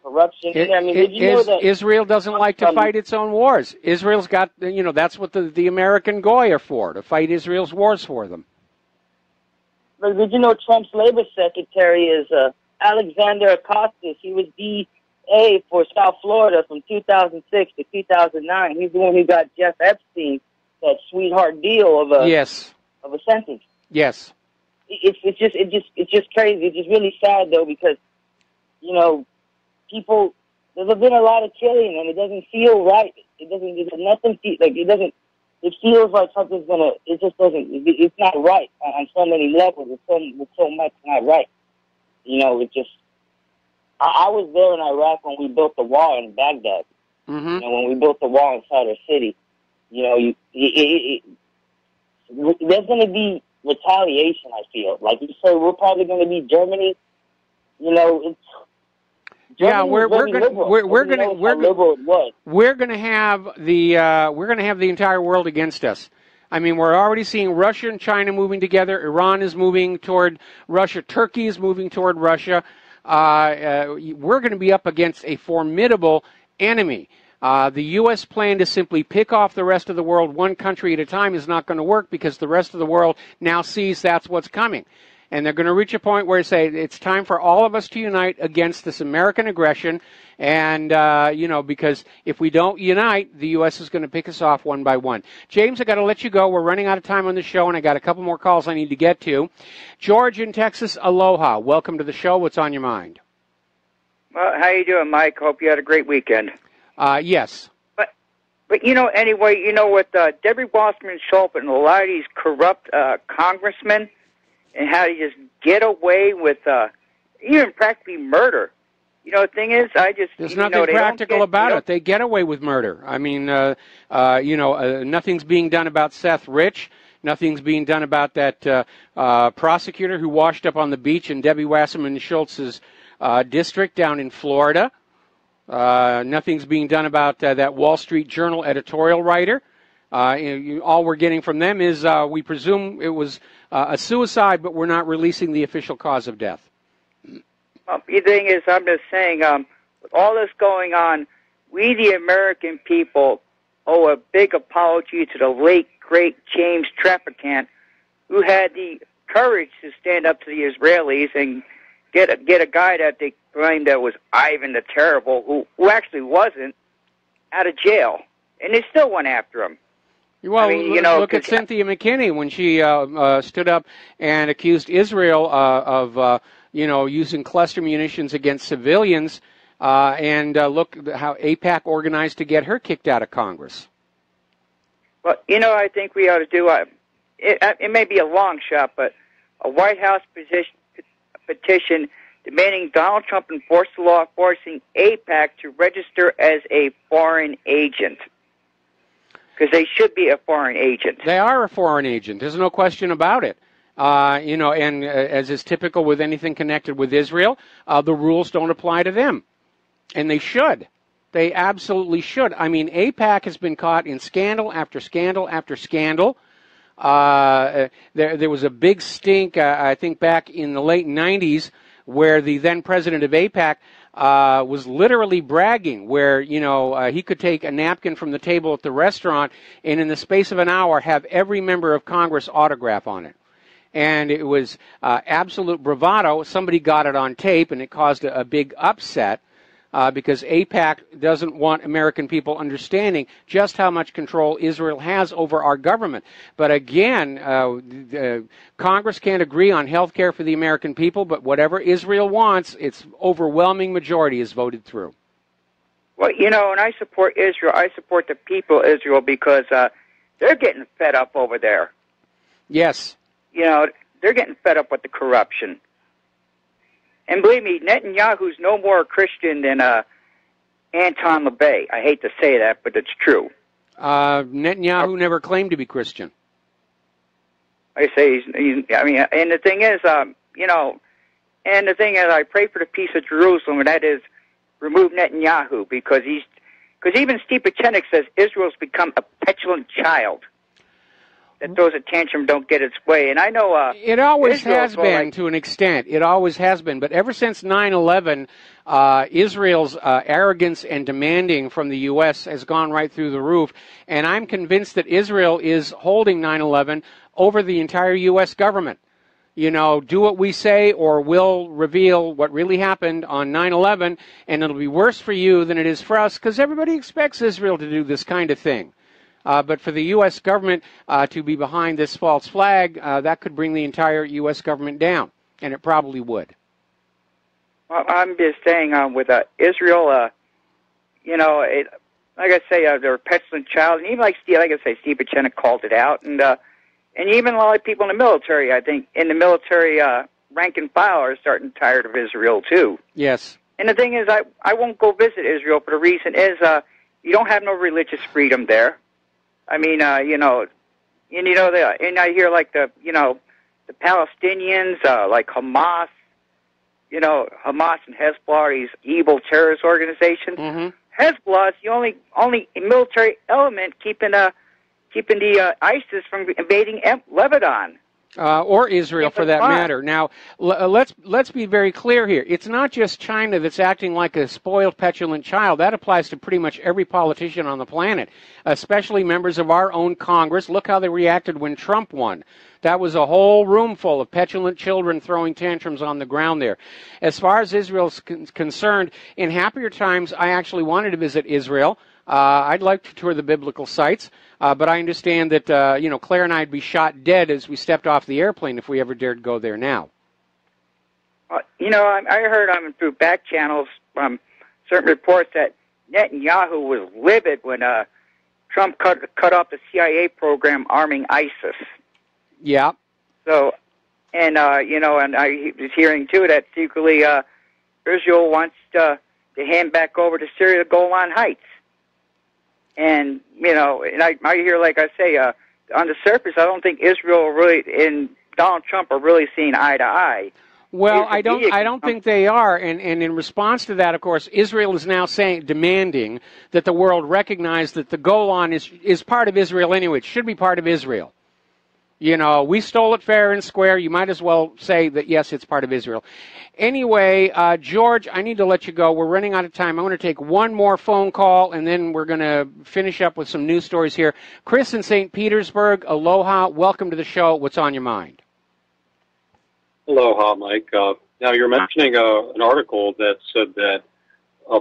corruption. I mean, did you know that Israel doesn't like to fight its own wars? Israel's got, that's what the American Goy are for, to fight Israel's wars for them. But did you know Trump's labor secretary is Alexander Acosta? He was DA for South Florida from 2006 to 2009. He's the one who got Jeff Epstein that sweetheart deal of a sentence. Yes. It's just crazy. It's just really sad though, because people, there's been a lot of killing and it doesn't feel right. It feels like something's gonna. It just doesn't. It's not right on so many levels. It's so much not right. It just. I was there in Iraq when we built the wall in Baghdad. Mm-hmm. When we built the wall inside our city. There's going to be retaliation, I feel. Like you say, we're probably going to be Germany. We're going to have the entire world against us. I mean, we're already seeing Russia and China moving together. Iran is moving toward Russia. Turkey is moving toward Russia. We're going to be up against a formidable enemy. The U.S. plan to simply pick off the rest of the world one country at a time is not going to work, because the rest of the world now sees that's what's coming. And they're going to reach a point where they say it's time for all of us to unite against this American aggression. And, because if we don't unite, the U.S. is going to pick us off one by one. James, I got to let you go. We're running out of time on the show, and I got a couple more calls I need to get to. George in Texas, aloha. Welcome to the show. What's on your mind? Well, how you doing, Mike? Hope you had a great weekend. Yes. But anyway, with Debbie Wasserman Schultz and a lot of these corrupt congressmen, and how they just get away with even practically murder. The thing is, there's nothing practical about it. They get away with murder. I mean, nothing's being done about Seth Rich. Nothing's being done about that prosecutor who washed up on the beach in Debbie Wasserman Schultz's district down in Florida. Nothing's being done about that Wall Street Journal editorial writer. All we're getting from them is we presume it was a suicide, but we're not releasing the official cause of death. The thing is, I'm just saying, with all this going on, we the American people owe a big apology to the late, great James Traficant, who had the courage to stand up to the Israelis and get a guy that they claimed that was Ivan the Terrible, who actually wasn't, out of jail. And they still went after him. Well, look at Cynthia McKinney when she stood up and accused Israel of using cluster munitions against civilians, and look how AIPAC organized to get her kicked out of Congress. Well, I think we ought to do it may be a long shot, but a White House petition demanding Donald Trump enforce the law forcing AIPAC to register as a foreign agent. Because they should be a foreign agent. They are a foreign agent. There's no question about it. And as is typical with anything connected with Israel, the rules don't apply to them. And they should. They absolutely should. I mean, AIPAC has been caught in scandal after scandal after scandal. There was a big stink, I think, back in the late 90s, where the then president of AIPAC was literally bragging, where, he could take a napkin from the table at the restaurant and in the space of an hour have every member of Congress autograph on it. And it was absolute bravado. Somebody got it on tape, and it caused a big upset. Because AIPAC doesn't want American people understanding just how much control Israel has over our government. But again, Congress can't agree on health care for the American people, but whatever Israel wants, its overwhelming majority is voted through. Well, and I support Israel. I support the people of Israel because they're getting fed up over there. Yes. They're getting fed up with the corruption. And believe me, Netanyahu's no more a Christian than Anton LaVey. I hate to say that, but it's true. Netanyahu never claimed to be Christian. I say and the thing is, I pray for the peace of Jerusalem, and that is remove Netanyahu because even Steve Pieczenik says Israel's become a petulant child that throws a tantrum, don't get its way. And I know it always Israel's has been to an extent. It always has been. But ever since 9/11, Israel's arrogance and demanding from the U.S. has gone right through the roof. And I'm convinced that Israel is holding 9/11 over the entire U.S. government. Do what we say or we'll reveal what really happened on 9/11, and it'll be worse for you than it is for us because everybody expects Israel to do this kind of thing. But for the U.S. government to be behind this false flag, that could bring the entire U.S. government down, and it probably would. Well, I'm just saying with Israel, like I say, they're a petulant child, and even like I say, Steve Pieczenik called it out, and even a lot of people in the military, I think, in the military rank and file are starting tired of Israel too. Yes. And the thing is, I won't go visit Israel, but the reason is you don't have no religious freedom there. I mean, and I hear like the Palestinians, like Hamas, Hamas and Hezbollah are these evil terrorist organizations. Mm-hmm. Hezbollah is the only military element keeping the ISIS from invading Lebanon. Or Israel, for that matter. Now, let's be very clear here. It's not just China that's acting like a spoiled, petulant child. That applies to pretty much every politician on the planet, especially members of our own Congress. Look how they reacted when Trump won. That was a whole room full of petulant children throwing tantrums on the ground there. As far as Israel's concerned, in happier times, I actually wanted to visit Israel. I'd like to tour the biblical sites, but I understand that, Claire and I would be shot dead as we stepped off the airplane if we ever dared go there now. I heard through back channels certain reports that Netanyahu was livid when Trump cut off the CIA program arming ISIS. Yeah. So, and I was hearing, too, that secretly Israel wants to hand back over to Syria the Golan Heights. And, and I hear, like I say, on the surface, I don't think Israel really and Donald Trump are really seeing eye to eye. Well, I don't think they are. And in response to that, of course, Israel is now demanding that the world recognize that the Golan is part of Israel anyway. It should be part of Israel. We stole it fair and square. You might as well say that, yes, it's part of Israel. Anyway, George, I need to let you go. We're running out of time. I'm going to take one more phone call, and then we're going to finish up with some news stories here. Chris in St. Petersburg, aloha. Welcome to the show. What's on your mind? Aloha, Mike. Now, you're mentioning an article that said that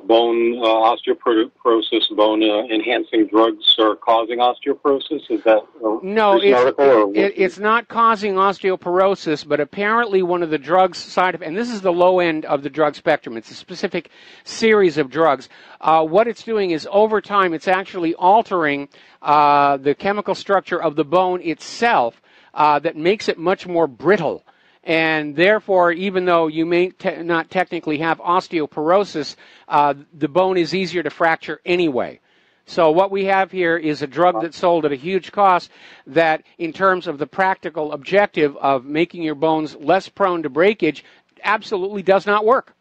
bone osteoporosis, bone-enhancing drugs are causing osteoporosis? Is that no? It's not causing osteoporosis, but apparently one of the drugs side effects, and this is the low end of the drug spectrum. It's a specific series of drugs. What it's doing is over time, it's actually altering the chemical structure of the bone itself that makes it much more brittle. And therefore, even though you may not technically have osteoporosis, the bone is easier to fracture anyway. So what we have here is a drug that's sold at a huge cost that, in terms of the practical objective of making your bones less prone to breakage, absolutely does not work.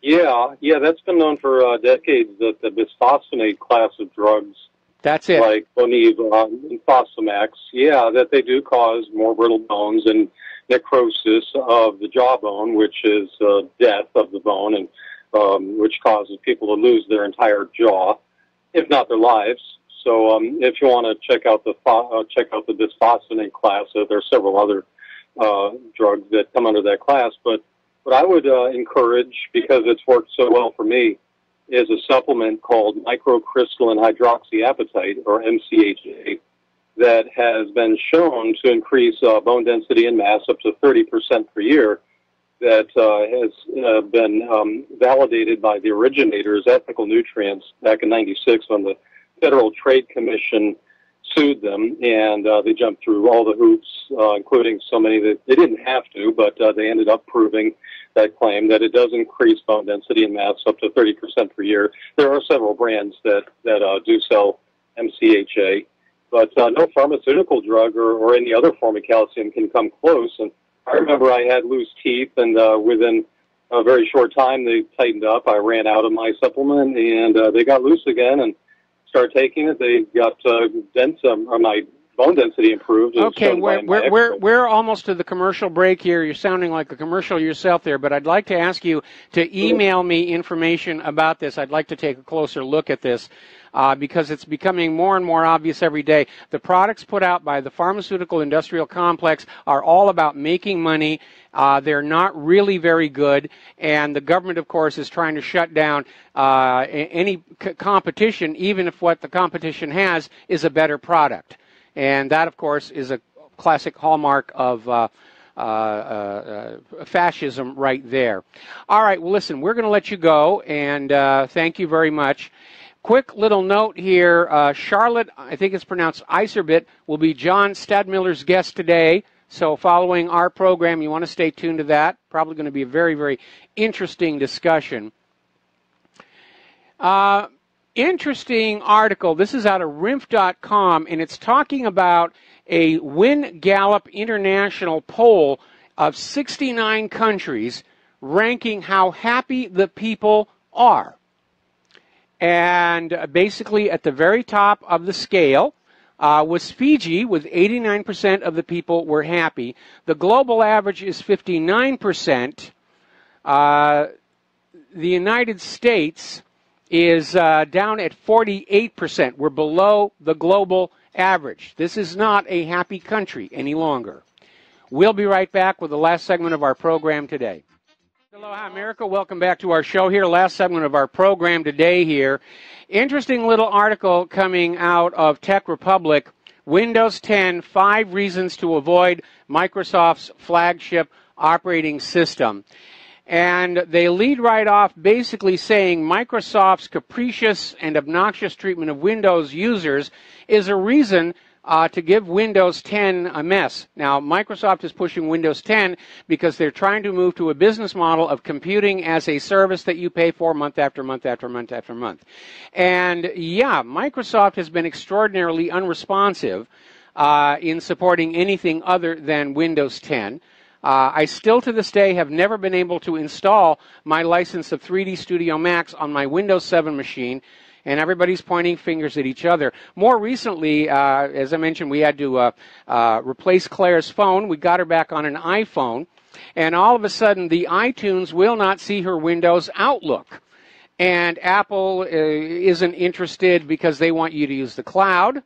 Yeah, that's been known for decades, that the bisphosphonate class of drugs, that's it, like Boniv and Fosamax, that they do cause more brittle bones and necrosis of the jawbone, which is death of the bone, and which causes people to lose their entire jaw, if not their lives. So if you want to check out the bisphosphonate class, there are several other drugs that come under that class. But what I would encourage, because it's worked so well for me, is a supplement called microcrystalline hydroxyapatite, or MCHA, that has been shown to increase bone density and mass up to 30% per year. That has been validated by the originators, Ethical Nutrients, back in '96 when the Federal Trade Commission sued them, and they jumped through all the hoops, including so many that they didn't have to, but they ended up proving that claim that it does increase bone density and mass up to 30% per year. There are several brands that do sell MCHA, but no pharmaceutical drug or any other form of calcium can come close. And I remember I had loose teeth, and within a very short time they tightened up. I ran out of my supplement, and they got loose again, and started taking it. They got my bone density improved. Okay, we're almost to the commercial break here. You're sounding like a commercial yourself there, but I'd like to ask you to email me information about this. I'd like to take a closer look at this. Because it's becoming more and more obvious every day. The products put out by the pharmaceutical industrial complex are all about making money. They're not really very good, and the government, of course, is trying to shut down any competition, even if what the competition has is a better product. And that, of course, is a classic hallmark of fascism right there. All right, well, listen, we're going to let you go, and thank you very much. Quick little note here, Charlotte, I think it's pronounced Iserbit, will be John Stadmiller's guest today. So following our program, you want to stay tuned to that. Probably going to be a very, very interesting discussion. Interesting article. This is out of RINF.com, and it's talking about a Win Gallup International poll of 69 countries ranking how happy the people are. And basically at the very top of the scale was Fiji, with 89% of the people were happy. The global average is 59%. The United States is down at 48%. We're below the global average. This is not a happy country any longer. We'll be right back with the last segment of our program today. Aloha, America. Welcome back to our show here. Last segment of our program today here. Interesting little article coming out of Tech Republic. Windows 10, 5 reasons to avoid Microsoft's flagship operating system. And they lead right off basically saying Microsoft's capricious and obnoxious treatment of Windows users is a reason to give Windows 10 a mess. Now, Microsoft is pushing Windows 10 because they're trying to move to a business model of computing as a service that you pay for month after month after month after month. And yeah, Microsoft has been extraordinarily unresponsive in supporting anything other than Windows 10. I still to this day have never been able to install my license of 3D Studio Max on my Windows 7 machine, and everybody's pointing fingers at each other. More recently, as I mentioned, we had to replace Claire's phone. We got her back on an iPhone, and all of a sudden the iTunes will not see her Windows Outlook. And Apple isn't interested because they want you to use the cloud.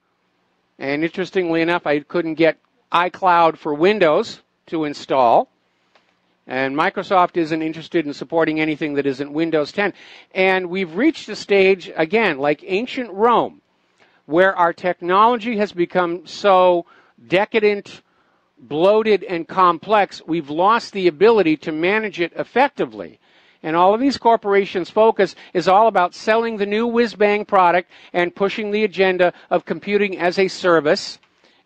And interestingly enough, I couldn't get iCloud for Windows to install. And Microsoft isn't interested in supporting anything that isn't Windows 10. And we've reached a stage, again, like ancient Rome, where our technology has become so decadent, bloated, and complex, we've lost the ability to manage it effectively. And all of these corporations' focus is all about selling the new whiz-bang product and pushing the agenda of computing as a service.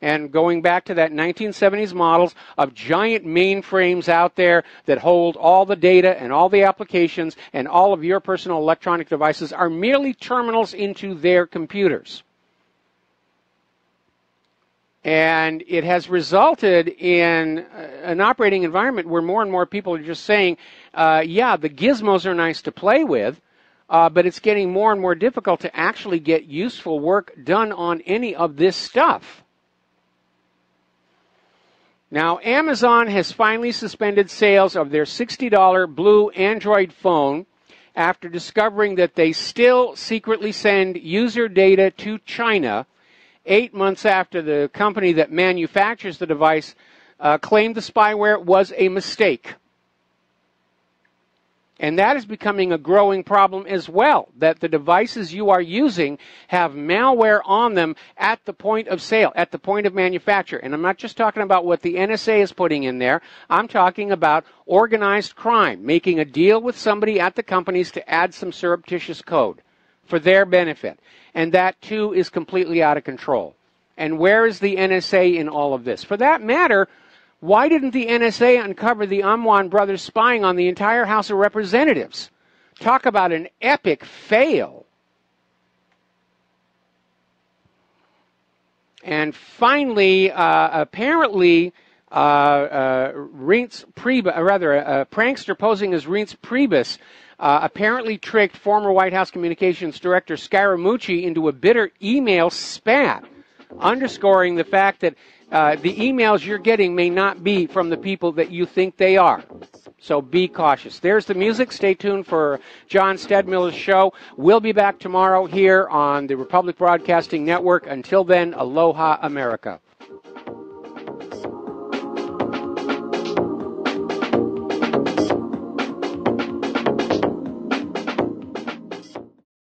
And going back to that 1970s models of giant mainframes out there that hold all the data and all the applications and all of your personal electronic devices are merely terminals into their computers. And it has resulted in an operating environment where more and more people are just saying, yeah, the gizmos are nice to play with, but it's getting more and more difficult to actually get useful work done on any of this stuff. Now, Amazon has finally suspended sales of their $60 blue Android phone after discovering that they still secretly send user data to China 8 months after the company that manufactures the device claimed the spyware was a mistake. And that is becoming a growing problem as well, that the devices you are using have malware on them at the point of sale, at the point of manufacture. And I'm not just talking about what the NSA is putting in there. I'm talking about organized crime, making a deal with somebody at the companies to add some surreptitious code for their benefit. And that, too, is completely out of control. And where is the NSA in all of this? For that matter, why didn't the NSA uncover the Amwan brothers spying on the entire House of Representatives? Talk about an epic fail. And finally, apparently, prankster posing as Reince Priebus apparently tricked former White House Communications Director Scaramucci into a bitter email spat, underscoring the fact that the emails you're getting may not be from the people that you think they are. So be cautious. There's the music. Stay tuned for John Stedmiller's show. We'll be back tomorrow here on the Republic Broadcasting Network. Until then, aloha, America.